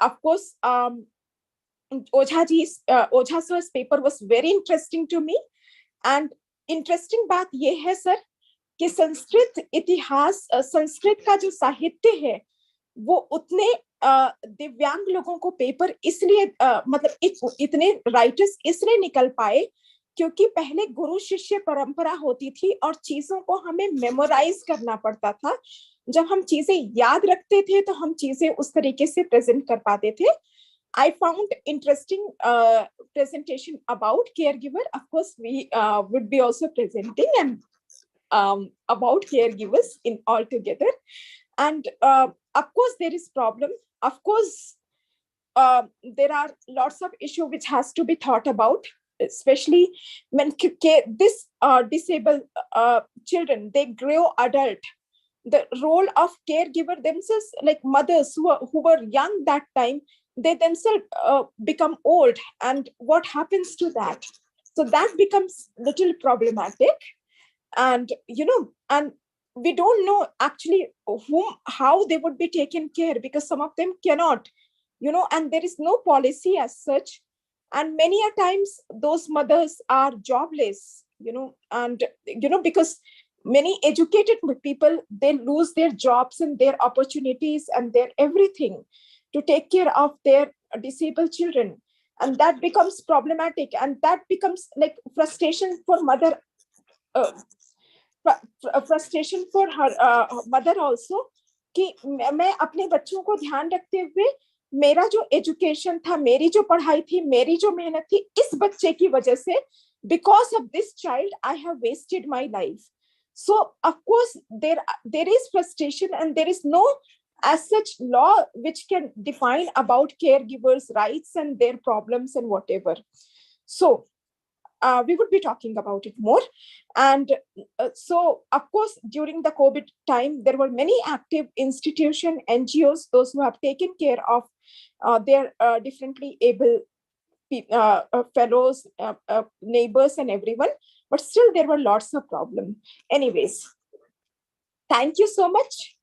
Of course, Ojha sir's paper was very interesting to me, and interesting बात ये है sir कि संस्कृत इतिहास, संस्कृत का जो साहित्य है वो उतने दिव्यांग लोगों को पेपर इसलिए मतलब इतने राइटर्स इसलिए निकल पाए क्योंकि पहले गुरु शिष्य परंपरा होती थी और चीजों को हमें मेमोराइज करना पड़ता था। जब हम चीजें याद रखते थे तो हम चीजें उस तरीके से प्रेजेंट कर पाते थे। I found interesting presentation about caregiver. Of course, we would be also presenting and about caregivers in all together. And of course, there is problem. Of course, there are lots of issue which has to be thought about, especially when this disabled children, they grow adult. The role of caregiver themselves, like mothers who were young that time, they themselves become old, and what happens to that? So that becomes little problematic, and you know, and we don't know actually how they would be taken care, because some of them cannot, you know, and there is no policy as such, and many a times those mothers are jobless, you know, and you know, because many educated people, they lose their jobs and their opportunities and their everything to take care of their disabled children, and that becomes problematic, and that becomes like frustration for mother, frustration for her mother also, कि मैं अपने बच्चों को ध्यान रखते हुए मेरा जो एजुकेशन था, मेरी जो पढ़ाई थी, मेरी जो मेहनत थी, इस बच्चे की वजह से, because of this child I have wasted my life. So of course there is frustration, and there is no as such law which can define about caregivers' rights and their problems and whatever. So we would be talking about it more. And so of course during the COVID time there were many active institutions, NGOs, those who have taken care of their differently able fellows, neighbors and everyone, but still there were lots of problems. Anyways, thank you so much.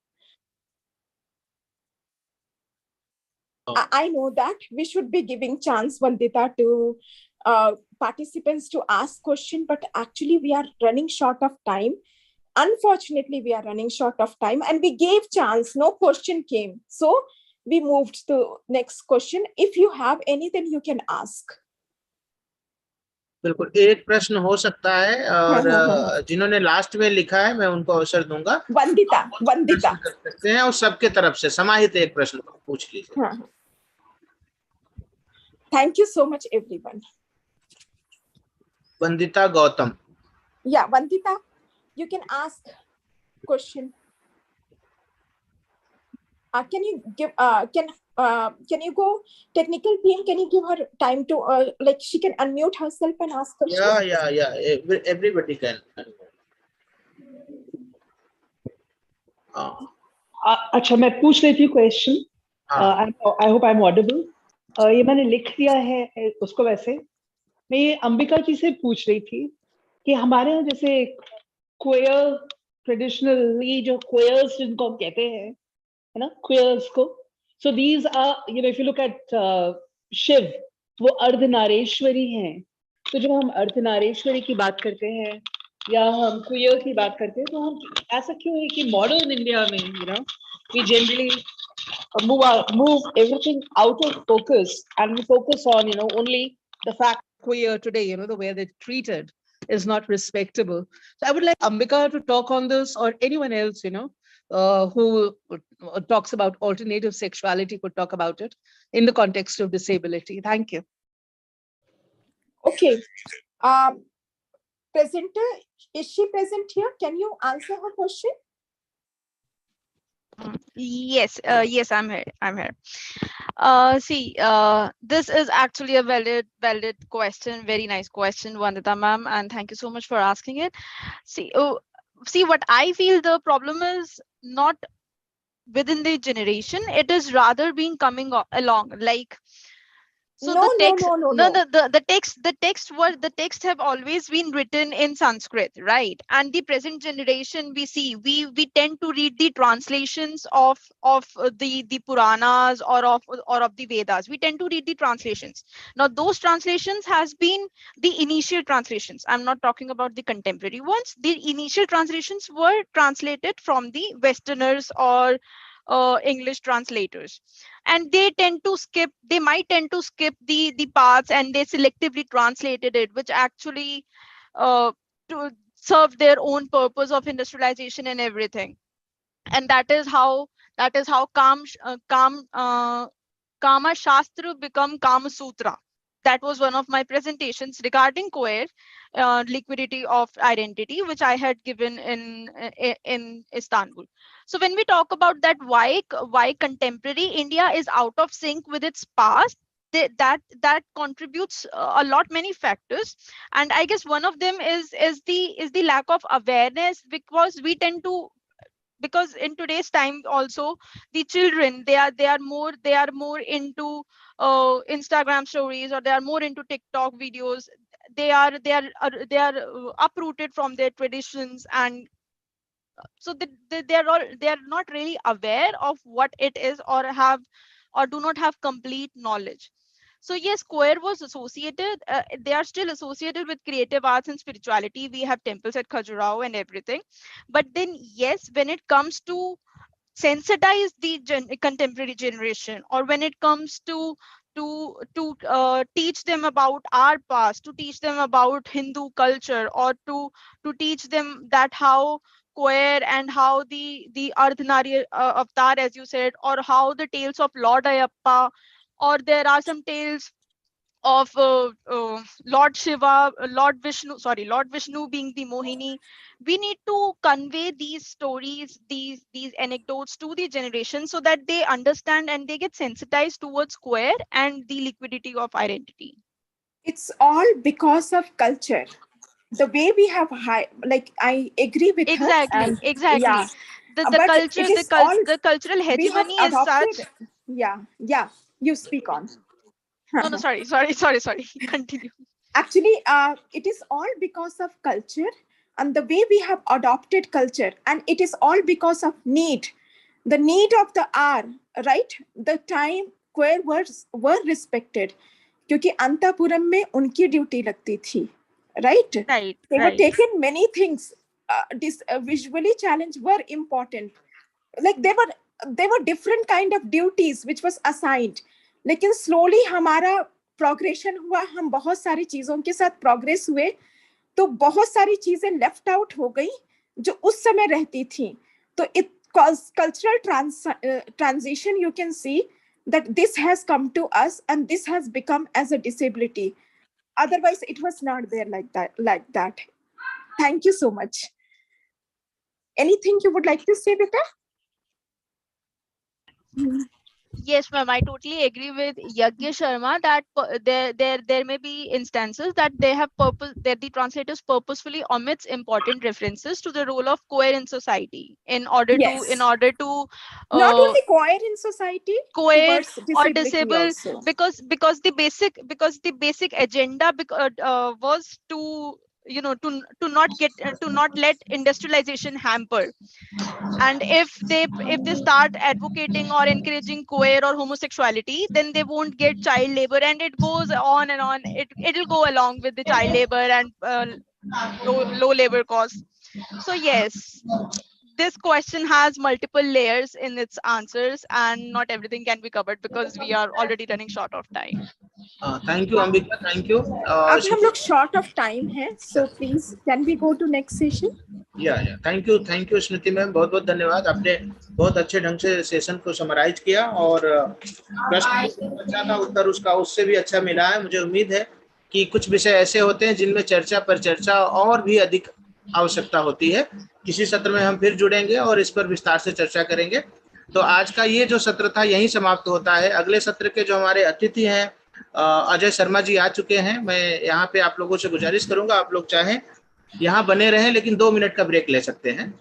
I know that we should be giving chance, Vandita, to participants to ask question, but actually we are running short of time. Unfortunately, we are running short of time, and we gave chance, no question came. So we moved to next question. If you have any, then you can ask. बिल्कुल, एक प्रश्न हो सकता है, और जिन्होंने last में लिखा है मैं उनको अवसर दूंगा। वंदिता कर सकते हैं, और सबके तरफ से समाहित एक प्रश्न पूछ लीजिए। Thank you so much, everyone. Vandita Gautam. Yeah, Vandita, you can ask question. Can you give? Can you go technical team? Can you give her time to like she can unmute herself and ask question? Yeah. Everybody can. अच्छा, मैं पूछ रही थी question. I hope I am audible. ये मैंने लिख दिया है उसको। वैसे मैं ये अंबिका जी से पूछ रही थी कि हमारे यहाँ जैसे क्वेयर ट्रेडिशनली जो क्वेयर्स जिनको हम कहते हैं, है ना, क्वेयर्स को, so these are, you know, if you look at Shiva, वो अर्धनारेश्वरी हैं। तो जब हम अर्धनारेश्वरी की बात करते हैं या हम क्वेयर की बात करते हैं, तो हम ऐसा क्यों है कि मॉडर्न इंडिया में, you know, we generally move everything out of focus and we focus on, you know, only the fact queer today, you know, the way they're treated is not respectable. So I would like Ambika to talk on this, or anyone else, you know, who talks about alternative sexuality could talk about it in the context of disability. Thank you. Okay. Presenter, is she present here? Can you answer her question? Yes, yes, I'm here. See, this is actually a valid question. Very nice question, Vandita ma'am, and thank you so much for asking it. See, what I feel the problem is not within the generation. It is rather being coming along, like. So No. the text have always been written in Sanskrit, right? And the present generation, we see we tend to read the translations of the Puranas or of the Vedas. We tend to read the translations. Now those translations has been the initial translations. I'm not talking about the contemporary ones. The initial translations were translated from the Westerners or English translators, and they might tend to skip the parts, and they selectively translated it, which actually to serve their own purpose of industrialization and everything. And that is how Kama Shastra become Kama Sutra. That was one of my presentations regarding queer liquidity of identity, which I had given in Istanbul. So when we talk about that, why contemporary India is out of sync with its past, that contributes a lot many factors, and I guess one of them is the lack of awareness, because we tend to, because in today's time also the children, they are more into Instagram stories, or they are more into TikTok videos. They are uprooted from their traditions, and so they are not really aware of what it is, or do not have complete knowledge. So yes, queer was associated, they are still associated with creative arts and spirituality. We have temples at Khajuraho and everything. But then yes, when it comes to sensitize the contemporary generation, or when it comes to teach them about our past, to teach them about Hindu culture, or to teach them that how queer and how the Ardhanari avatar, as you said, or how the tales of Lord Ayappa, or there are some tales of Lord Shiva, Lord Vishnu being the Mohini. We need to convey these stories, these anecdotes to the generation so that they understand and they get sensitized towards queer and the liquidity of identity. It's all because of culture. The way we have like I agree with her. Exactly, And exactly. yeah, The but culture, it is all the cultural we have hegemony is adopted. such. Yeah, you speak on. No, sorry. Continue. Actually, it is all because of culture and the way we have adopted culture, and it is all because of the need of the hour, right? The time queer were respected, क्योंकि अंतापुरम में उनकी duty लगती थी, right? They were taken many things. Visually challenged were important. Like they were different kind of duties which was assigned. लेकिन slowly हमारा progression हुआ, हम बहुत सारी चीजों के साथ प्रोग्रेस हुए, तो बहुत सारी चीजें लेफ्ट आउट हो गई जो उस समय रहती थी. तो it cultural transition, you can see that this has come to us and this has become as a disability. Otherwise it was not there like that. Thank you so much. Anything you would like to say, Beta? Yes, ma'am. I totally agree with Yagya Sharma that there may be instances that the translators purposefully omits important references to the role of queer in society in order to not only queer in society, queer towards or disability disabled, also. because the basic agenda was to to not let industrialization hamper. And if they start advocating or encouraging queer or homosexuality, then they won't get child labor, and it goes on and on. It'll go along with the child labor and low labor costs. So yes, this question has multiple layers in its answers, and not everything can be covered because we are already running short of time. Thank you, Ambika. Thank you. अब हम लोग short of time है, so please can we go to next session? Thank you Smriti ma'am, बहुत बहुत धन्यवाद. आपने बहुत अच्छे ढंग से सेशन को समराइज किया और प्रश्न अच्छा था, उत्तर उससे भी अच्छा मिला है. मुझे उम्मीद है कि कुछ विषय ऐसे होते हैं जिनमें चर्चा पर चर्चा और भी अधिक आवश्यकता होती है. किसी सत्र में हम फिर जुड़ेंगे और इस पर विस्तार से चर्चा करेंगे. तो आज का ये जो सत्र था यहीं समाप्त होता है. अगले सत्र के जो हमारे अतिथि हैं अजय शर्मा जी आ चुके हैं. मैं यहाँ पे आप लोगों से गुजारिश करूंगा, आप लोग चाहें यहाँ बने रहें लेकिन 2 मिनट का ब्रेक ले सकते हैं.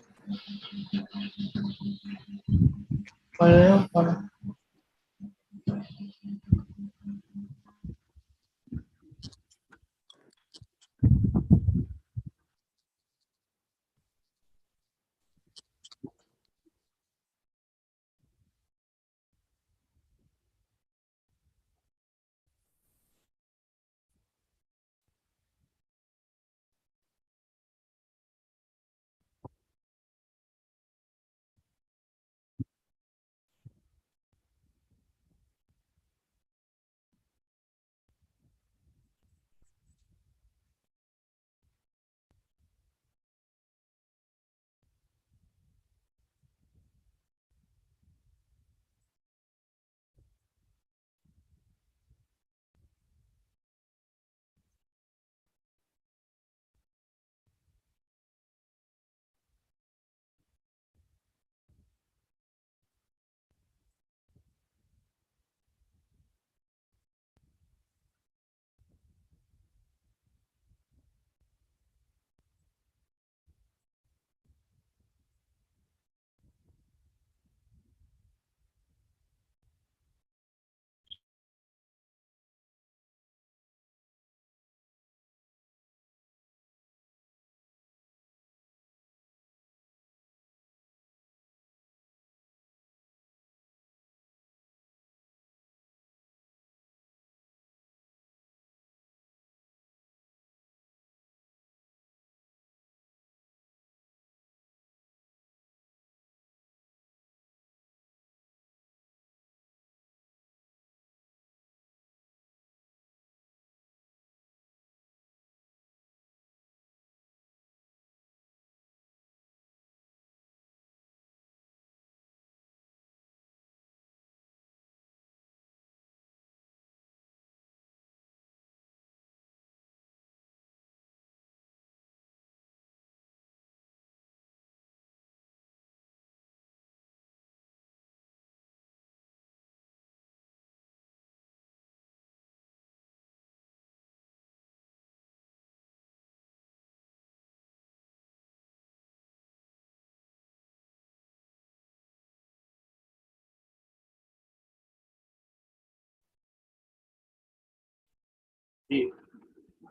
जी,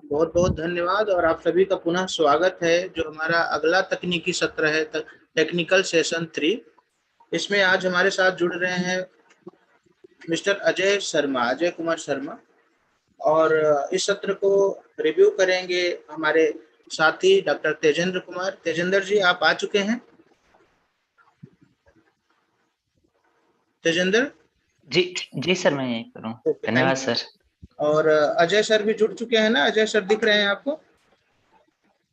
बहुत बहुत धन्यवाद और आप सभी का पुनः स्वागत है। जो हमारा अगला तकनीकी सत्र है टेक्निकल सेशन 3, इसमें आज हमारे साथ जुड़ रहे हैं मिस्टर अजय शर्मा, अजय कुमार शर्मा, और इस सत्र को रिव्यू करेंगे हमारे साथी डॉक्टर तेजेंद्र कुमार। तेजेंद्र जी, आप आ चुके हैं? तेजेंद्र जी जी सर, मैं यहीं पर हूँ। धन्यवाद सर। और अजय सर भी जुड़ चुके हैं ना? अजय सर दिख रहे हैं आपको?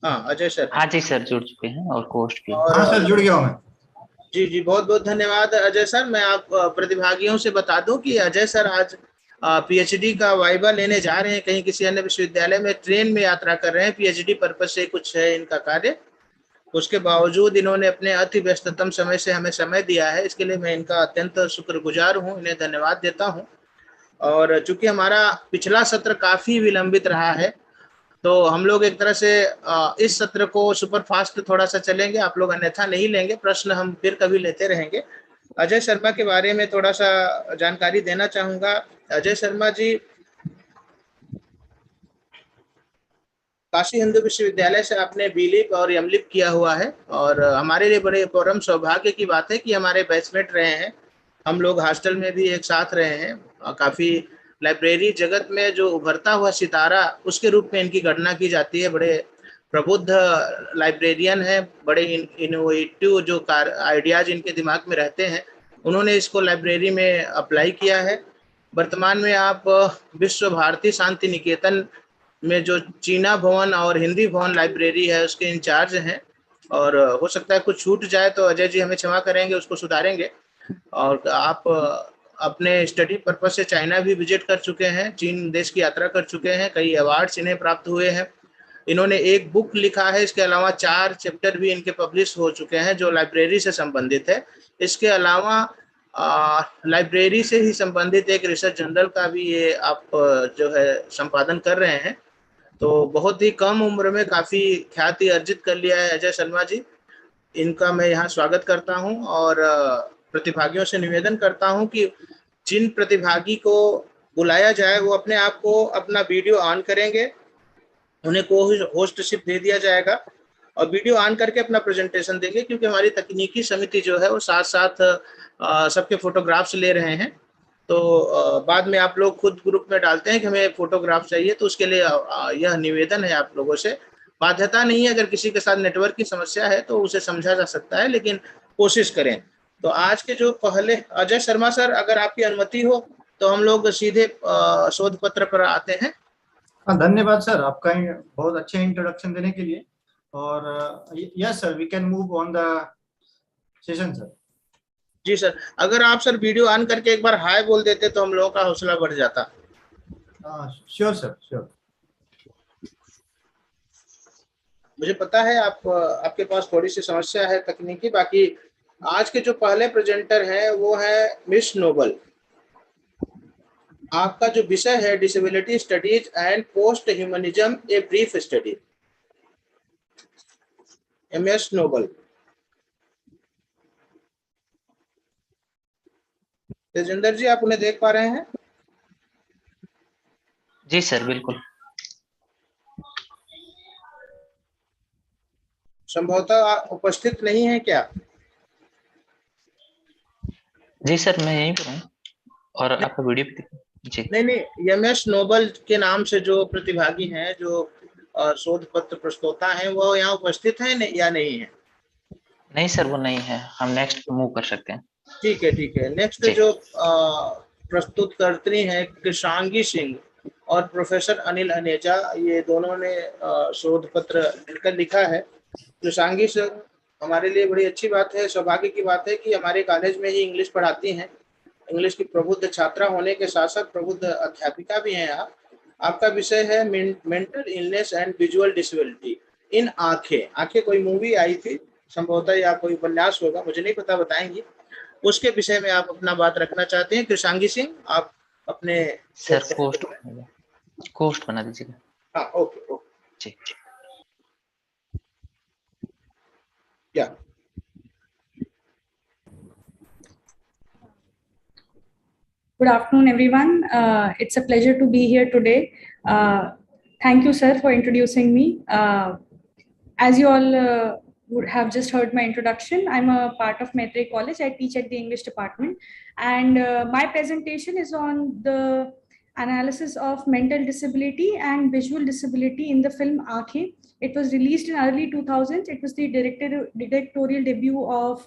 हाँ, अजय सर। हाँ जी सर, जुड़ चुके हैं और कोस्ट भी। हाँ सर, जुड़ गया हूँ मैं। जी जी, बहुत बहुत धन्यवाद अजय सर। मैं आप प्रतिभागियों से बता दूं कि अजय सर आज पीएचडी का वाइवा लेने जा रहे हैं कहीं किसी अन्य विश्वविद्यालय में, ट्रेन में यात्रा कर रहे हैं। पीएचडी पर्पस से कुछ है इनका कार्य, उसके बावजूद इन्होंने अपने अति व्यस्ततम समय से हमें समय दिया है। इसके लिए मैं इनका अत्यंत शुक्रगुजार हूँ, इन्हें धन्यवाद देता हूँ। और चूंकि हमारा पिछला सत्र काफी विलंबित रहा है, तो हम लोग एक तरह से इस सत्र को सुपर फास्ट थोड़ा सा चलेंगे। आप लोग अन्यथा नहीं लेंगे, प्रश्न हम फिर कभी लेते रहेंगे। अजय शर्मा के बारे में थोड़ा सा जानकारी देना चाहूंगा। अजय शर्मा जी काशी हिंदू विश्वविद्यालय से आपने बीलिप और एमलिप किया हुआ है, और हमारे लिए बड़े परम सौभाग्य की बात है कि हमारे बैचमेट रहे हैं। हम लोग हॉस्टल में भी एक साथ रहे हैं। काफी लाइब्रेरी जगत में जो उभरता हुआ सितारा, उसके रूप में इनकी गणना की जाती है। बड़े प्रबुद्ध लाइब्रेरियन है, बड़े इनोवेटिव जो आइडियाज इनके दिमाग में रहते हैं, उन्होंने इसको लाइब्रेरी में अप्लाई किया है। वर्तमान में आप विश्व भारती शांति निकेतन में जो चीना भवन और हिंदी भवन लाइब्रेरी है, उसके इंचार्ज हैं। और हो सकता है कुछ छूट जाए तो अजय जी हमें क्षमा करेंगे, उसको सुधारेंगे। और आप अपने स्टडी पर्पस से चाइना भी विजिट कर चुके हैं, चीन देश की यात्रा कर चुके हैं, कई अवार्ड्स इन्हें प्राप्त हुए हैं। इन्होंने एक बुक लिखा है, इसके अलावा 4 चैप्टर भी इनके पब्लिश हो चुके हैं जो लाइब्रेरी से संबंधित है। इसके अलावा लाइब्रेरी से ही संबंधित एक रिसर्च जर्नल का भी ये आप जो है संपादन कर रहे हैं। तो बहुत ही कम उम्र में काफी ख्याति अर्जित कर लिया है अजय शर्मा जी। इनका मैं यहाँ स्वागत करता हूँ और प्रतिभागियों से निवेदन करता हूँ कि जिन प्रतिभागी को बुलाया जाए वो अपने आप को अपना वीडियो ऑन करेंगे, उन्हें को होस्टशिप दे दिया जाएगा और वीडियो ऑन करके अपना प्रेजेंटेशन देंगे, क्योंकि हमारी तकनीकी समिति जो है वो साथ साथ सबके फोटोग्राफ्स ले रहे हैं। तो बाद में आप लोग खुद ग्रुप में डालते हैं कि हमें फोटोग्राफ चाहिए, तो उसके लिए यह निवेदन है आप लोगों से। बाध्यता नहीं है, अगर किसी के साथ नेटवर्क की समस्या है तो उसे समझा जा सकता है, लेकिन कोशिश करें। तो आज के जो पहले अजय शर्मा सर, अगर आपकी अनुमति हो तो हम लोग सीधे शोध पत्र पर आते हैं। हाँ, धन्यवाद सर आपका बहुत अच्छे इंट्रोडक्शन देने के लिए। और yes sir, we can move on the session sir. जी सर, अगर आप सर वीडियो ऑन करके एक बार हाय बोल देते तो हम लोगों का हौसला बढ़ जाता। Sure sir, sure. मुझे पता है आपके पास थोड़ी सी समस्या है तकनीकी। बाकी आज के जो पहले प्रेजेंटर हैं वो है मिस नोबल। आपका जो विषय है disability studies and post humanism a brief study, MS Noble. Tejinder ji, आप उन्हें देख पा रहे हैं? जी सर, बिल्कुल। संभवतः उपस्थित नहीं है क्या? जी सर, मैं यहीं पर हूँ और आपका वीडियो भी जी। नहीं, MS नोबल के नाम से जो प्रतिभागी हैं, जो शोध पत्र प्रस्तोता हैं, वो यहाँ उपस्थित हैं या नहीं है? नहीं सर, वो नहीं है। हम नेक्स्ट मूव कर सकते हैं। ठीक है, ठीक है। नेक्स्ट जो प्रस्तुतकर्त्री हैं कृषांगी सिंह और प्रोफेसर अनिल अनेजा, ये दोनों ने शोध पत्र मिलकर लिखा है। कृषांगी सर हमारे लिए बड़ी अच्छी बात है, सौभाग्य की बात है कि हमारे कॉलेज में ही इंग्लिश पढ़ाती हैं। इंग्लिश की प्रबुद्ध छात्रा होने के साथ साथ प्रबुद्ध अध्यापिका भी हैं आप। आपका विषय है mental illness and visual disability in Aankhen. Aankhen कोई मूवी आई थी, संभवतः या कोई उपन्यास होगा, मुझे नहीं पता, बताएंगी। उसके विषय में आप अपना बात रखना चाहते हैं। कृषांगी सिंह, आप अपने सर कोस्ट बना दीजिएगा। हाँ, ओके जी। क्या Good afternoon, everyone. It's a pleasure to be here today. Thank you, sir, for introducing me. As you all would have just heard my introduction, I'm a part of Maitrey College. I teach at the English department. And my presentation is on the analysis of mental disability and visual disability in the film Aankhein. It was released in early 2000s. It was the directorial debut of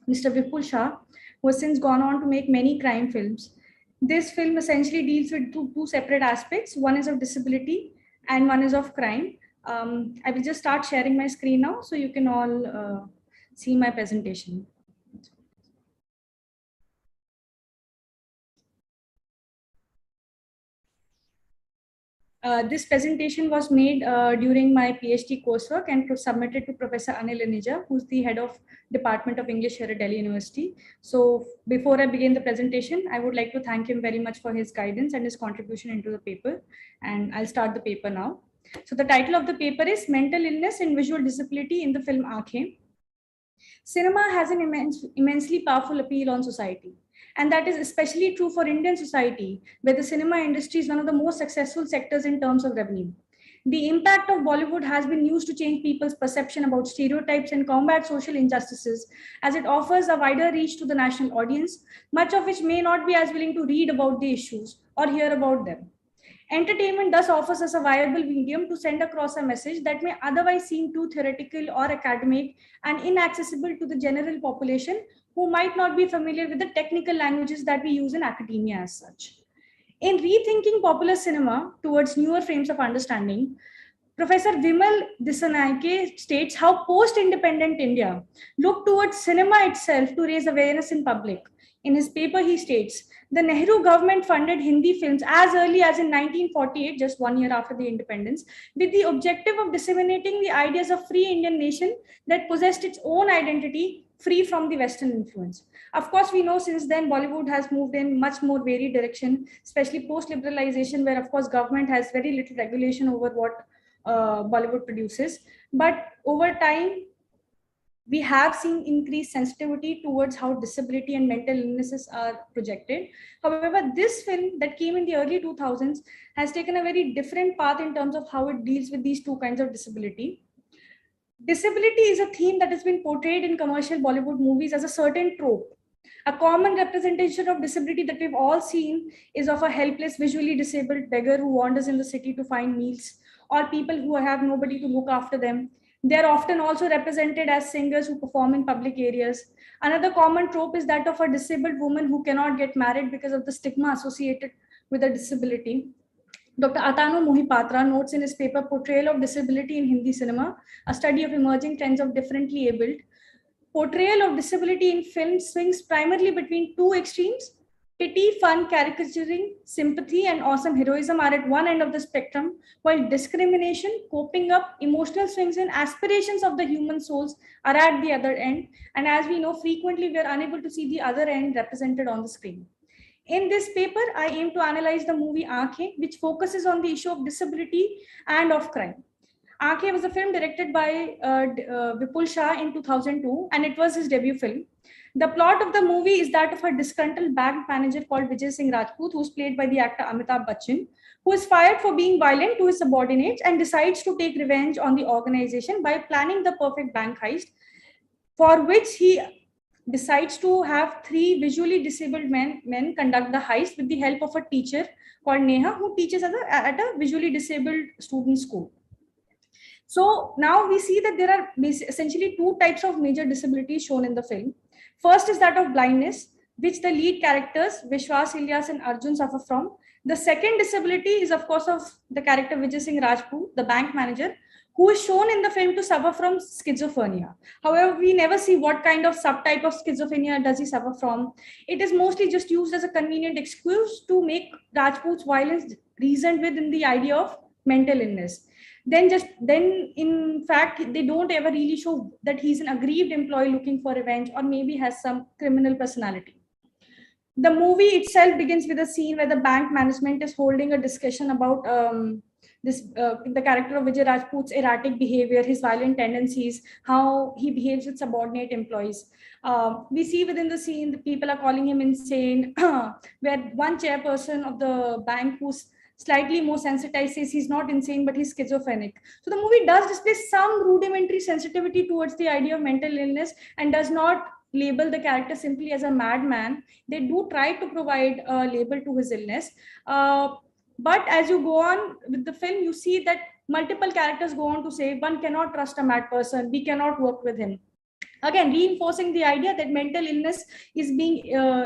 Mr. Vipul Shah, who has since gone on to make many crime films. This film essentially deals with two separate aspects. One is of disability and one is of crime. I will just start sharing my screen now so you can all see my presentation. This presentation was made during my PhD coursework and submitted to Professor Anil Anija, who's the head of Department of English here at Delhi University. So before I begin the presentation, I would like to thank him very much for his guidance and his contribution into the paper. And I'll start the paper now. So the title of the paper is Mental Illness and Visual Disability in the Film Aankhein. Cinema has an immensely powerful appeal on society. And that is especially true for Indian society, where the cinema industry is one of the most successful sectors in terms of revenue. The impact of Bollywood has been used to change people's perception about stereotypes and combat social injustices, as it offers a wider reach to the national audience, much of which may not be as willing to read about the issues or hear about them. Entertainment thus offers us a viable medium to send across a message that may otherwise seem too theoretical or academic and inaccessible to the general population who might not be familiar with the technical languages that we use in academia as such. In rethinking popular cinema towards newer frames of understanding, Professor Vimal Disanaike states how post-independent India looked towards cinema itself to raise awareness in public. In his paper, he states, the Nehru government funded Hindi films as early as in 1948, just 1 year after the independence, with the objective of disseminating the ideas of free Indian nation that possessed its own identity, free from the Western influence. Of course, we know since then Bollywood has moved in much more varied direction, especially post-liberalization, where of course government has very little regulation over what Bollywood produces. But over time, we have seen increased sensitivity towards how disability and mental illnesses are projected. However, this film that came in the early 2000s has taken a very different path in terms of how it deals with these two kinds of disability. Disability is a theme that has been portrayed in commercial Bollywood movies as a certain trope. A common representation of disability that we've all seen is of a helpless, visually disabled beggar who wanders in the city to find meals, or people who have nobody to look after them. They're often also represented as singers who perform in public areas. Another common trope is that of a disabled woman who cannot get married because of the stigma associated with a disability. Dr. Atanu Mohipatra notes in his paper Portrayal of Disability in Hindi Cinema, a study of emerging trends of differently abled. Portrayal of disability in film swings primarily between two extremes. Pity, fun, caricaturing, sympathy, and awesome heroism are at one end of the spectrum, while discrimination, coping up, emotional swings, and aspirations of the human souls are at the other end. And as we know, frequently we are unable to see the other end represented on the screen. In this paper, I aim to analyze the movie Aankhein, which focuses on the issue of disability and of crime. Aankhein was a film directed by Vipul Shah in 2002, and it was his debut film. The plot of the movie is that of a disgruntled bank manager called Vijay Singh Rajput, who's played by the actor Amitabh Bachchan, who is fired for being violent to his subordinates and decides to take revenge on the organization by planning the perfect bank heist, for which he decides to have three visually disabled men conduct the heist with the help of a teacher called Neha, who teaches at a visually disabled student school. So now we see that there are essentially two types of major disabilities shown in the film. First is that of blindness, which the lead characters, Vishwas, Ilyas, and Arjun suffer from. The second disability is, of course, of the character Vijay Singh Rajput, the bank manager, who is shown in the film to suffer from schizophrenia. However, we never see what kind of subtype of schizophrenia does he suffer from. It is mostly just used as a convenient excuse to make Rajput's violence reasoned with in the idea of mental illness. Then in fact, they don't ever really show that he's an aggrieved employee looking for revenge or maybe has some criminal personality. The movie itself begins with a scene where the bank management is holding a discussion about the character of Vijay Rajput's erratic behavior, his violent tendencies, how he behaves with subordinate employees. We see within the scene, the people are calling him insane, where one chairperson of the bank who's slightly more sensitized says he's not insane, but he's schizophrenic. So the movie does display some rudimentary sensitivity towards the idea of mental illness and does not label the character simply as a madman. They do try to provide a label to his illness. But as you go on with the film, you see that multiple characters go on to say, one cannot trust a mad person, we cannot work with him. Again, reinforcing the idea that mental illness is being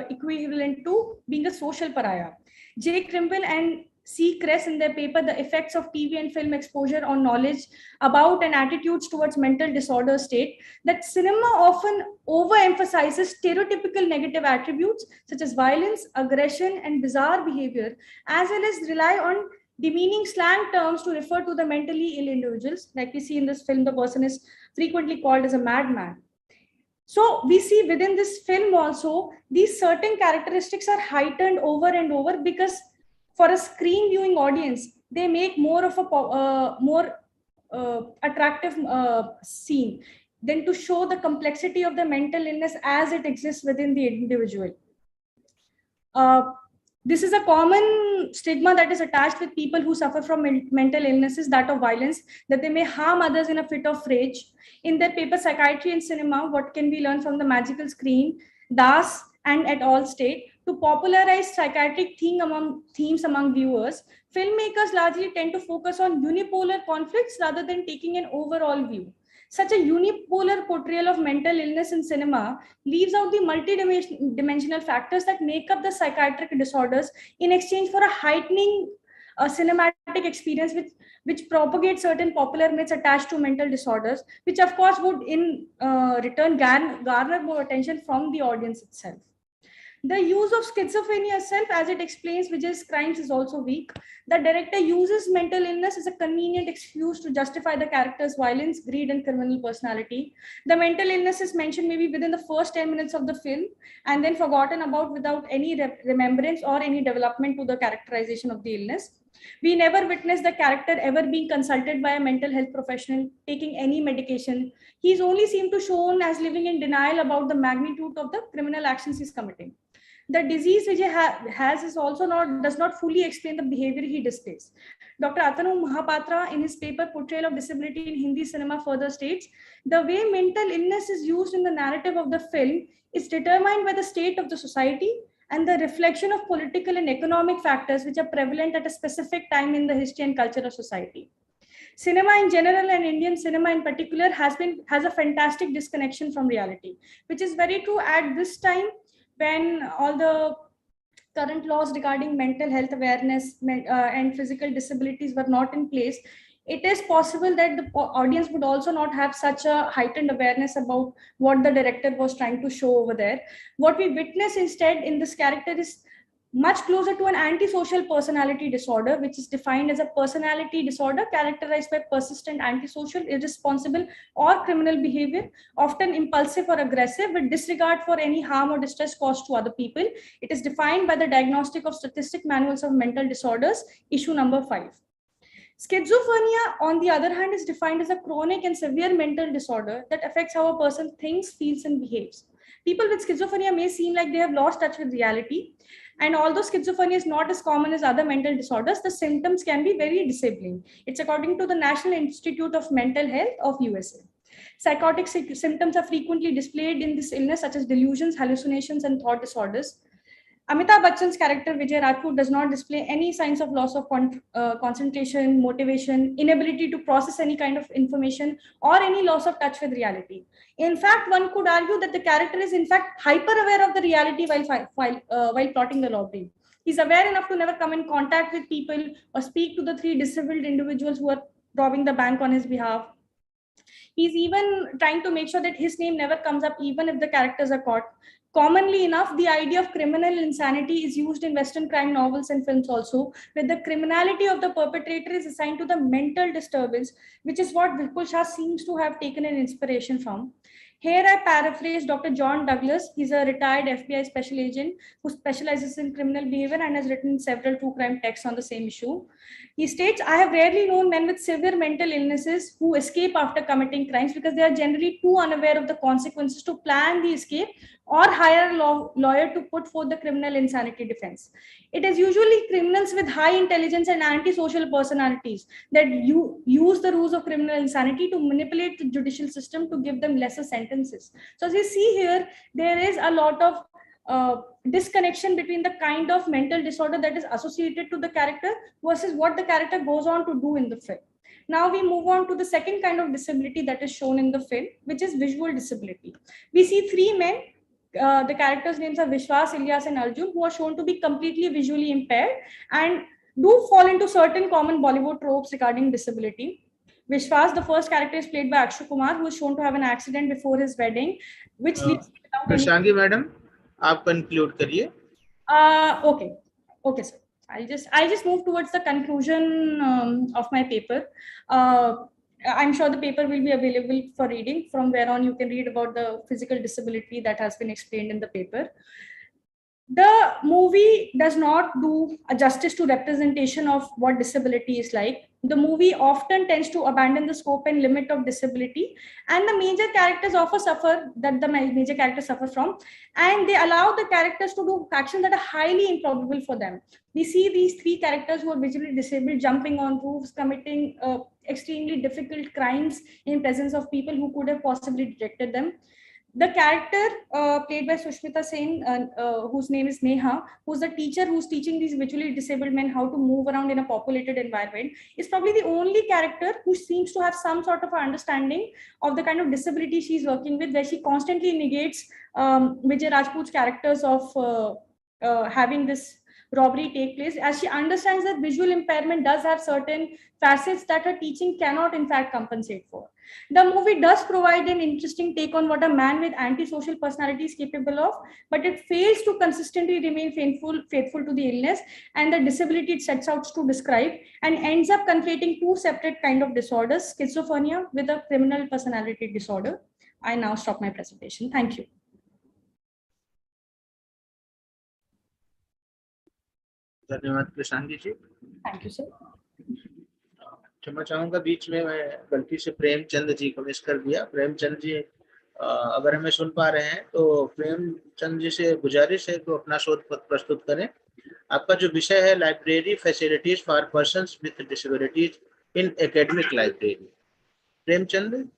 equivalent to being a social pariah. J. Crimble and C. Kress in their paper, The Effects of TV and Film Exposure on Knowledge About and Attitudes Towards Mental Disorder, state that cinema often overemphasizes stereotypical negative attributes such as violence, aggression, and bizarre behavior, as well as rely on demeaning slang terms to refer to the mentally ill individuals. Like we see in this film, the person is frequently called as a madman. So we see within this film also, these certain characteristics are heightened over and over because for a screen viewing audience, they make more of a more attractive scene than to show the complexity of the mental illness as it exists within the individual. This is a common stigma that is attached with people who suffer from mental illnesses, that of violence, that they may harm others in a fit of rage. In their paper, Psychiatry and Cinema, What Can We Learn from the Magical Screen, Das and et al. State, to popularize psychiatric themes among viewers, filmmakers largely tend to focus on unipolar conflicts rather than taking an overall view. Such a unipolar portrayal of mental illness in cinema leaves out the multidimensional factors that make up the psychiatric disorders in exchange for a heightening cinematic experience which propagates certain popular myths attached to mental disorders, which of course would in return garner more attention from the audience itself. The use of schizophrenia itself, as it explains Vijay's crimes, is also weak. The director uses mental illness as a convenient excuse to justify the character's violence, greed, and criminal personality. The mental illness is mentioned maybe within the first 10 minutes of the film and then forgotten about without any remembrance or any development to the characterization of the illness. We never witness the character ever being consulted by a mental health professional, taking any medication. He's only seemed to shown as living in denial about the magnitude of the criminal actions he's committing. The disease Vijay has is also does not fully explain the behavior he displays. Dr. Atanu Mahapatra, in his paper Portrayal of Disability in Hindi Cinema, further states, the way mental illness is used in the narrative of the film is determined by the state of the society and the reflection of political and economic factors which are prevalent at a specific time in the history and culture of society. Cinema in general and Indian cinema in particular has a fantastic disconnection from reality, which is very true at this time when all the current laws regarding mental health awareness and physical disabilities were not in place. It is possible that the audience would also not have such a heightened awareness about what the director was trying to show over there. What we witness instead in this character is much closer to an antisocial personality disorder, which is defined as a personality disorder characterized by persistent antisocial, irresponsible, or criminal behavior, often impulsive or aggressive, with disregard for any harm or distress caused to other people. It is defined by the Diagnostic of Statistic Manuals of Mental Disorders, issue number 5. Schizophrenia, on the other hand, is defined as a chronic and severe mental disorder that affects how a person thinks, feels, and behaves. People with schizophrenia may seem like they have lost touch with reality. And although schizophrenia is not as common as other mental disorders, the symptoms can be very disabling. It's according to the National Institute of Mental Health of USA. Psychotic symptoms are frequently displayed in this illness, such as delusions, hallucinations, and thought disorders. Amitabh Bachchan's character Vijay Rajput does not display any signs of loss of concentration, motivation, inability to process any kind of information, or any loss of touch with reality. In fact, one could argue that the character is in fact hyper aware of the reality while plotting the robbery. He's aware enough to never come in contact with people or speak to the 3 disabled individuals who are robbing the bank on his behalf. He's even trying to make sure that his name never comes up even if the characters are caught. Commonly enough, the idea of criminal insanity is used in Western crime novels and films also, where the criminality of the perpetrator is assigned to the mental disturbance, which is what Vipul Shah seems to have taken an inspiration from. Here I paraphrase Dr. John Douglas. He's a retired FBI special agent who specializes in criminal behavior and has written several true crime texts on the same issue. He states, I have rarely known men with severe mental illnesses who escape after committing crimes because they are generally too unaware of the consequences to plan the escape or hire a lawyer to put forth the criminal insanity defense. It is usually criminals with high intelligence and antisocial personalities that use the rules of criminal insanity to manipulate the judicial system to give them lesser sentences. So as you see here, there is a lot of disconnection between the kind of mental disorder that is associated to the character versus what the character goes on to do in the film. Now we move on to the second kind of disability that is shown in the film, which is visual disability. We see three men. The characters' names are Vishwas, Ilyas, and Arjun, who are shown to be completely visually impaired and do fall into certain common Bollywood tropes regarding disability. Vishwas, the first character, is played by Akshay Kumar, who is shown to have an accident before his wedding, which leads Prashangi madam, आप conclude करिए. Okay, sir. I'll just move towards the conclusion of my paper. I'm sure the paper will be available for reading, from where on you can read about the physical disability that has been explained in the paper. The movie does not do a justice to representation of what disability is like. The movie often tends to abandon the scope and limit of disability, and the major characters often suffer from, and they allow the characters to do actions that are highly improbable for them. We see these three characters who are visually disabled jumping on roofs, committing extremely difficult crimes in presence of people who could have possibly detected them. The character played by Sushmita Sen, whose name is Neha, who's a teacher who's teaching these visually disabled men how to move around in a populated environment, is probably the only character who seems to have some sort of understanding of the kind of disability she's working with, where she constantly negates Vijay Rajput's characters of having this robbery take place, as she understands that visual impairment does have certain facets that her teaching cannot in fact compensate for. The movie does provide an interesting take on what a man with antisocial personality is capable of, but it fails to consistently remain faithful to the illness and the disability it sets out to describe, and ends up conflating two separate kind of disorders, schizophrenia with a criminal personality disorder. I now stop my presentation. Thank you. धन्यवाद प्रशांगी जी. Thank you, sir. क्षमा चाहूंगा, बीच में मैं गलती से प्रेमचंद जी को miss कर दिया. प्रेमचंद जी अगर हमें सुन पा रहे हैं तो प्रेमचंद जी से गुजारिश है तो अपना शोध पत्र प्रस्तुत करें. आपका जो विषय है library facilities for persons with disabilities in academic library. Premchand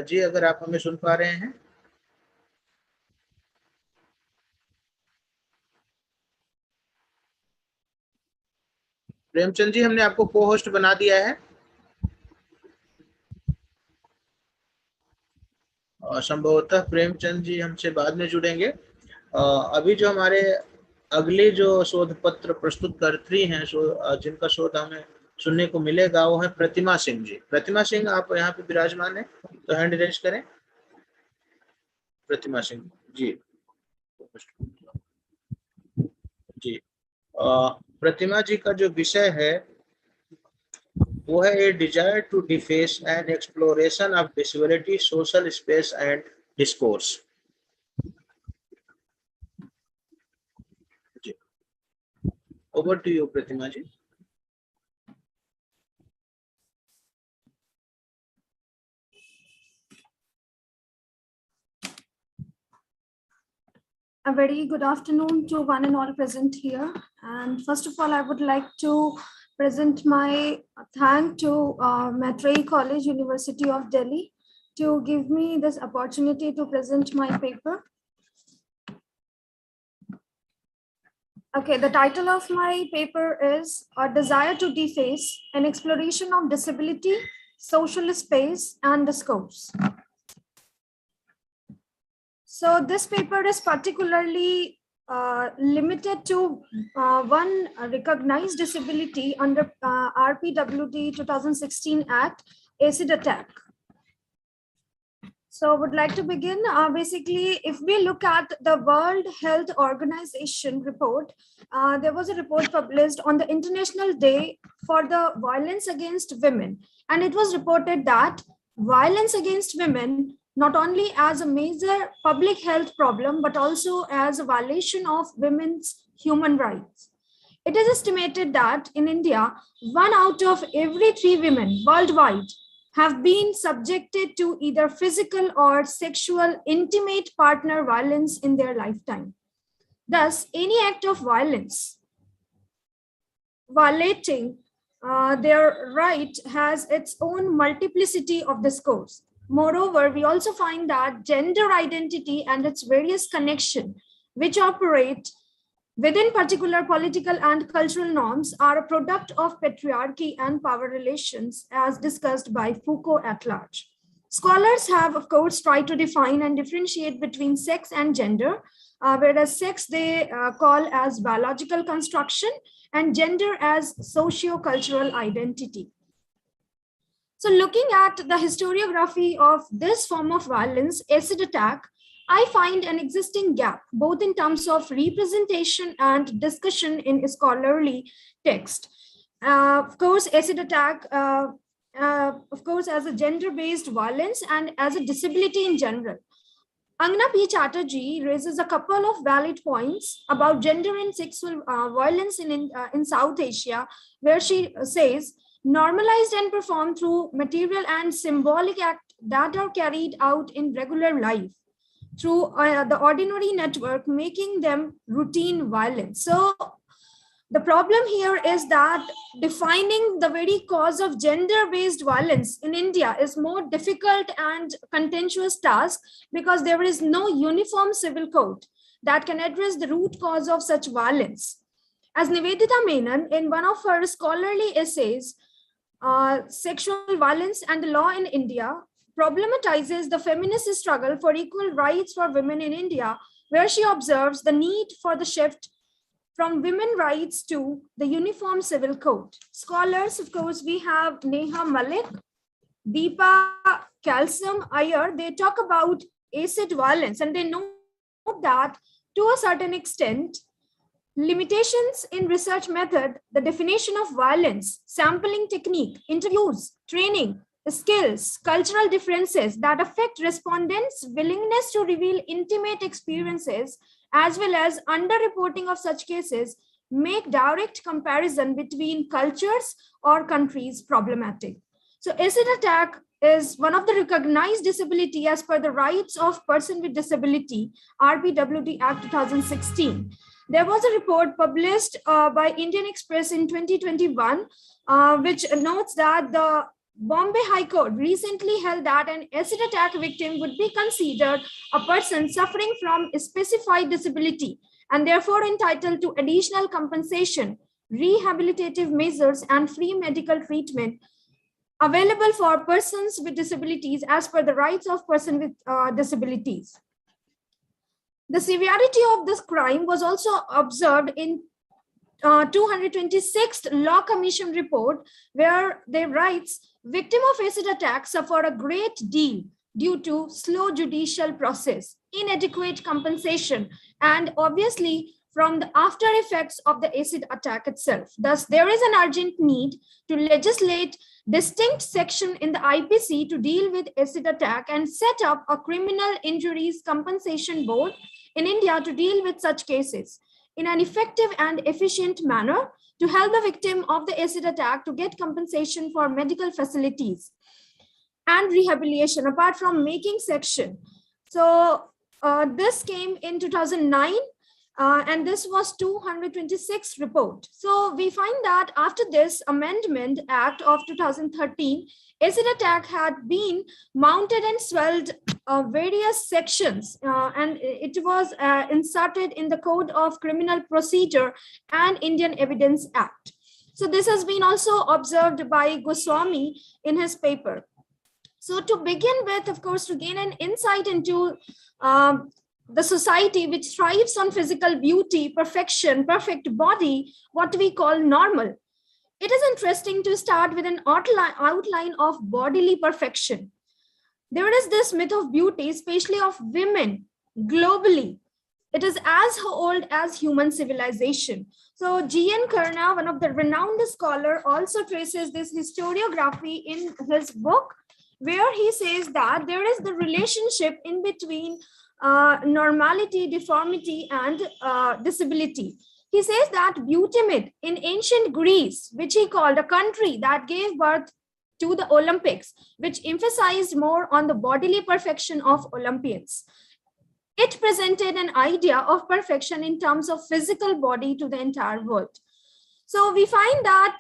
ji, अगर आप हमें सुन पा रहे हैं. प्रेमचंद जी, हमने आपको को होस्ट बना दिया है. संभवतः प्रेमचंद जी हमसे बाद में जुड़ेंगे. अभी जो हमारे अगले जो शोध पत्र प्रस्तुतकर्त्री हैं, जिनका शोध हमें सुनने को मिलेगा, वो है प्रतिमा सिंह जी. प्रतिमा सिंह, आप यहाँ पे विराजमान हैं तो हैंड रेज करें. प्रतिमा सिंह जी. जी, प्रतिमा जी का जो विषय है वो है a desire to deface and exploration of disability, social space and discourse. जी, over to you Pratima ji. A very good afternoon to one and all present here. And first of all, I would like to present my thank to Maitreyi College, University of Delhi, to give me this opportunity to present my paper. Okay, the title of my paper is A Desire to Deface, an Exploration of Disability, Social Space and Discourse. So this paper is particularly limited to one recognized disability under RPWD 2016 Act, acid attack. So I would like to begin. Basically, if we look at the World Health Organization report, there was a report published on the International Day for the Violence Against Women. And it was reported that violence against women not only as a major public health problem, but also as a violation of women's human rights. It is estimated that in India, 1 out of every 3 women worldwide have been subjected to either physical or sexual intimate partner violence in their lifetime. Thus, any act of violence violating their right has its own multiplicity of discourse. Moreover, we also find that gender identity and its various connections, which operate within particular political and cultural norms, are a product of patriarchy and power relations, as discussed by Foucault at large. Scholars have, of course, tried to define and differentiate between sex and gender, whereas sex they call as biological construction and gender as socio-cultural identity. So looking at the historiography of this form of violence, acid attack, I find an existing gap, both in terms of representation and discussion in scholarly text. Of course, acid attack, of course, as a gender-based violence and as a disability in general. Angna P. Chatterjee raises a couple of valid points about gender and sexual violence in South Asia, where she says, normalized and performed through material and symbolic acts that are carried out in regular life through the ordinary network, making them routine violence. So the problem here is that defining the very cause of gender-based violence in India is more difficult and contentious task because there is no uniform civil code that can address the root cause of such violence. As Nivedita Menon, in one of her scholarly essays, Sexual Violence and the Law in India, problematizes the feminist struggle for equal rights for women in India, where she observes the need for the shift from women rights to the Uniform Civil Code. Scholars, of course, we have Neha Malik, Deepa Kalsam Iyer, they talk about acid violence and they note that to a certain extent, limitations in research method, the definition of violence, sampling technique, interviews, training, skills, cultural differences that affect respondents' willingness to reveal intimate experiences, as well as underreporting of such cases, make direct comparison between cultures or countries problematic. So acid attack is one of the recognized disability as per the Rights of Person with Disability, RPWD Act 2016. There was a report published by Indian Express in 2021, which notes that the Bombay High Court recently held that an acid attack victim would be considered a person suffering from a specified disability and therefore entitled to additional compensation, rehabilitative measures, and free medical treatment available for persons with disabilities as per the Rights of Person with Disabilities. The severity of this crime was also observed in 226th Law Commission report, where they writes, victim of acid attack suffer a great deal due to slow judicial process, inadequate compensation, and obviously from the after effects of the acid attack itself. Thus, there is an urgent need to legislate distinct section in the IPC to deal with acid attack and set up a criminal injuries compensation board in India to deal with such cases in an effective and efficient manner to help the victim of the acid attack to get compensation for medical facilities and rehabilitation apart from making section. So this came in 2009 and this was 226th report. So we find that after this Amendment Act of 2013, acid attack had been mounted and swelled various sections and it was inserted in the Code of Criminal Procedure and Indian Evidence Act. So this has been also observed by Goswami in his paper. So to begin with, of course, to gain an insight into the society which thrives on physical beauty, perfection, perfect body, what we call normal, it is interesting to start with an outline of bodily perfection. There is this myth of beauty, especially of women globally. It is as old as human civilization. So G.N. Karna, one of the renowned scholar, also traces this historiography in his book, where he says that there is the relationship in between normality, deformity, and disability. He says that Butimid in ancient Greece, which he called a country that gave birth to the Olympics, which emphasized more on the bodily perfection of Olympians. It presented an idea of perfection in terms of physical body to the entire world. So we find that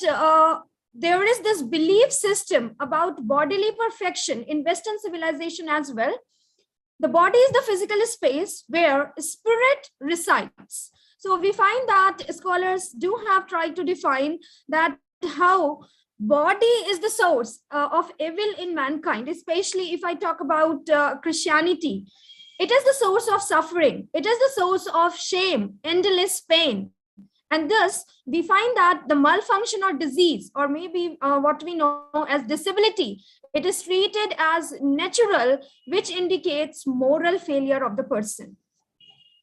there is this belief system about bodily perfection in Western civilization as well. The body is the physical space where spirit resides. So we find that scholars do have tried to define that how body is the source of evil in mankind, especially if I talk about Christianity. It is the source of suffering. It is the source of shame, endless pain. And thus, we find that the malfunction or disease, or maybe what we know as disability, it is treated as natural, which indicates moral failure of the person.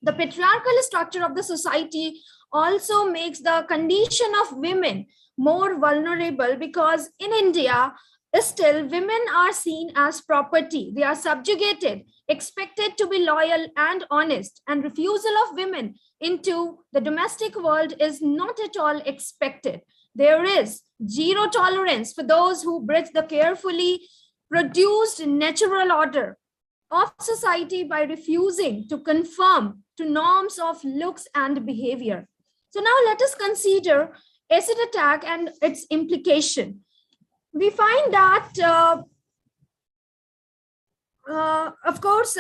The patriarchal structure of the society also makes the condition of women more vulnerable, because in India, still women are seen as property. They are subjugated, expected to be loyal and honest, and refusal of women into the domestic world is not at all expected. There is zero tolerance for those who breach the carefully produced natural order of society by refusing to conform to norms of looks and behavior. So now let us consider acid attack and its implication. We find that, of course,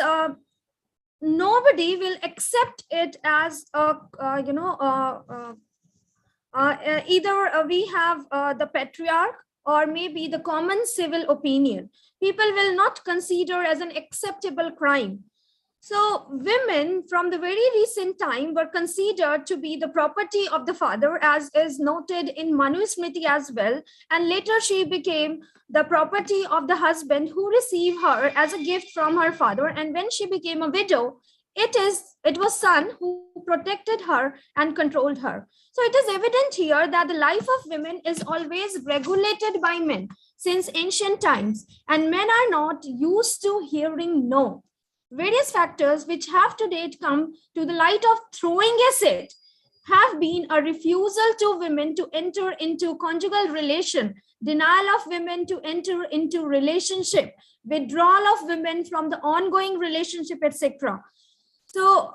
nobody will accept it as either we have the patriarch or maybe the common civil opinion. People will not consider as an acceptable crime. So women from the very recent time were considered to be the property of the father, as is noted in Manu Smriti as well. And later she became the property of the husband, who received her as a gift from her father. And when she became a widow, it was son who protected her and controlled her. So it is evident here that the life of women is always regulated by men since ancient times, and men are not used to hearing no. Various factors which have to date come to the light of throwing acid have been a refusal to women to enter into conjugal relation, denial of women to enter into relationship, withdrawal of women from the ongoing relationship, etc. So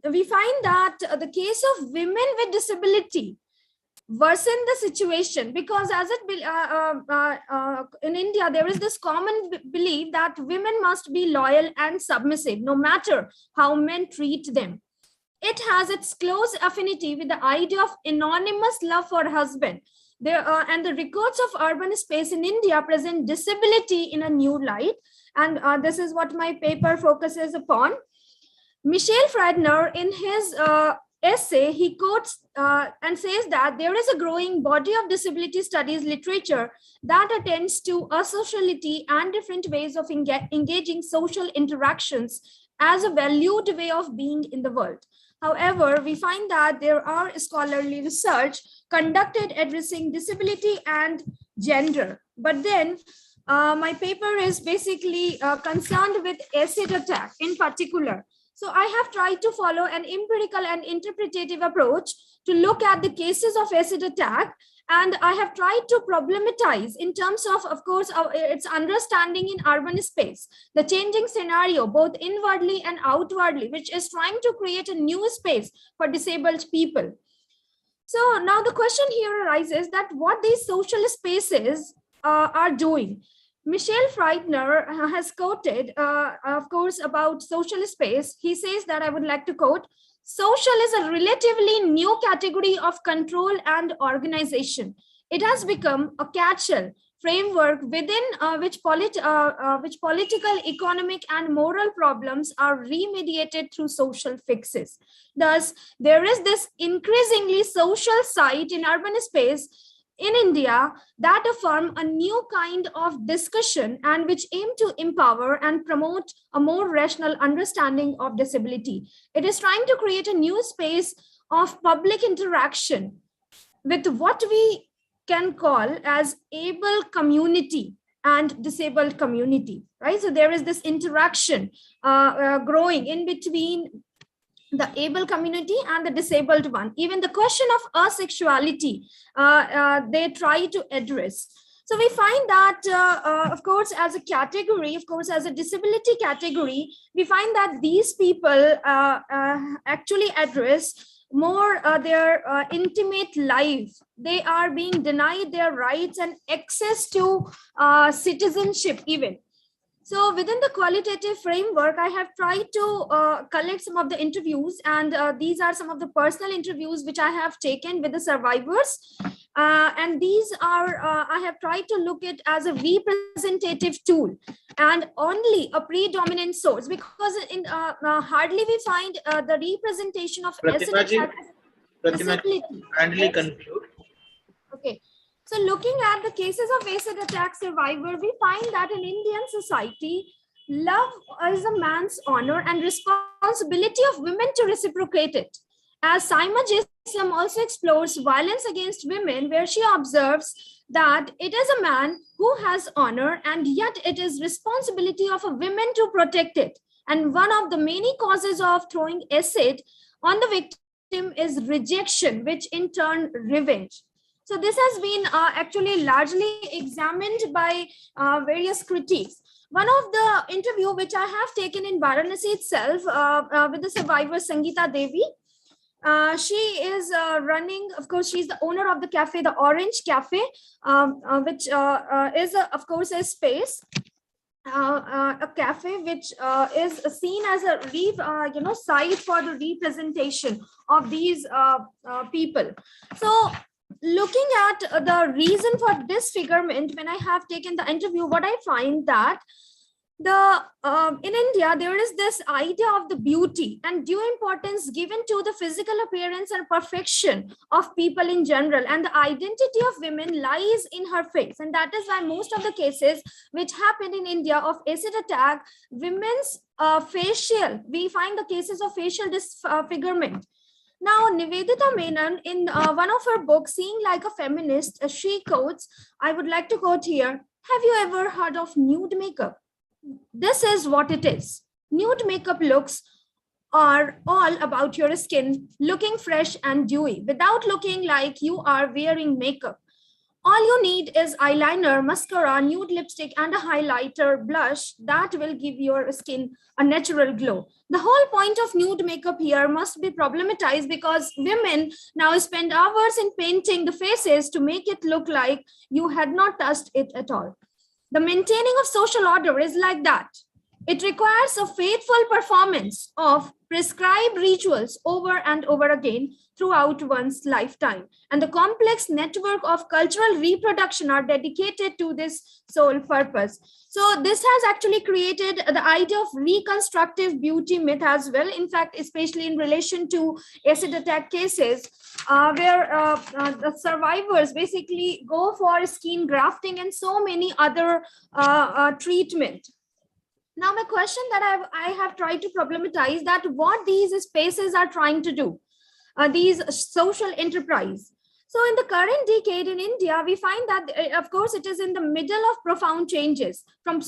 we find that the case of women with disability worsen the situation, because as in India, there is this common belief that women must be loyal and submissive, no matter how men treat them. It has its close affinity with the idea of anonymous love for husband. And the records of urban space in India present disability in a new light. And this is what my paper focuses upon. Michel Friedner, in his essay, he quotes and says that there is a growing body of disability studies literature that attends to asociality and different ways of engaging social interactions as a valued way of being in the world. However, we find that there are scholarly research conducted addressing disability and gender. But then my paper is basically concerned with acid attack in particular. So I have tried to follow an empirical and interpretative approach to look at the cases of acid attack, and I have tried to problematize in terms of course, its understanding in urban space, the changing scenario, both inwardly and outwardly, which is trying to create a new space for disabled people. So now the question here arises that what these social spaces are doing. Michel Friedner has quoted, of course, about social space. He says that, I would like to quote, social is a relatively new category of control and organization. It has become a catch-all framework within which political, economic, and moral problems are remediated through social fixes. Thus, there is this increasingly social site in urban space in India that affirm a new kind of discussion and which aim to empower and promote a more rational understanding of disability. It is trying to create a new space of public interaction with what we can call as able community, and disabled community, right? So there is this interaction growing in between the able community and the disabled one. Even the question of asexuality, they try to address. So we find that, of course, as a category, of course, as a disability category, we find that these people actually address more their intimate life. They are being denied their rights and access to citizenship even. So within the qualitative framework, I have tried to collect some of the interviews, and these are some of the personal interviews which I have taken with the survivors. And these are, I have tried to look at as a representative tool and only a predominant source, because in hardly we find the representation of Pratima, kindly conclude. Okay. So looking at the cases of acid attack survivor, we find that in Indian society, love is a man's honor and responsibility of women to reciprocate it. As Saima Jislam also explores violence against women, where she observes that it is a man who has honor, and yet it is responsibility of a woman to protect it. And one of the many causes of throwing acid on the victim is rejection, which in turn revenge. So this has been actually largely examined by various critiques. One of the interview which I have taken in Varanasi itself with the survivor Sangeeta Devi. She is running, of course, she's the owner of the cafe, the Orange Cafe, which is, of course, a space. A cafe which is seen as a site for the representation of these people. So looking at the reason for disfigurement, when I have taken the interview, what I find that in India, there is this idea of the beauty and due importance given to the physical appearance and perfection of people in general, and the identity of women lies in her face. And that is why most of the cases which happen in India of acid attack, women's facial, we find the cases of facial disfigurement. Now, Nivedita Menon, in one of her books, Seeing Like a Feminist, she quotes, I would like to quote here, have you ever heard of nude makeup? This is what it is. Nude makeup looks are all about your skin looking fresh and dewy without looking like you are wearing makeup. All you need is eyeliner, mascara, nude lipstick, and a highlighter blush that will give your skin a natural glow. The whole point of nude makeup here must be problematized because women now spend hours in painting the faces to make it look like you had not touched it at all. The maintaining of social order is like that. It requires a faithful performance of prescribed rituals over and over again throughout one's lifetime. And the complex network of cultural reproduction are dedicated to this sole purpose. So this has actually created the idea of reconstructive beauty myth as well. In fact, especially in relation to acid attack cases, where the survivors basically go for skin grafting and so many other treatment. Now, my question that I have tried to problematize that what these spaces are trying to do, these social enterprise. So in the current decade in India, we find that, of course, it is in the middle of profound changes from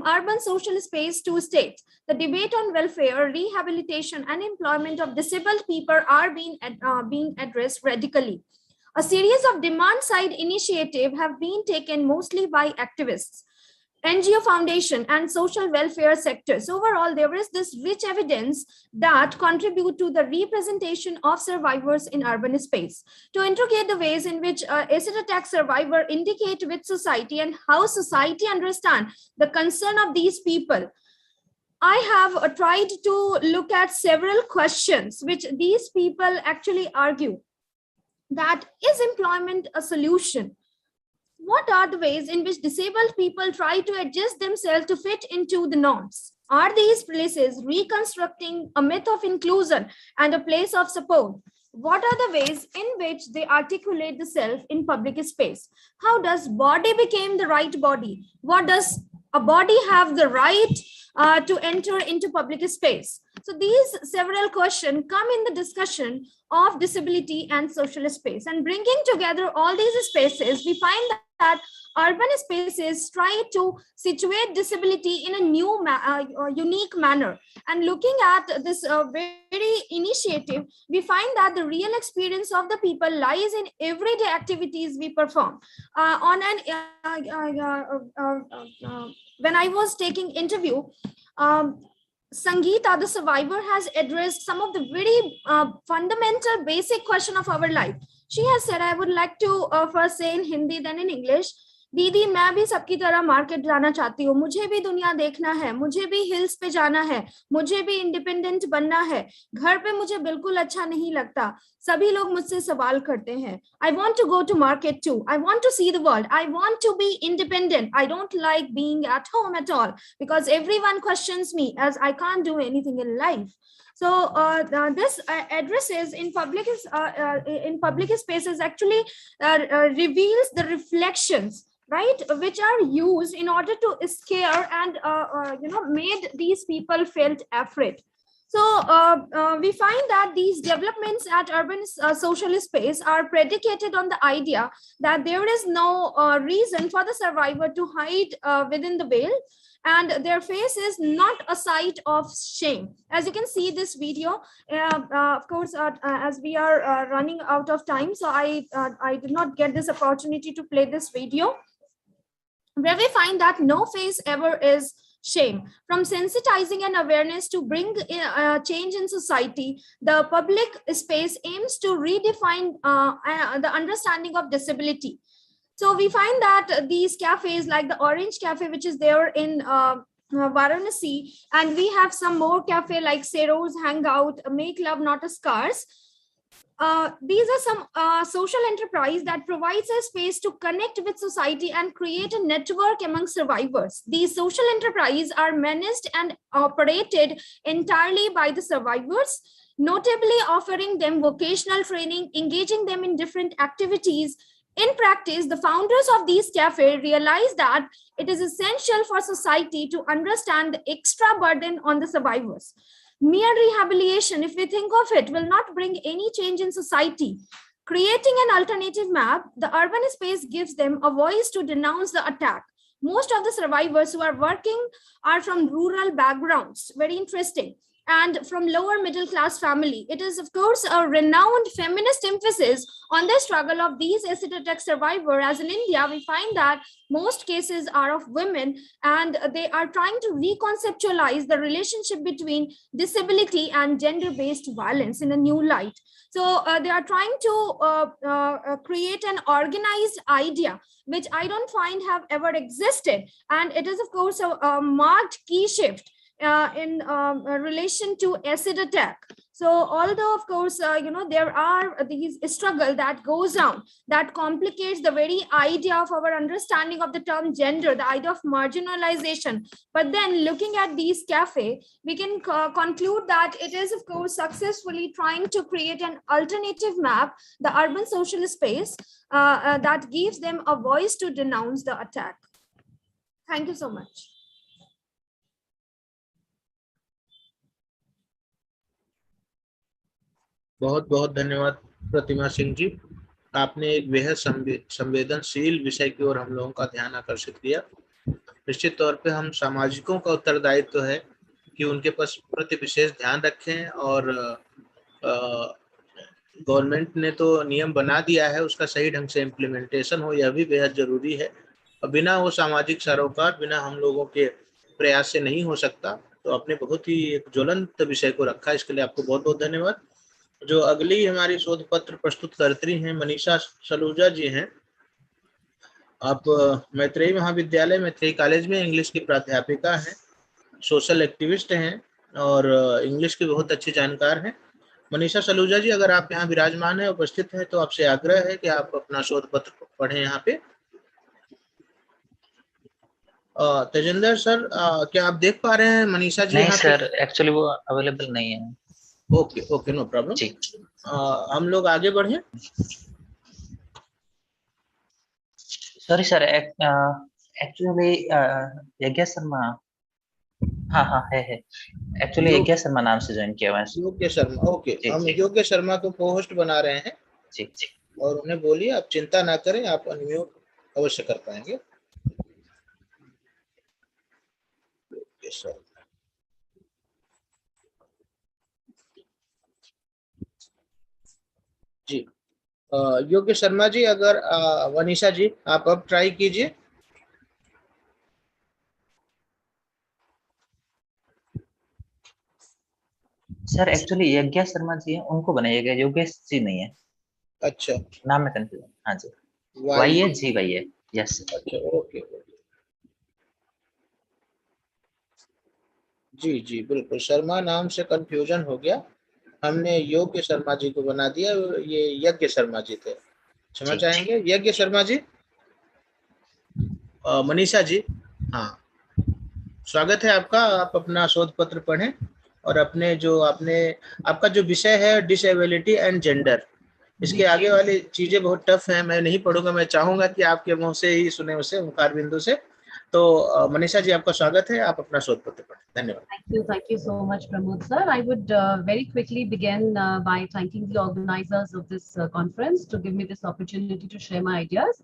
urban social space to state. The debate on welfare, rehabilitation, and employment of disabled people are being addressed radically. A series of demand-side initiatives have been taken mostly by activists, NGO foundation, and social welfare sectors. Overall, there is this rich evidence that contribute to the representation of survivors in urban space. To interrogate the ways in which acid attack survivor indicate with society and how society understand the concern of these people, I have tried to look at several questions which these people actually argue. That is employment a solution? What are the ways in which disabled people try to adjust themselves to fit into the norms? Are these places reconstructing a myth of inclusion and a place of support? What are the ways in which they articulate the self in public space? How does body become the right body? What does a body have the right to enter into public space. So these several questions come in the discussion of disability and social space, and bringing together all these spaces, we find that urban spaces try to situate disability in a new unique manner. And looking at this very initiative, we find that the real experience of the people lies in everyday activities we perform. When I was taking interview, Sangeeta, the survivor, has addressed some of the very fundamental basic question of our life. She has said, I would like to first say in Hindi, then in English, दीदी मैं भी सबकी तरह market जाना चाहती हूँ, मुझे भी दुनिया देखना है, मुझे भी हिल्स पे जाना है, मुझे भी इंडिपेंडेंट बनना है, घर पे मुझे बिल्कुल अच्छा नहीं लगता, सभी लोग मुझसे सवाल करते हैं, I want to go to market too, I want to see the world, I want to be independent, I don't like being at home at all because everyone questions me as I can't do anything in life. So this addresses in public spaces actually reveals the reflections, right, which are used in order to scare and made these people felt afraid. So we find that these developments at urban social space are predicated on the idea that there is no reason for the survivor to hide within the veil, and their face is not a sight of shame. As you can see this video, of course, as we are running out of time, so I did not get this opportunity to play this video, where we find that no face ever is shame. From sensitizing and awareness to bring change in society, the public space aims to redefine the understanding of disability. So we find that these cafes like the Orange Cafe, which is there in Varanasi, and we have some more cafe like Sero's Hangout, Make Love Not a Scars. These are some social enterprise that provides a space to connect with society and create a network among survivors. These social enterprise are managed and operated entirely by the survivors, notably offering them vocational training, engaging them in different activities. In practice, the founders of these cafes realize that it is essential for society to understand the extra burden on the survivors. Mere rehabilitation, if we think of it, will not bring any change in society. Creating an alternative map, the urban space gives them a voice to denounce the attack. Most of the survivors who are working are from rural backgrounds, very interesting, and from lower middle class family. It is, of course, a renowned feminist emphasis on the struggle of these acid attack survivors, as in India, we find that most cases are of women, and they are trying to reconceptualize the relationship between disability and gender-based violence in a new light. So they are trying to create an organized idea, which I don't find have ever existed. And it is, of course, a marked key shift in relation to acid attack. So although, of course, there are these struggle that goes on, that complicates the very idea of our understanding of the term gender, the idea of marginalization. But then looking at these cafe, we can conclude that it is, of course, successfully trying to create an alternative map, the urban social space, that gives them a voice to denounce the attack. Thank you so much. बहुत बहुत धन्यवाद प्रतिमा सिंह जी, आपने एक बेहद संवेदनशील विषय की ओर हम लोगों का ध्यान आकर्षित किया। निश्चित तौर पे हम सामाजिकों का उत्तरदायित्व है कि उनके पास प्रति विशेष ध्यान रखें, और गवर्नमेंट ने तो नियम बना दिया है, उसका सही ढंग से इम्प्लीमेंटेशन हो, यह भी बेहद जरूरी है। और बिना वो सामाजिक सरोकार, बिना हम लोगों के प्रयास से नहीं हो सकता। तो आपने बहुत ही एक ज्वलंत विषय को रखा, इसके लिए आपको बहुत बहुत धन्यवाद। जो अगली हमारी शोध पत्र प्रस्तुतकर्त्री हैं मनीषा सलूजा जी हैं। आप मैत्रेयी महाविद्यालय मैत्रेयी कॉलेज में इंग्लिश की प्राध्यापिका हैं, सोशल एक्टिविस्ट हैं और इंग्लिश की बहुत अच्छी जानकार हैं। मनीषा सलूजा जी, अगर आप यहाँ विराजमान हैं, उपस्थित हैं, तो आपसे आग्रह है कि आप अपना शोध पत्र पढ़ें यहाँ पे। तेजेंद्र सर, क्या आप देख पा रहे हैं मनीषा जी? नहीं सर, एक्चुअली वो अवेलेबल नहीं है। Okay okay, no problem. हम लोग आगे बढ़े। सॉरी सर, एक्चुअली यज्ञ शर्मा हाँ हाँ है एक्चुअली यज्ञ शर्मा नाम से ज्वाइन किया हुआ है। योग्य शर्मा, ओके, हम योग्य शर्मा को को-होस्ट बना रहे हैं जी और उन्हें बोलिए आप चिंता ना करें, आप अनम्यूट अवश्य कर पाएंगे। योग्य शर्मा जी, योग्य शर्मा जी, अगर वनीशा जी आप अब ट्राई कीजिए। सर एक्चुअली यज्ञ शर्मा जी है, उनको बनाया गया, योगेश जी नहीं है। अच्छा, नाम में कंफ्यूजन। हाँ जी, वाई है जी वाई है। यस। अच्छा, ओके जी जी, बिल्कुल, शर्मा नाम से कंफ्यूजन हो गया, हमने योग्य शर्मा जी को बना दिया, ये यज्ञ शर्मा जी थे, क्षमा चाहेंगे। यज्ञ शर्मा जी, मनीषा जी, हाँ, स्वागत है आपका, आप अपना शोध पत्र पढ़ें और अपने जो आपका जो विषय है डिसेबिलिटी एंड जेंडर, इसके आगे वाली चीजें बहुत टफ हैं, मैं नहीं पढ़ूंगा, मैं चाहूंगा कि आपके मुंह से ही सुने, उसे मुखार बिंदु से। तो मनीषा जी आपका स्वागत है, आप अपना शोध पत्र पढ़ें। धन्यवाद। Thank you so much, Pramod sir. I would very quickly begin by thanking the organizers of this conference to give me this opportunity to share my ideas.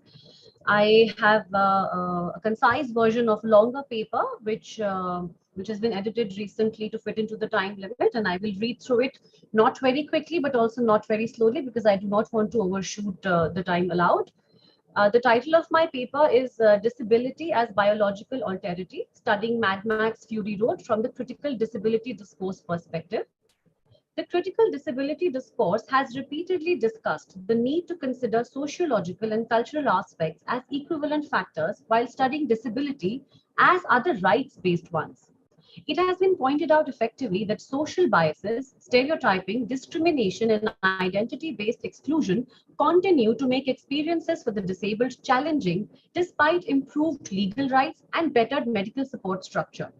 I have a concise version of longer paper, which has been edited recently to fit into the time limit, and I will read through it not very quickly, but also not very slowly, because I do not want to overshoot the time allowed. The title of my paper is Disability as Biological Alterity, Studying Mad Max Fury Road from the Critical Disability Discourse Perspective. The critical disability discourse has repeatedly discussed the need to consider sociological and cultural aspects as equivalent factors while studying disability as other rights-based ones. It has been pointed out effectively that social biases, stereotyping, discrimination, and identity-based exclusion continue to make experiences for the disabled challenging despite improved legal rights and better medical support structure.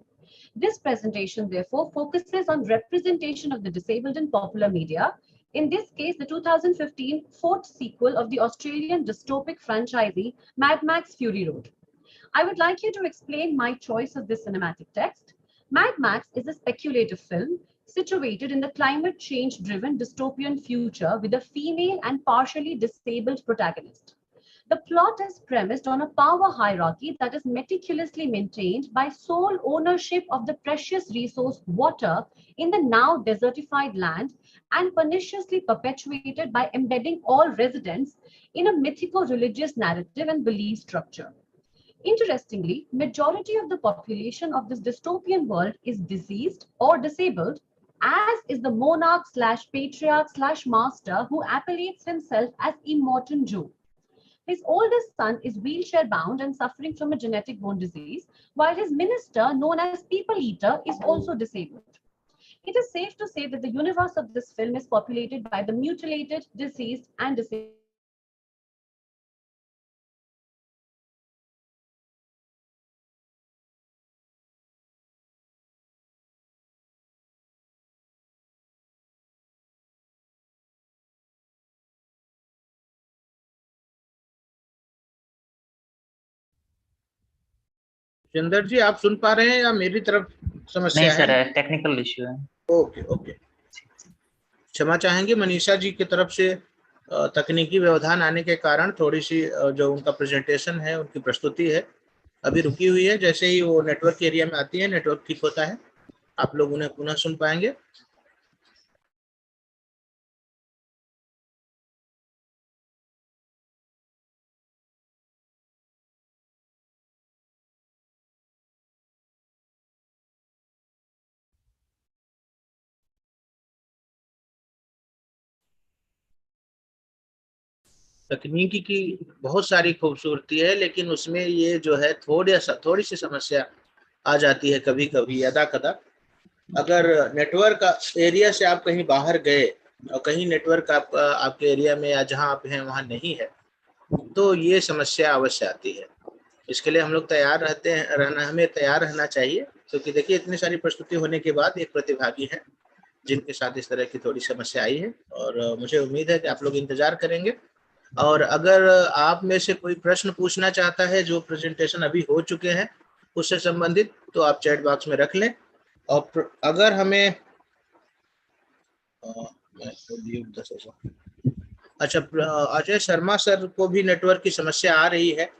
This presentation, therefore, focuses on representation of the disabled in popular media, in this case, the 2015 fourth sequel of the Australian dystopic franchisee Mad Max Fury Road. I would like you to explain my choice of this cinematic text. Mad Max is a speculative film situated in the climate change-driven dystopian future with a female and partially disabled protagonist. The plot is premised on a power hierarchy that is meticulously maintained by sole ownership of the precious resource water in the now desertified land and perniciously perpetuated by embedding all residents in a mythico-religious narrative and belief structure. Interestingly, majority of the population of this dystopian world is diseased or disabled, as is the monarch slash patriarch slash master who appellates himself as Immortan Joe. His oldest son is wheelchair bound and suffering from a genetic bone disease, while his minister, known as People Eater, is also disabled. It is safe to say that the universe of this film is populated by the mutilated, diseased, and disabled. Chandar जी, आप सुन पा रहे हैं या मेरी तरफ समस्या नहीं है? सर, टेक्निकल इश्यू है। ओके ओके, क्षमा चाहेंगे, मनीषा जी की तरफ से तकनीकी व्यवधान आने के कारण थोड़ी सी जो उनका प्रेजेंटेशन है, उनकी प्रस्तुति है, अभी रुकी हुई है। जैसे ही वो नेटवर्क एरिया में आती है, नेटवर्क ठीक होता है, आप लोग उन्हें पुनः सुन पाएंगे। तकनीकी की बहुत सारी खूबसूरती है, लेकिन उसमें ये जो है थोड़ी सी समस्या आ जाती है कभी कभी, यदा कदा। अगर नेटवर्क एरिया से आप कहीं बाहर गए और कहीं नेटवर्क आपके एरिया में या जहां आप हैं वहां नहीं है, तो ये समस्या अवश्य आती है। इसके लिए हम लोग तैयार हमें तैयार रहना चाहिए, क्योंकि देखिए इतनी सारी प्रस्तुति होने के बाद एक प्रतिभागी है जिनके साथ इस तरह की थोड़ी समस्या आई है, और मुझे उम्मीद है कि आप लोग इंतजार करेंगे। और अगर आप में से कोई प्रश्न पूछना चाहता है जो प्रेजेंटेशन अभी हो चुके हैं, उससे संबंधित तो आप चैट बॉक्स में रख लें। और अगर हमें अच्छा, अजय शर्मा सर को भी नेटवर्क की समस्या आ रही है,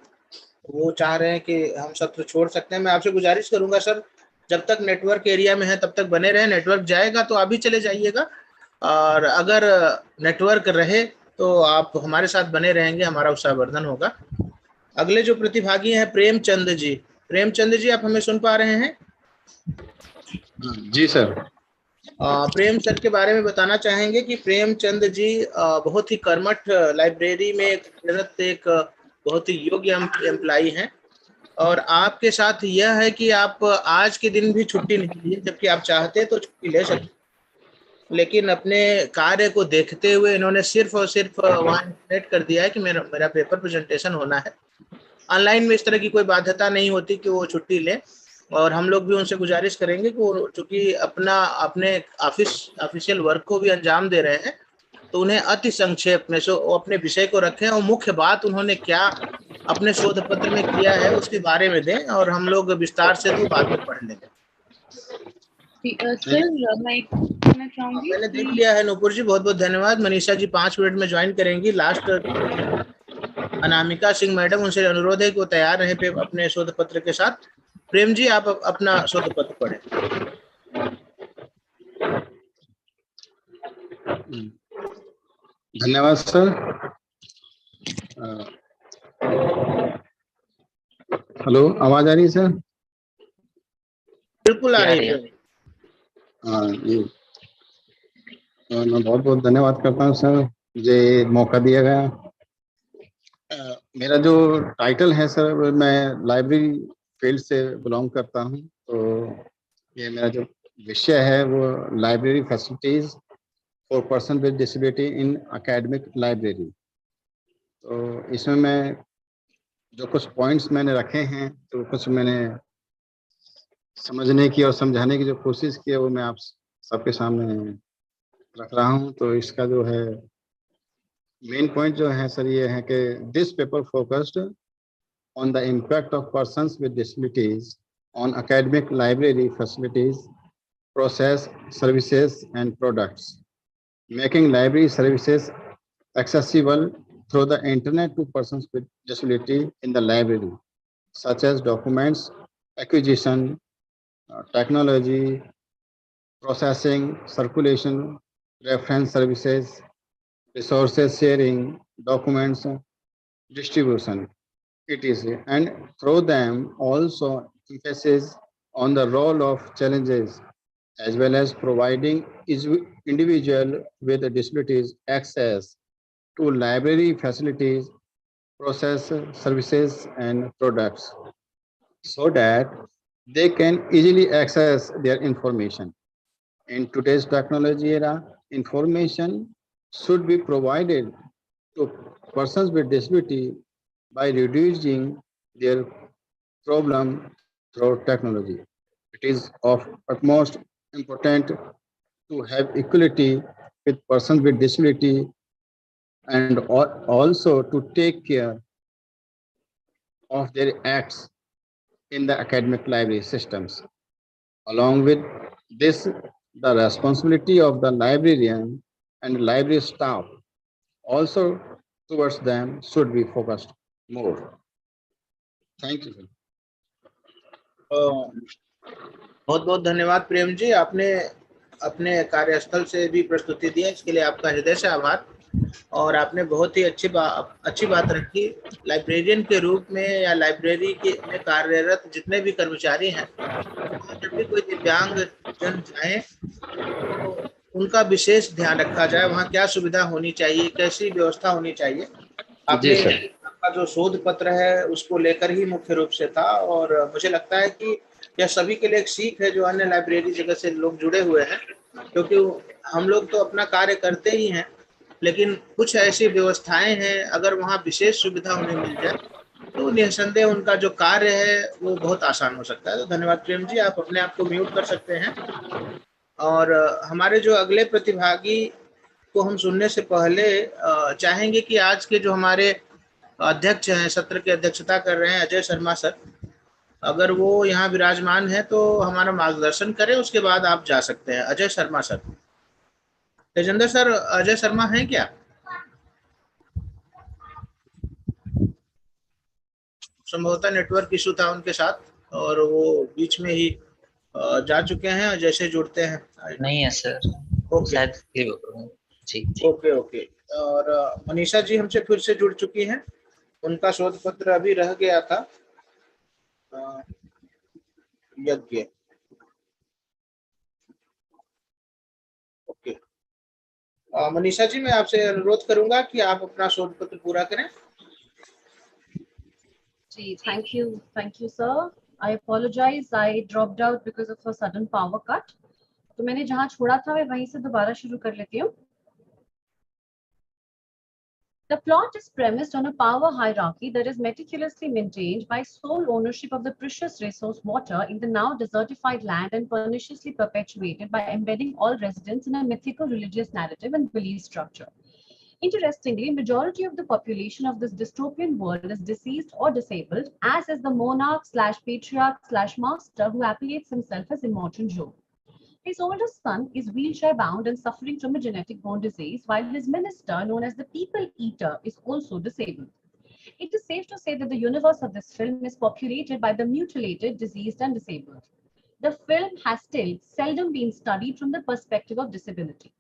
वो चाह रहे हैं कि हम सत्र छोड़ सकते हैं। मैं आपसे गुजारिश करूंगा सर, जब तक नेटवर्क एरिया में है तब तक बने रहे, नेटवर्क जाएगा तो आप भी चले जाइएगा, और अगर नेटवर्क रहे तो आप हमारे साथ बने रहेंगे, हमारा उत्साहवर्धन होगा। अगले जो प्रतिभागी हैं प्रेमचंद जी, प्रेमचंद जी आप हमें सुन पा रहे हैं? जी सर। प्रेम सर के बारे में बताना चाहेंगे कि प्रेमचंद जी बहुत ही कर्मठ लाइब्रेरी में एक बहुत ही योग्य एम्प्लाई हैं, और आपके साथ यह है कि आप आज के दिन भी छुट्टी नहीं ली, जबकि आप चाहते तो छुट्टी ले सकते, लेकिन अपने कार्य को देखते हुए इन्होंने सिर्फ और सिर्फ वहाँ इंडिकेट कर दिया है कि मेरा पेपर प्रेजेंटेशन होना है। ऑनलाइन में इस तरह की कोई बाध्यता नहीं होती कि वो छुट्टी लें, और हम लोग भी उनसे गुजारिश करेंगे कि वो चूंकि अपने ऑफिशियल वर्क को भी अंजाम दे रहे हैं, तो उन्हें अति संक्षेप में से अपने विषय को रखें और मुख्य बात उन्होंने क्या अपने शोध पत्र में किया है उसके बारे में दें, और हम लोग विस्तार से तो बाद में पढ़ लेंगे। सर मैं कहना चाहूंगी, मैंने देख लिया है नूपुर जी, बहुत बहुत धन्यवाद। मनीषा जी 5 मिनट में ज्वाइन करेंगी। लास्ट अनामिका सिंह मैडम, उनसे अनुरोध है कि वो तैयार रहे अपने शोध पत्र के साथ। प्रेम जी आप अपना शोध पत्र पढ़ें। धन्यवाद सर। हेलो, आवाज आ रही है सर? बिल्कुल आ रही है। हाँ जी, मैं बहुत बहुत धन्यवाद करता हूँ सर, मुझे मौका दिया गया। मेरा जो टाइटल है सर, मैं लाइब्रेरी फील्ड से बिलोंग करता हूँ, तो ये मेरा जो विषय है वो library facilities for person with disability in academic library. तो इसमें मैं जो कुछ पॉइंट्स मैंने रखे हैं, तो कुछ मैंने समझने की और समझाने की जो कोशिश की है वो मैं आप सबके सामने रख रहा हूँ। तो इसका जो है मेन पॉइंट जो है सर ये है कि this paper focused on the impact of persons with disabilities on academic library facilities, process, services, and products, making library services accessible through the internet to persons with disability in the library, such as documents, acquisition, technology, processing, circulation, reference services, resources sharing, documents, distribution, etc., and through them also emphasis on the role of challenges as well as providing individual with disabilities access to library facilities, process, services, and products so that they can easily access their information. In today's technology era, information should be provided to persons with disability by reducing their problem through technology. It is of utmost important to have equality with persons with disability and also to take care of their acts in the academic library systems. Along with this, the responsibility of the librarian and library staff also towards them should be focused more. Thank you. बहुत बहुत धन्यवाद प्रेम जी, आपने अपने कार्यस्थल से भी प्रस्तुति दी है, इसके लिए आपका हृदय से आभार। और आपने बहुत ही अच्छी बात रखी। लाइब्रेरियन के रूप में या लाइब्रेरी के में कार्यरत जितने भी कर्मचारी हैं, जब भी कोई दिव्यांग जन जाए तो उनका विशेष ध्यान रखा जाए, वहाँ क्या सुविधा होनी चाहिए, कैसी व्यवस्था होनी चाहिए। आपका जो शोध पत्र है उसको लेकर ही मुख्य रूप से था, और मुझे लगता है कि यह सभी के लिए एक सीख है जो अन्य लाइब्रेरी जगह से लोग जुड़े हुए हैं, क्योंकि हम लोग तो अपना कार्य करते ही हैं, लेकिन कुछ ऐसी व्यवस्थाएं हैं, अगर वहाँ विशेष सुविधा उन्हें मिल जाए तो निसंदेह उनका जो कार्य है वो बहुत आसान हो सकता है। तो धन्यवाद प्रेम जी, आप अपने आप को म्यूट कर सकते हैं। और हमारे जो अगले प्रतिभागी को हम सुनने से पहले चाहेंगे कि आज के जो हमारे अध्यक्ष हैं, सत्र की अध्यक्षता कर रहे हैं अजय शर्मा सर, अगर वो यहाँ विराजमान है तो हमारा मार्गदर्शन करें, उसके बाद आप जा सकते हैं। अजय शर्मा सर, तेजेंद्र सर, अजय शर्मा हैं क्या? संभवतः नेटवर्क इशू था उनके साथ और वो बीच में ही जा चुके हैं, जैसे जुड़ते हैं। नहीं है सर, शायद जी जी। Okay okay. और मनीषा जी हमसे फिर से जुड़ चुकी हैं, उनका शोध पत्र अभी रह गया था यज्ञ। ओके, मनीषा जी मैं आपसे अनुरोध करूंगा कि आप अपना शोध पत्र पूरा करें। जी, thank you sir. I apologize, I dropped out because of a sudden power cut. तो मैंने जहाँ छोड़ा था मैं वहीं से दोबारा शुरू कर लेती हूँ। The plot is premised on a power hierarchy that is meticulously maintained by sole ownership of the precious resource water in the now desertified land and perniciously perpetuated by embedding all residents in a mythical religious narrative and belief structure. Interestingly, majority of the population of this dystopian world is deceased or disabled, as is the monarch slash patriarch slash master who affiliates himself as Immortal Joe. His oldest son is wheelchair bound and suffering from a genetic bone disease, while his minister, known as the People Eater, is also disabled. It is safe to say that the universe of this film is populated by the mutilated, diseased, and disabled. The film has still seldom been studied from the perspective of disability.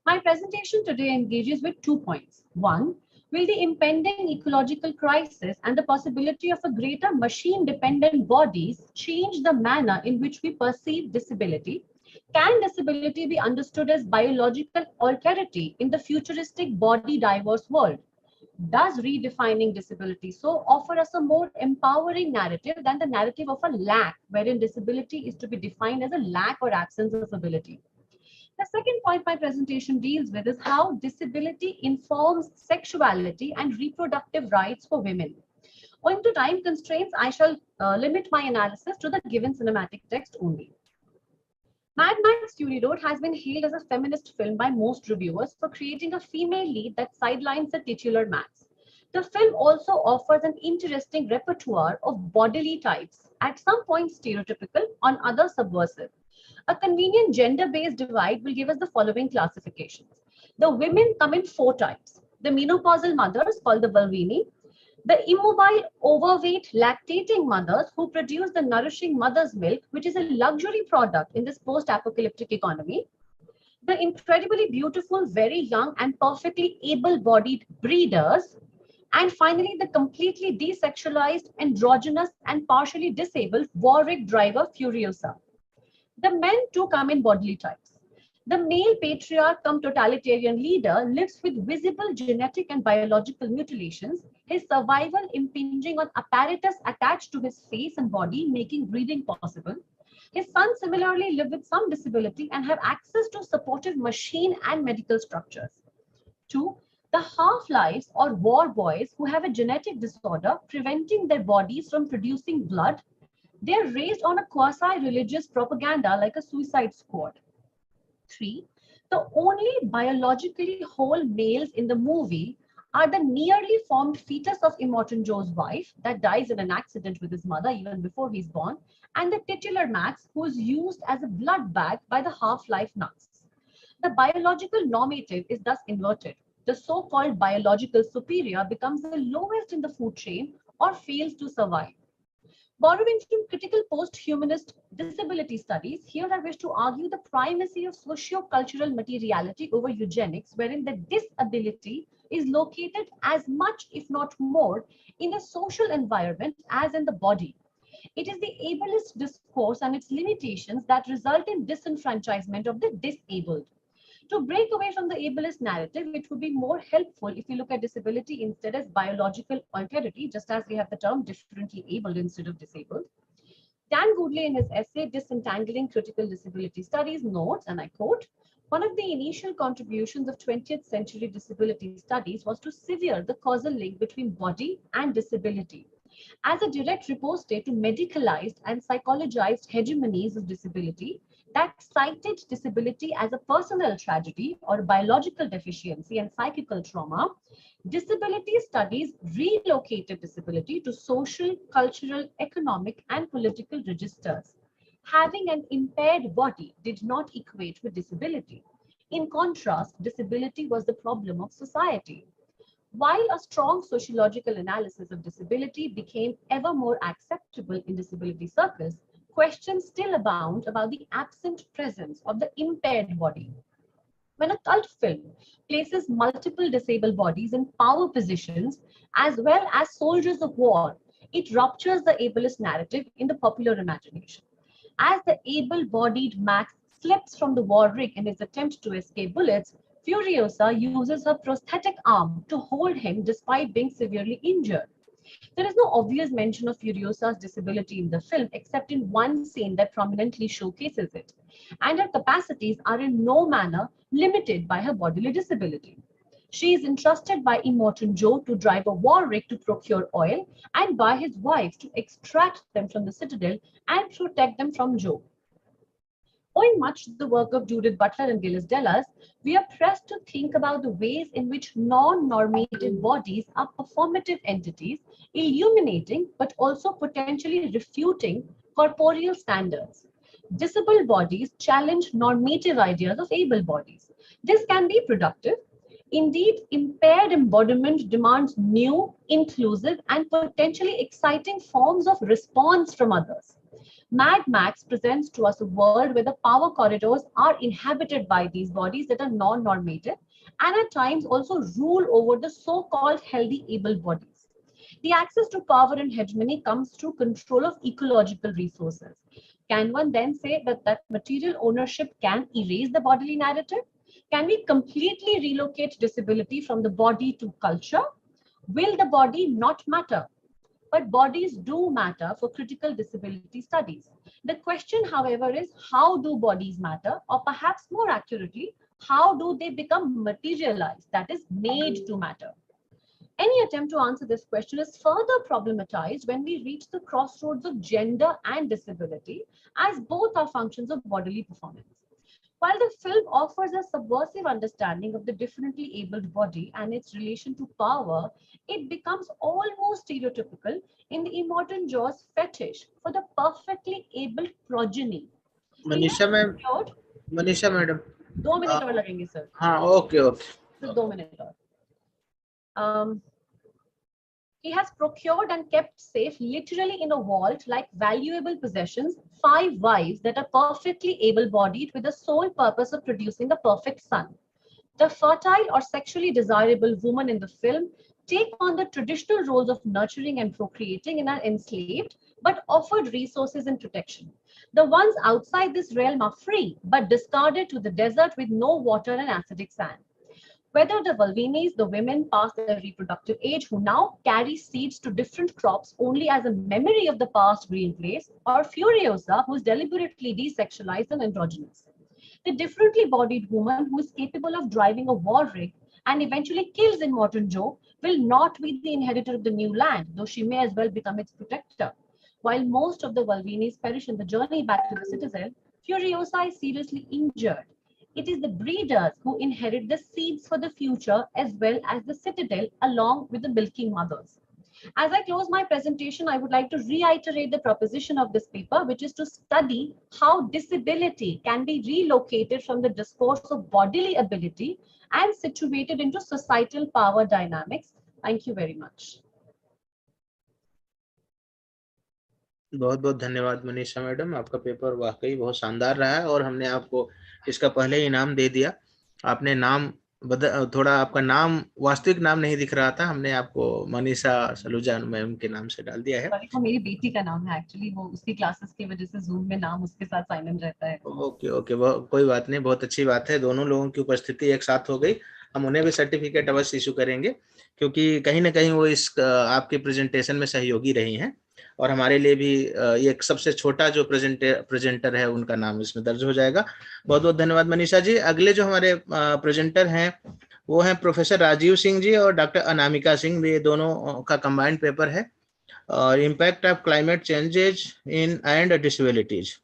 My presentation today engages with 2 points. One, will the impending ecological crisis and the possibility of a greater machine-dependent bodies change the manner in which we perceive disability? Can disability be understood as biological alterity in the futuristic body-diverse world? Does redefining disability so offer us a more empowering narrative than the narrative of a lack, wherein disability is to be defined as a lack or absence of ability? The second point my presentation deals with is how disability informs sexuality and reproductive rights for women. Owing to time constraints, I shall limit my analysis to the given cinematic text only. Mad Max Fury Road has been hailed as a feminist film by most reviewers for creating a female lead that sidelines the titular Max. The film also offers an interesting repertoire of bodily types, at some points stereotypical, on others subversive. A convenient gender-based divide will give us the following classifications. The women come in 4 types. The menopausal mothers, called the Balvini, the immobile, overweight, lactating mothers who produce the nourishing mother's milk, which is a luxury product in this post-apocalyptic economy, the incredibly beautiful, very young, and perfectly able-bodied breeders, and finally, the completely desexualized, androgynous, and partially disabled Warwick driver Furiosa. The men too come in bodily types. The male patriarch cum totalitarian leader lives with visible genetic and biological mutilations, his survival impinging on apparatus attached to his face and body, making breathing possible. His sons similarly live with some disability and have access to supportive machine and medical structures. 2. The half-lives or war boys who have a genetic disorder preventing their bodies from producing blood. They're raised on a quasi-religious propaganda like a suicide squad. 3. The only biologically whole males in the movie are the nearly formed fetus of Immortan Joe's wife that dies in an accident with his mother even before he's born, and the titular Max, who is used as a blood bag by the half-life nuts. The biological normative is thus inverted. The so-called biological superior becomes the lowest in the food chain or fails to survive. Borrowing from critical post-humanist disability studies, here I wish to argue the primacy of socio-cultural materiality over eugenics, wherein the disability is located as much, if not more, in the social environment as in the body. It is the ableist discourse and its limitations that result in disenfranchisement of the disabled. To break away from the ableist narrative, it would be more helpful if we look at disability instead as biological alterity, just as we have the term differently abled instead of disabled. Dan Goodley, in his essay Disentangling Critical Disability Studies, notes, and I quote, one of the initial contributions of 20th century disability studies was to sever the causal link between body and disability as a direct riposte to medicalized and psychologized hegemonies of disability that cited disability as a personal tragedy or biological deficiency and psychical trauma, disability studies relocated disability to social, cultural, economic, and political registers. Having an impaired body did not equate with disability. In contrast, disability was the problem of society. While a strong sociological analysis of disability became ever more acceptable in disability circles, questions still abound about the absent presence of the impaired body. When a cult film places multiple disabled bodies in power positions as well as soldiers of war, it ruptures the ableist narrative in the popular imagination. As the able-bodied Max slips from the war rig in his attempt to escape bullets, Furiosa uses her prosthetic arm to hold him despite being severely injured. There is no obvious mention of Furiosa's disability in the film except in one scene that prominently showcases it, and her capacities are in no manner limited by her bodily disability. She is entrusted by Immortan Joe to drive a war rig to procure oil and by his wife to extract them from the citadel and protect them from Joe. Owing much to the work of Judith Butler and Gilles Deleuze, we are pressed to think about the ways in which non-normative bodies are performative entities, illuminating but also potentially refuting corporeal standards. Disabled bodies challenge normative ideas of able bodies. This can be productive. Indeed, impaired embodiment demands new, inclusive, and potentially exciting forms of response from others. Mad Max presents to us a world where the power corridors are inhabited by these bodies that are non-normative and at times also rule over the so-called healthy able bodies. The access to power and hegemony comes through control of ecological resources. Can one then say that material ownership can erase the bodily narrative? Can we completely relocate disability from the body to culture? Will the body not matter? But bodies do matter for critical disability studies. The question, however, is how do bodies matter? Or perhaps more accurately, how do they become materialized, that is, made to matter? Any attempt to answer this question is further problematized when we reach the crossroads of gender and disability, as both are functions of bodily performance. While the film offers a subversive understanding of the differently abled body and its relation to power, it becomes almost stereotypical in the Immortan Joe's fetish for the perfectly abled progeny. Manisha ma'am 2 minute और लगेंगे sir. हाँ okay सिर्फ 2 minute और. He has procured and kept safe, literally in a vault, like valuable possessions, 5 wives that are perfectly able-bodied with the sole purpose of producing a perfect son. The fertile or sexually desirable women in the film take on the traditional roles of nurturing and procreating and are enslaved, but offered resources and protection. The ones outside this realm are free, but discarded to the desert with no water and acidic sand. Whether the Vulvinis, the women past their reproductive age who now carry seeds to different crops only as a memory of the past green place, or Furiosa, who is deliberately desexualized and androgynous. The differently bodied woman who is capable of driving a war rig and eventually kills Immortan Joe will not be the inheritor of the new land, though she may as well become its protector. While most of the Vulvinis perish in the journey back to the citadel, Furiosa is seriously injured. It is the breeders who inherit the seeds for the future as well as the citadel along with the milking mothers. As I close my presentation, I would like to reiterate the proposition of this paper, which is to study how disability can be relocated from the discourse of bodily ability and situated into societal power dynamics. Thank you very much. बहुत बहुत धन्यवाद Manisha madam, आपका paper वाकई बहुत शानदार रहा है और हमने आपको इसका पहले ही इनाम दे दिया. आपने नाम थोड़ा आपका नाम वास्तविक नाम नहीं दिख रहा था, हमने आपको मनीषा सलूजा मैम के नाम से डाल दिया है. वो मेरी बेटी का नाम है एक्चुअली, वो उसकी क्लासेस की वजह से जूम में नाम उसके साथ साइन इन रहता है. ओके ओके, कोई बात नहीं, बहुत अच्छी बात है, दोनों लोगों की उपस्थिति एक साथ हो गई. हम उन्हें भी सर्टिफिकेट अवश्य इशू करेंगे क्योंकि कहीं ना कहीं वो इस आपके प्रेजेंटेशन में सहयोगी रही हैं और हमारे लिए भी एक सबसे छोटा जो प्रेजेंटर है उनका नाम इसमें दर्ज हो जाएगा. बहुत बहुत धन्यवाद मनीषा जी. अगले जो हमारे प्रेजेंटर हैं वो हैं प्रोफेसर राजीव सिंह जी और डॉक्टर अनामिका सिंह. ये दोनों का कंबाइंड पेपर है impact of climate changes in and disabilities.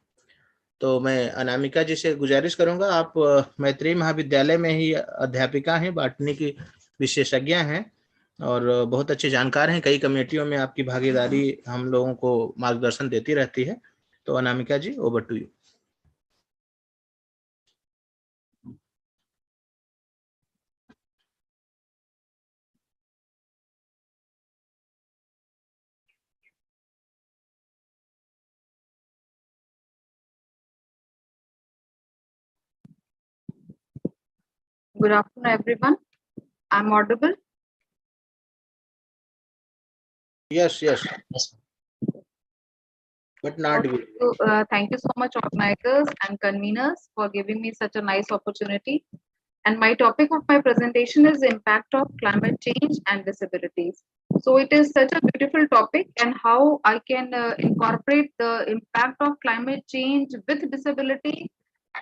तो मैं अनामिका जी से गुजारिश करूंगा, आप मैत्री महाविद्यालय में ही अध्यापिका हैं, बॉटनी की विशेषज्ञ हैं और बहुत अच्छे जानकार हैं। कई कमेटियों में आपकी भागीदारी हम लोगों को मार्गदर्शन देती रहती है। तो Anamika ji, over to you. Good afternoon, everyone. I'm audible. Yes, but not Okay, so, thank you so much, organizers and conveners, for giving me such a nice opportunity. And my topic of my presentation is impact of climate change and disabilities. So it is such a beautiful topic, and how I can incorporate the impact of climate change with disability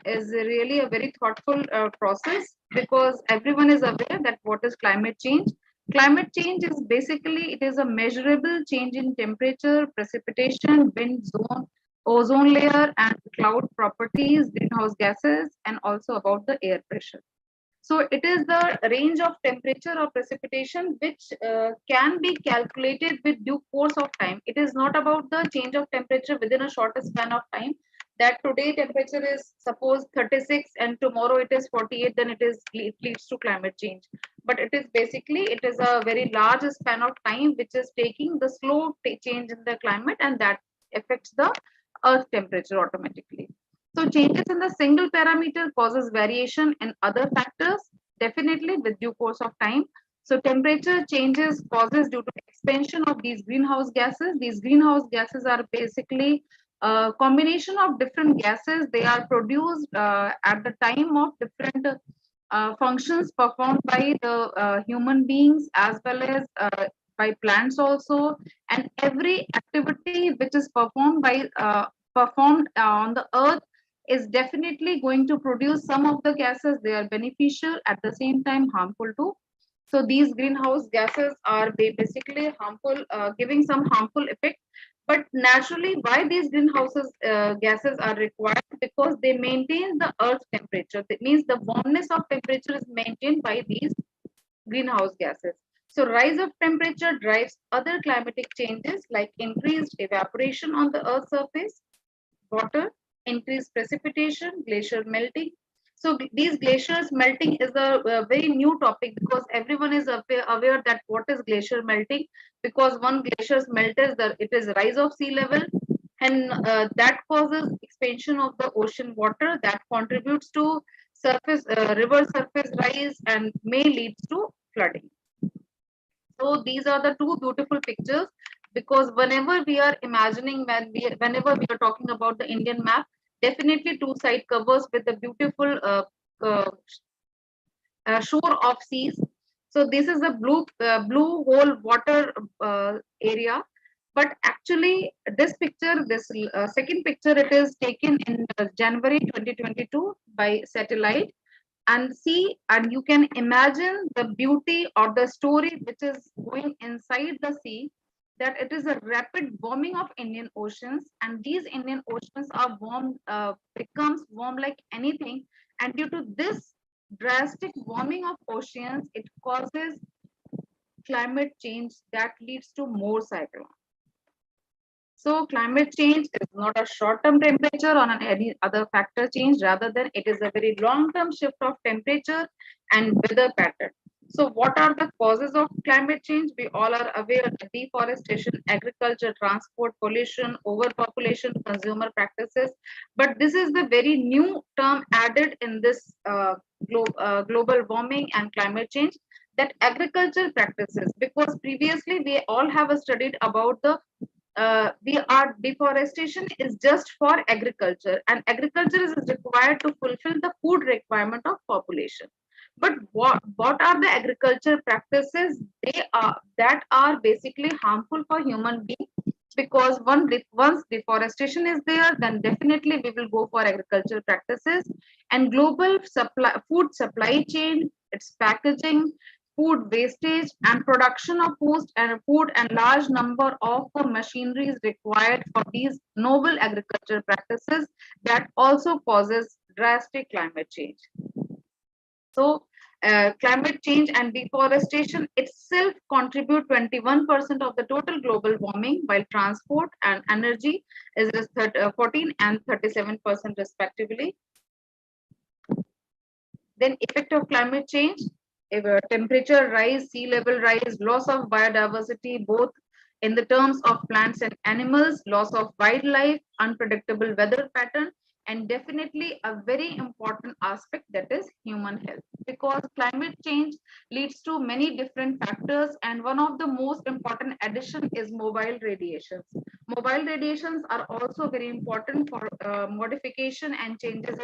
is really a very thoughtful process, because everyone is aware that what is climate change. Climate change is basically, it is a measurable change in temperature, precipitation, wind zone, ozone layer, and cloud properties, greenhouse gases, and also about the air pressure. So it is the range of temperature or precipitation which can be calculated with due course of time. It is not about the change of temperature within a shorter span of time, that today temperature is suppose 36 and tomorrow it is 48, then it leads to climate change. But it is basically, it is a very large span of time which is taking the slow change in the climate, and that affects the earth temperature automatically. So changes in the single parameter causes variation in other factors, definitely with due course of time. So temperature changes causes due to expansion of these greenhouse gases. These greenhouse gases are basically a combination of different gases. They are produced at the time of different functions performed by the human beings, as well as by plants also. And every activity which is performed on the earth is definitely going to produce some of the gases. They are beneficial, at the same time harmful too. So these greenhouse gases are basically harmful, giving some harmful effect. But naturally, why these greenhouses gases are required? Because they maintain the earth temperature. That means the warmness of temperature is maintained by these greenhouse gases. So rise of temperature drives other climatic changes like increased evaporation on the earth's surface, water, increased precipitation, glacier melting. So these glaciers melting is a very new topic, because everyone is aware that what is glacier melting, because one glacier melts, it is rise of sea level, and that causes expansion of the ocean water, that contributes to surface river surface rise and may lead to flooding. So these are the two beautiful pictures, because whenever we are imagining, whenever we are talking about the Indian map, definitely two side covers with the beautiful shore of seas. So this is a blue whole water area. But actually, this picture, this second picture, it is taken in January 2022 by satellite. And see, and you can imagine the beauty or the story which is going inside the sea, that it is a rapid warming of Indian oceans, and these Indian oceans are warm, becomes warm like anything, and due to this drastic warming of oceans, it causes climate change that leads to more cyclones. So climate change is not a short-term temperature or any other factor change, rather than it is a very long-term shift of temperature and weather pattern. So what are the causes of climate change? We all are aware of deforestation, agriculture, transport, pollution, overpopulation, consumer practices. But this is the very new term added in this global warming and climate change, that agricultural practices, because previously we all have studied about the deforestation is just for agriculture, and agriculture is required to fulfill the food requirement of population. But what are the agriculture practices? They are that are basically harmful for human beings, because once deforestation is there, then definitely we will go for agricultural practices. And global food supply chain, its packaging, food wastage, and production of food and large number of machinery is required for these noble agricultural practices that also causes drastic climate change. So climate change and deforestation itself contribute 21% of the total global warming, while transport and energy is 14 and 37% respectively. Then effect of climate change, temperature rise, sea level rise, loss of biodiversity, both in the terms of plants and animals, loss of wildlife, unpredictable weather pattern, and definitely a very important aspect, that is human health, because climate change leads to many different factors, and one of the most important addition is mobile radiations. Mobile radiations are also very important for modification and changes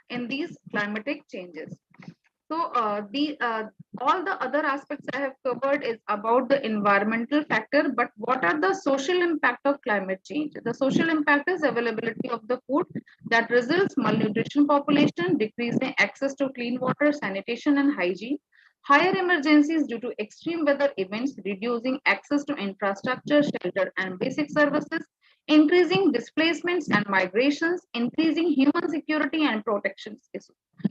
in these climatic changes. So all the other aspects I have covered is about the environmental factor, but what are the social impact of climate change? The social impact is availability of the food that results malnutrition population, decreasing access to clean water, sanitation and hygiene, higher emergencies due to extreme weather events, reducing access to infrastructure, shelter and basic services, increasing displacements and migrations, increasing human security and protection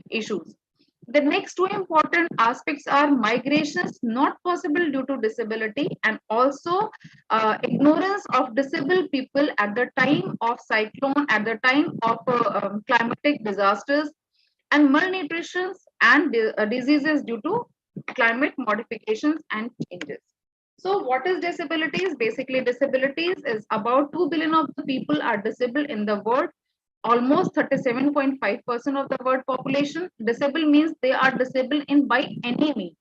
issues. The next two important aspects are migrations not possible due to disability, and also ignorance of disabled people at the time of cyclone, at the time of climatic disasters, and malnutrition and diseases due to climate modifications and changes. So what is disabilities? Basically, disabilities is about 2 billion of the people are disabled in the world. Almost 37.5% of the world population. Disabled means they are disabled in by any means.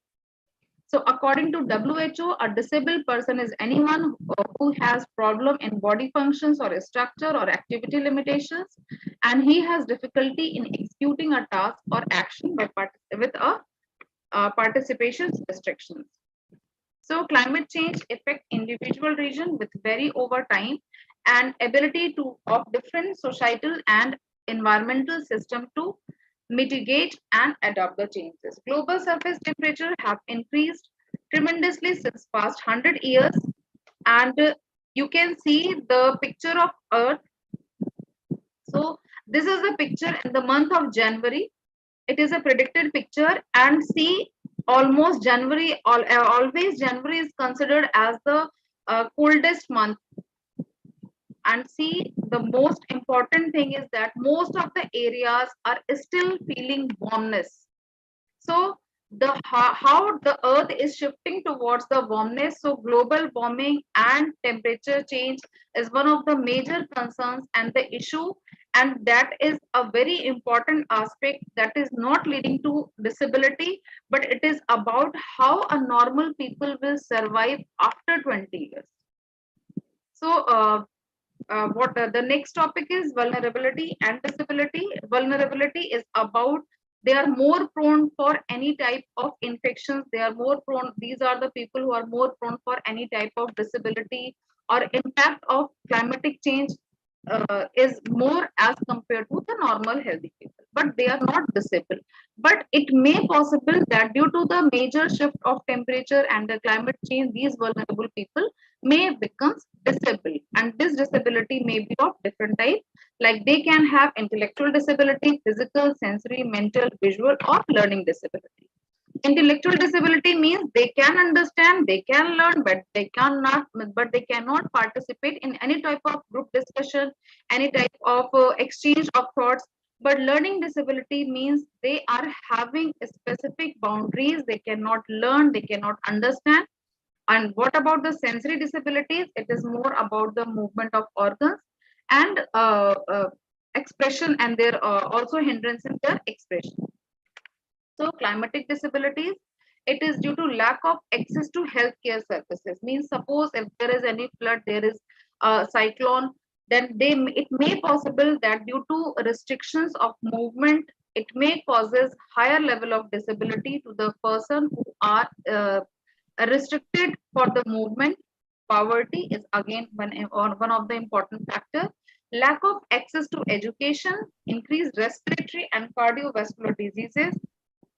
So according to WHO, a disabled person is anyone who has problem in body functions or structure or activity limitations, and he has difficulty in executing a task or action with a participation restrictions. So climate change affect individual region with vary over time, and ability of different societal and environmental system to mitigate and adapt the changes. Global surface temperature have increased tremendously since past 100 years, and you can see the picture of Earth. So this is the picture in the month of January. It is a predicted picture, and see almost January, always January is considered as the coldest month. And see, the most important thing is that most of the areas are still feeling warmness. So the how the earth is shifting towards the warmness, so global warming and temperature change is one of the major concerns and the issue, and that is a very important aspect that is not leading to disability, but it is about how a normal people will survive after 20 years. So the next topic is vulnerability and disability. Vulnerability is about they are more prone for any type of infections. They are more prone. These are the people who are more prone for any type of disability or impact of climatic change is more as compared to the normal healthy people, but they are not disabled. But it may possible that due to the major shift of temperature and the climate change, these vulnerable people may become disabled, and this disability may be of different type, like they can have intellectual disability, physical, sensory, mental, visual, or learning disability. Intellectual disability means they can understand, they can learn, but they cannot participate in any type of group discussion, any type of exchange of thoughts. But learning disability means they are having specific boundaries, they cannot learn, they cannot understand. And what about the sensory disabilities? It is more about the movement of organs and expression, and there are also hindrance in their expression. So climatic disabilities, it is due to lack of access to healthcare services. Means suppose if there is any flood, there is a cyclone, then it may possible that due to restrictions of movement, it may causes higher level of disability to the person who are restricted for the movement. Poverty is again one of the important factors. Lack of access to education, increased respiratory and cardiovascular diseases,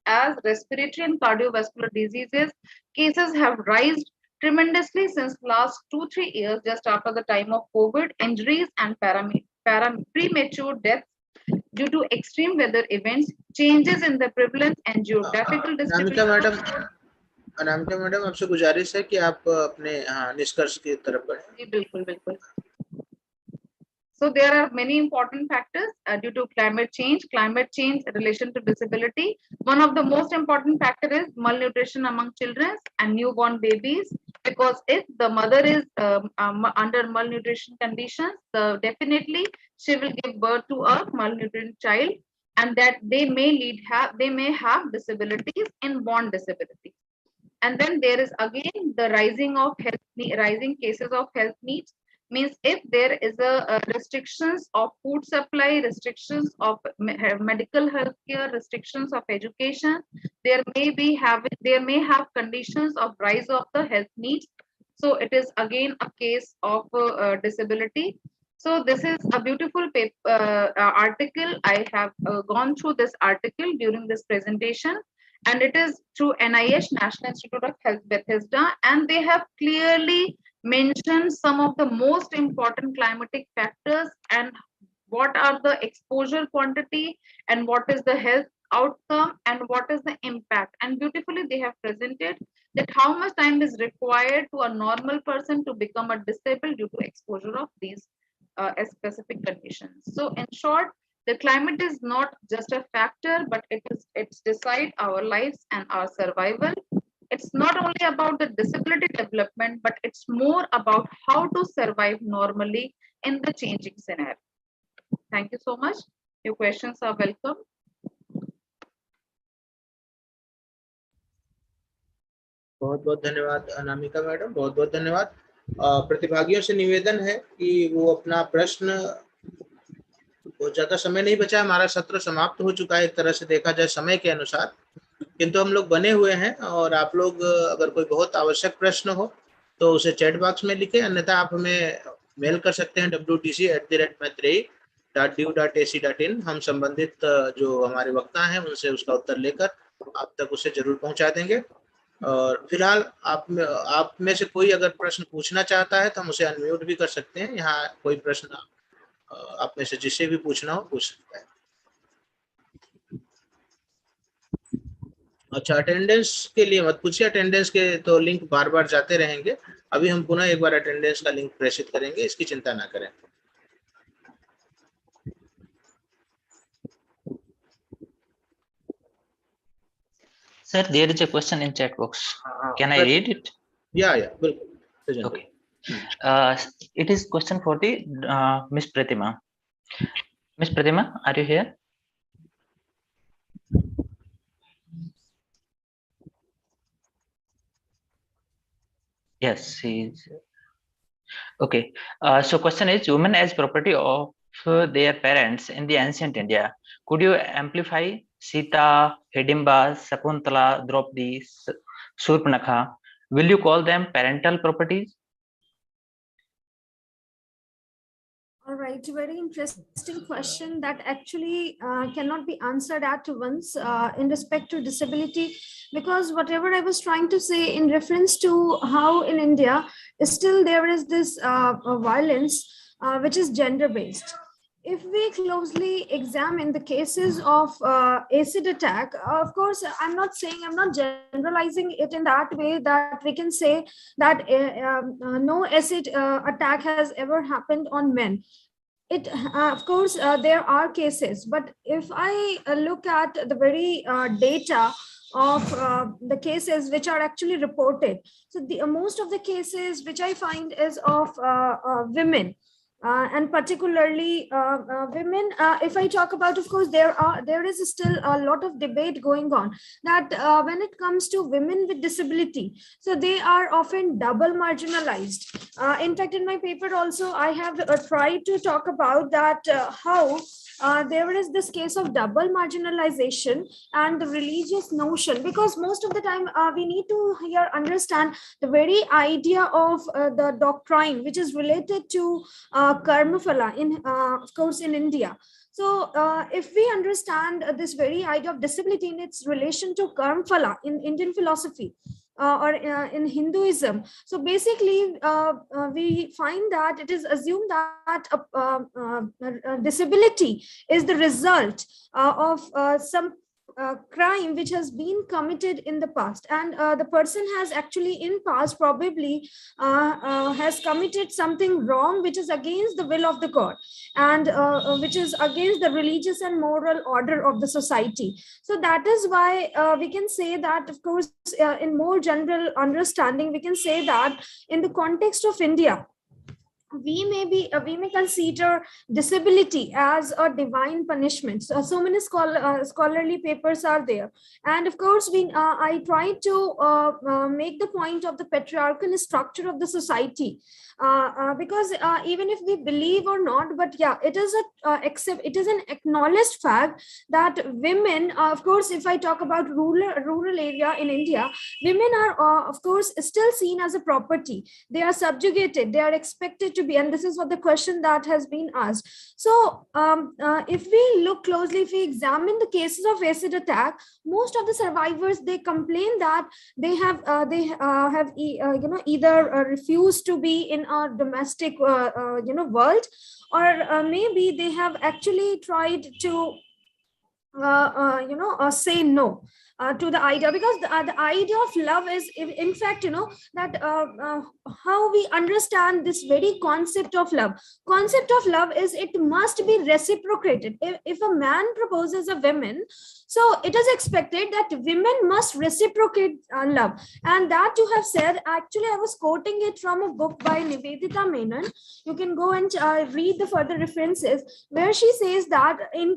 as respiratory and cardiovascular diseases cases have risen tremendously since last 2-3 years, just after the time of COVID. Injuries and premature deaths due to extreme weather events, changes in the prevalence and geographical distribution. Anamika madam, आपसे गुजारिश है कि आप अपने निष्कर्ष की तरफ बढ़ें। जी बिल्कुल बिल्कुल। So there are many important factors due to climate change in relation to disability. One of the most important factor is malnutrition among children and newborn babies, because if the mother is under malnutrition conditions, definitely she will give birth to a malnutrition child, and that they may have disabilities, inborn disabilities. And then there is again the rising cases of health needs. Means if there is a restrictions of food supply, restrictions of medical health care, restrictions of education, there may have conditions of rise of the health needs. So it is again a case of disability. So this is a beautiful article. I have gone through this article during this presentation, and it is through NIH, National Institute of Health, Bethesda, and they have clearly mentioned some of the most important climatic factors and what are the exposure quantity and what is the health outcome and what is the impact. And beautifully they have presented that how much time is required to a normal person to become a disabled due to exposure of these specific conditions. So in short, the climate is not just a factor, but it's decide our lives and our survival. It's not only about the disability development, but it's more about how to survive normally in the changing scenario. Thank you so much. Your questions are welcome. बहुत बहुत धन्यवाद Anamika madam, बहुत बहुत धन्यवाद। प्रतिभागियों से निवेदन है कि वो अपना प्रश्न, बहुत ज्यादा समय नहीं बचा, हमारा सत्र समाप्त हो चुका है एक तरह से देखा जाए समय के अनुसार, किंतु हम लोग बने हुए हैं और आप लोग अगर कोई बहुत आवश्यक प्रश्न हो तो उसे चैट बॉक्स में लिखें, अन्यथा आप हमें मेल कर सकते हैं wdc@maitreyi.du.ac.in। हम संबंधित जो हमारे वक्ता हैं उनसे उसका उत्तर लेकर आप तक उसे जरूर पहुंचा देंगे। और फिलहाल आप में से कोई अगर प्रश्न पूछना चाहता है तो हम उसे अनम्यूट भी कर सकते हैं। यहाँ कोई प्रश्न आप में से जिसे भी पूछना हो पूछ सकता है। अच्छा, अटेंडेंस के लिए मत पूछिए, अटेंडेंस के तो लिंक बार बार जाते रहेंगे। अभी हम पुनः एक बार अटेंडेंस का लिंक प्रेषित करेंगे, इसकी चिंता ना करें। Sir, there is a question in chat box. Can I read it? Yeah, bilkul. Okay. It is question for the Miss Pratima. Miss Pratima, are you here? Yes, she is. Okay. So question is, women as property of their parents in the ancient India. Could you amplify Sita, Hidimba, Sakuntala, Draupadi, Surpanakha? Will you call them parental properties? All right, very interesting question that actually cannot be answered at once in respect to disability, because whatever I was trying to say in reference to how in India still there is this violence which is gender-based. If we closely examine the cases of acid attack, of course, I'm not generalizing it in that way that we can say that no acid attack has ever happened on men. It of course there are cases, but if I look at the very data of the cases which are actually reported, so the most of the cases which I find is of women. And particularly women, if I talk about, of course, there is still a lot of debate going on that when it comes to women with disability, so they are often double marginalized. In fact, in my paper also, I have tried to talk about that how there is this case of double marginalization and the religious notion, because most of the time we need to here understand the very idea of the doctrine which is related to karma phala in of course in India. So if we understand this very idea of disability in its relation to karmaphala in Indian philosophy, or in Hinduism. So basically, we find that it is assumed that disability is the result of some crime which has been committed in the past, and the person has actually in past probably has committed something wrong which is against the will of the God, and which is against the religious and moral order of the society. So that is why we can say that, of course, in more general understanding, we can say that in the context of India, we may consider disability as a divine punishment. So many scholarly papers are there, and of course I try to make the point of the patriarchal structure of the society, because even if we believe or not, but yeah, it is an acknowledged fact that women, of course, if I talk about rural area in India, women are of course still seen as a property. They are subjugated, they are expected to be, and this is what the question that has been asked. So if we look closely, if we examine the cases of acid attack, most of the survivors, they complain that they have either refused to be in our domestic world, or maybe they have actually tried to say no to the idea, because the idea of love is, in fact, that how we understand this very concept of love. Concept of love is it must be reciprocated. If a man proposes a woman, so it is expected that women must reciprocate love. And that you have said, actually I was quoting it from a book by Nivedita Menon. You can go and read the further references, where she says that in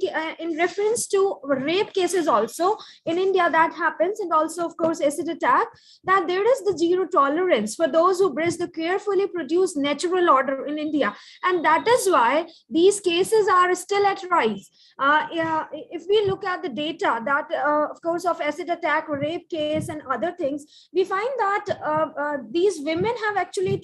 reference to rape cases also in India that happens, and also of course acid attack, that there is the zero tolerance for those who breach the carefully produced natural order in India. And that is why these cases are still at rise. If we look at the data that of course of acid attack, rape case and other things, we find that these women have actually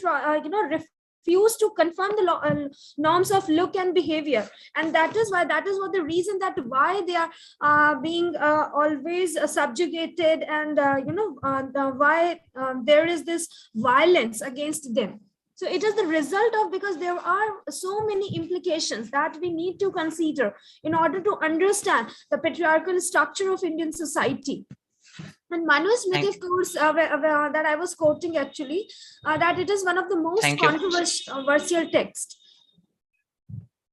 refused to confirm the norms of look and behavior, and that is what the reason that why they are being always subjugated, and why there is this violence against them. So it is the result of, because there are so many implications that we need to consider in order to understand the patriarchal structure of Indian society. And Manusmriti, of course, that I was quoting actually, that it is one of the most controversial texts.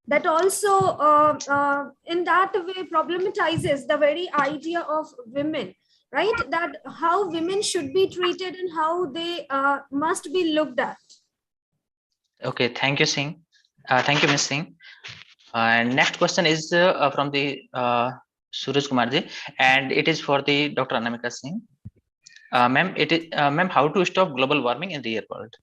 That also, in that way, problematizes the very idea of women, right? That how women should be treated and how they must be looked at. Okay, thank you, Singh. Thank you, Ms. Singh. And next question is from the Suraj Kumarji, and it is for the Dr. Anamika Singh. Ma'am, ma'am, how to stop global warming in the real world?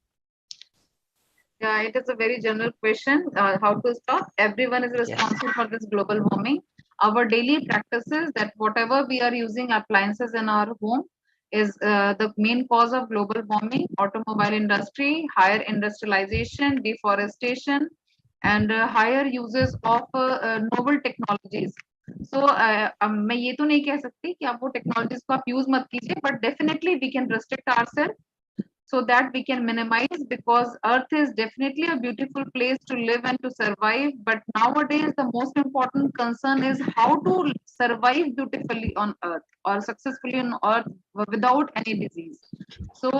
Yeah, it is a very general question. How to stop? Everyone is responsible for this global warming. Our daily practices, that whatever we are using appliances in our home, is the main cause of global warming. Automobile industry, higher industrialization, deforestation, and higher uses of novel technologies. So मैं ये तो नहीं कह सकती कि आप वो technologies को आप यूज मत कीजिए, but definitely we can restrict ourselves so that we can minimize, because earth is definitely a beautiful place to live and to survive, but nowadays the most important concern is how to survive beautifully on earth or successfully on earth without any disease. So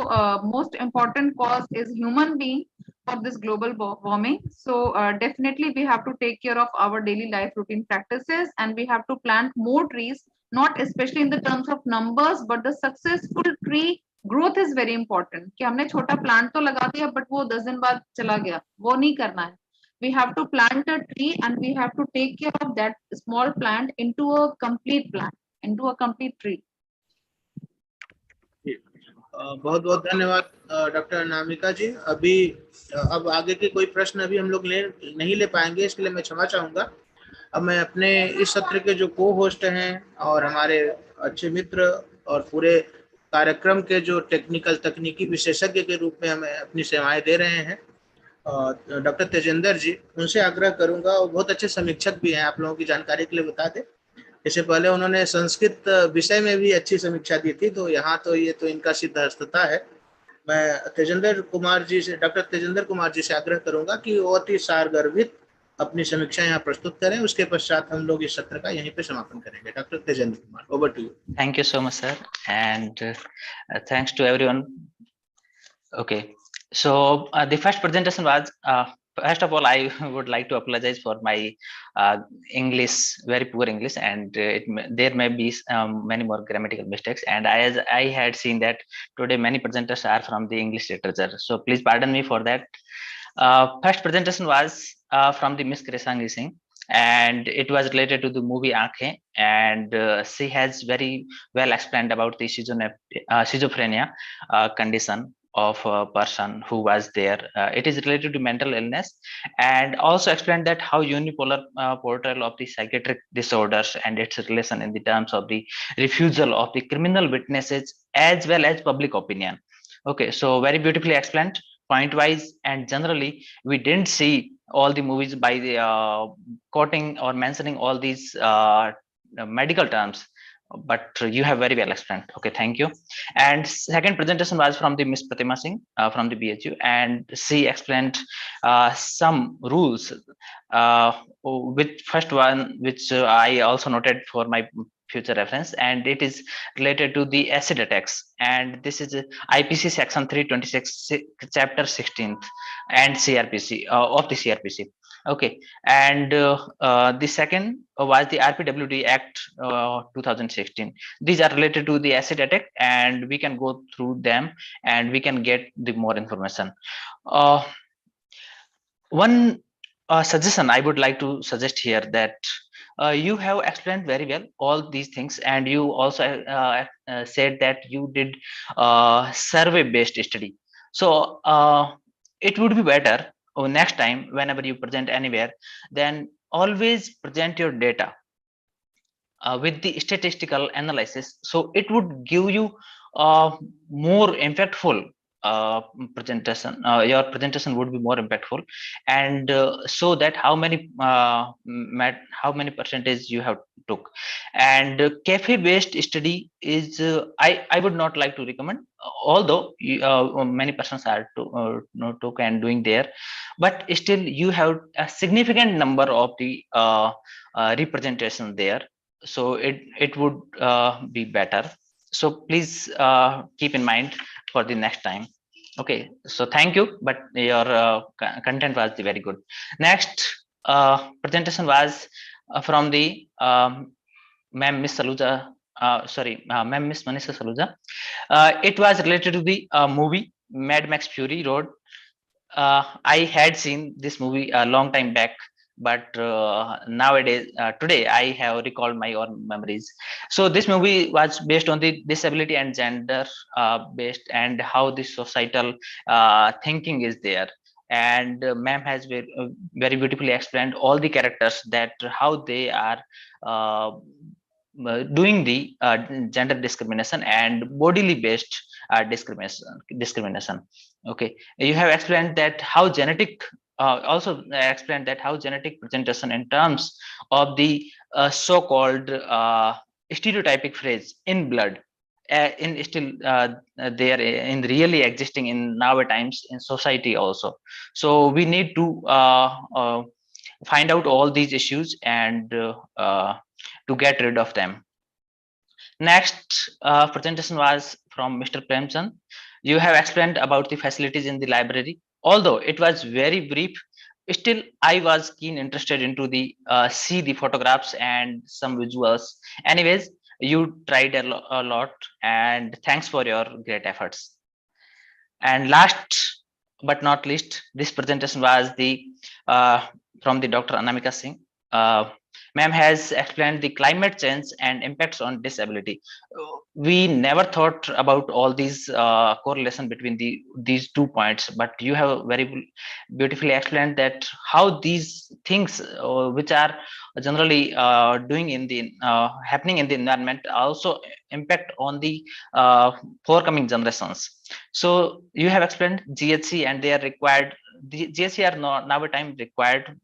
most important cause is human being for this global warming. So definitely we have to take care of our daily life routine practices, and we have to plant more trees, not especially in the terms of numbers, but the successful tree growth is very important. कि हमने छोटा plant तो लगा दिया but वो 10 दिन बाद चला गया, वो नहीं करना है. We have to plant a tree and we have to take care of that small plant into a complete plant, into a complete tree. बहुत बहुत धन्यवाद डॉक्टर अनामिका जी. अब आगे के कोई प्रश्न अभी हम लोग नहीं ले पाएंगे, इसके लिए मैं क्षमा चाहूंगा. अब मैं अपने इस सत्र के जो को होस्ट हैं और हमारे अच्छे मित्र और पूरे कार्यक्रम के जो तकनीकी विशेषज्ञ के रूप में हमें अपनी सेवाएं दे रहे हैं, डॉक्टर तेजेंद्र जी, उनसे आग्रह करूंगा, वो बहुत अच्छे समीक्षक भी हैं, आप लोगों की जानकारी के लिए बता दें। इससे पहले उन्होंने संस्कृत विषय में भी अच्छी समीक्षा दी थी, तो यहाँ तो ये तो इनका सिद्धहस्तता है। मैं तेजेंद्र कुमार जी से, डॉक्टर तेजेंद्र कुमार जी से आग्रह करूंगा कि वो अति सारगर्भित अपनी समीक्षा यहाँ प्रस्तुत करें। उसके पश्चात हम लोग इस सत्र का यहीं पे समापन करेंगे। Doctor Tejendra Kumar, over to you. Thank you so much, sir, and thanks to everyone. Okay, so the first presentation was, first of all, I would like to apologize for my English, very poor English, and there may be many more grammatical mistakes. And as I had seen that today many presenters are from the English literature, so please pardon me for that. First presentation was from the Miss Krisangi Singh, and it was related to the movie Aankhein, and she has very well explained about the schizophrenia condition of a person who was there. It is related to mental illness, and also explained that how unipolar portrayal of the psychiatric disorders and its relation in the terms of the refusal of the criminal witnesses as well as public opinion. Okay, so very beautifully explained point wise, and generally we didn't see all the movies by the quoting or mentioning all these medical terms, but you have very well explained. Okay, thank you. And second presentation was from the Miss Pratima Singh from the BHU, and she explained some rules, with first one which I also noted for my future reference, and it is related to the acid attacks, and this is IPC section 326 chapter 16th and CRPC of the CRPC. Okay, and the second was the RPWD Act 2016. These are related to the acid attack, and we can go through them and we can get the more information. One suggestion I would like to suggest here, that you have explained very well all these things, and you also said that you did survey based study. So it would be better next time whenever you present anywhere, then always present your data with the statistical analysis, so it would give you more impactful presentation. Your presentation would be more impactful, and so that how many percentage you have took. And cafe based study is I would not like to recommend, although many persons are took and doing there, but still you have a significant number of the representation there, so it would be better. So please keep in mind for the next time. Okay, so thank you, but your content was very good. Next presentation was from the ma'am Miss Saluja, ma'am Miss Manisha Saluja. It was related to the movie Mad Max Fury Road. I had seen this movie a long time back, but nowadays, today I have recalled my own memories. So this movie was based on the disability and gender based, and how the societal thinking is there. And ma'am has very beautifully explained all the characters, that how they are doing the gender discrimination and bodily based discrimination. Okay, you have explained that how genetic also explained that how genetic presentation in terms of the so-called stereotypic phrase in blood in still they are in really existing in nowadays in society also. So we need to find out all these issues and to get rid of them. Next presentation was from Mr. Premchand. You have explained about the facilities in the library. Although it was very brief, still I was keen interested into the see the photographs and some visuals. Anyways, you tried a lot, and thanks for your great efforts. And last but not least, this presentation was the from the Dr. Anamika Singh. Ma'am has explained the climate change and impacts on disability. We never thought about all these correlation between these 2 points, but you have very beautifully explained that how these things which are generally doing in the happening in the environment also impact on the forthcoming generations. So you have explained GHC and their required the GSE are not now a time required,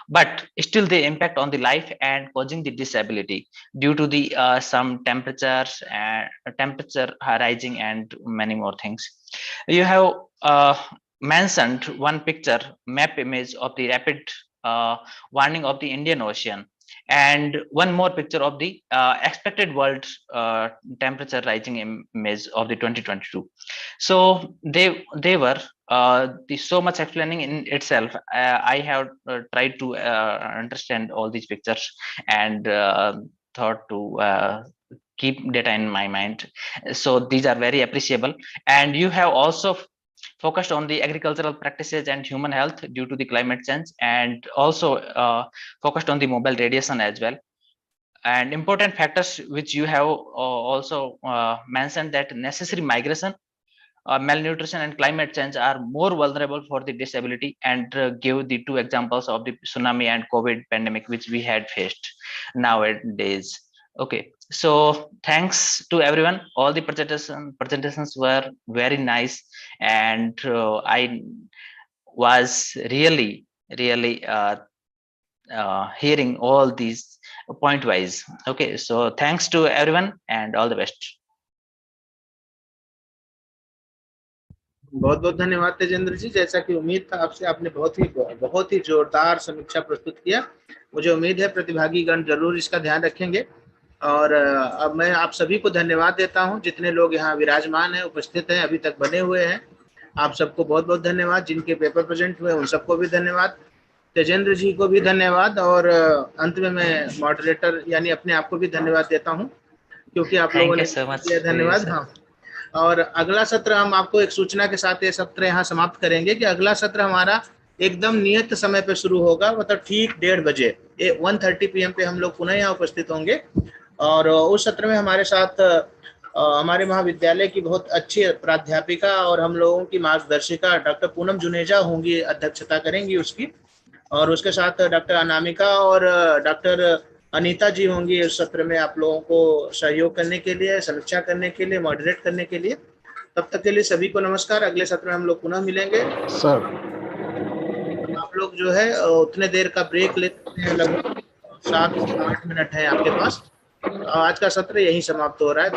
but still they impact on the life and causing the disability due to the some temperatures and temperature rising and many more things. You have mentioned one picture map image of the rapid warming of the Indian Ocean, and one more picture of the expected world temperature rising image of the 2022. So they were so much explaining in itself. I have tried to understand all these pictures and thought to keep data in my mind. So these are very appreciable. And you have also focused on the agricultural practices and human health due to the climate change, and also focused on the mobile radiation as well. And important factors which you have also mentioned, that necessary migration, malnutrition and climate change are more vulnerable for the disability, and give the two examples of the tsunami and COVID pandemic which we had faced nowadays. Okay, so thanks to everyone. All the presentations were very nice, and I was really hearing all these point wise. Okay, so thanks to everyone and all the best. बहुत बहुत धन्यवाद तेजेंद्र जी। जैसा कि उम्मीद था आपसे, आपने बहुत ही जोरदार समीक्षा प्रस्तुत किया। मुझे उम्मीद है प्रतिभागी गण जरूर इसका ध्यान रखेंगे। और अब मैं आप सभी को धन्यवाद देता हूं, जितने लोग यहाँ विराजमान हैं, उपस्थित हैं, अभी तक बने हुए हैं। आप सबको बहुत बहुत धन्यवाद। जिनके पेपर प्रेजेंट हुए उन सबको भी धन्यवाद। तेजेंद्र जी को भी धन्यवाद। और अंत में मैं मॉडरेटर यानी अपने आप को भी धन्यवाद देता हूँ, क्योंकि आप लोगों ने दिया। धन्यवाद। हाँ, और अगला सत्र हम आपको एक सूचना के साथ ये सत्र यहाँ समाप्त करेंगे कि अगला सत्र हमारा एकदम नियत समय पे शुरू होगा, मतलब ठीक 1:30 बजे 1:30 PM पे हम लोग पुनः यहाँ उपस्थित होंगे। और उस सत्र में हमारे साथ हमारे महाविद्यालय की बहुत अच्छी प्राध्यापिका और हम लोगों की मार्गदर्शिका डॉक्टर पूनम जुनेजा होंगी, अध्यक्षता करेंगी उसकी। और उसके साथ डॉक्टर अनामिका और डॉक्टर अनीता जी होंगी इस सत्र में आप लोगों को सहयोग करने के लिए, समीक्षा करने के लिए, मॉडरेट करने के लिए। तब तक के लिए सभी को नमस्कार। अगले सत्र में हम लोग पुनः मिलेंगे। सर आप लोग जो है उतने देर का ब्रेक लेते हैं, लगभग 7 से 8 मिनट है आपके पास। आज का सत्र यहीं समाप्त हो रहा है।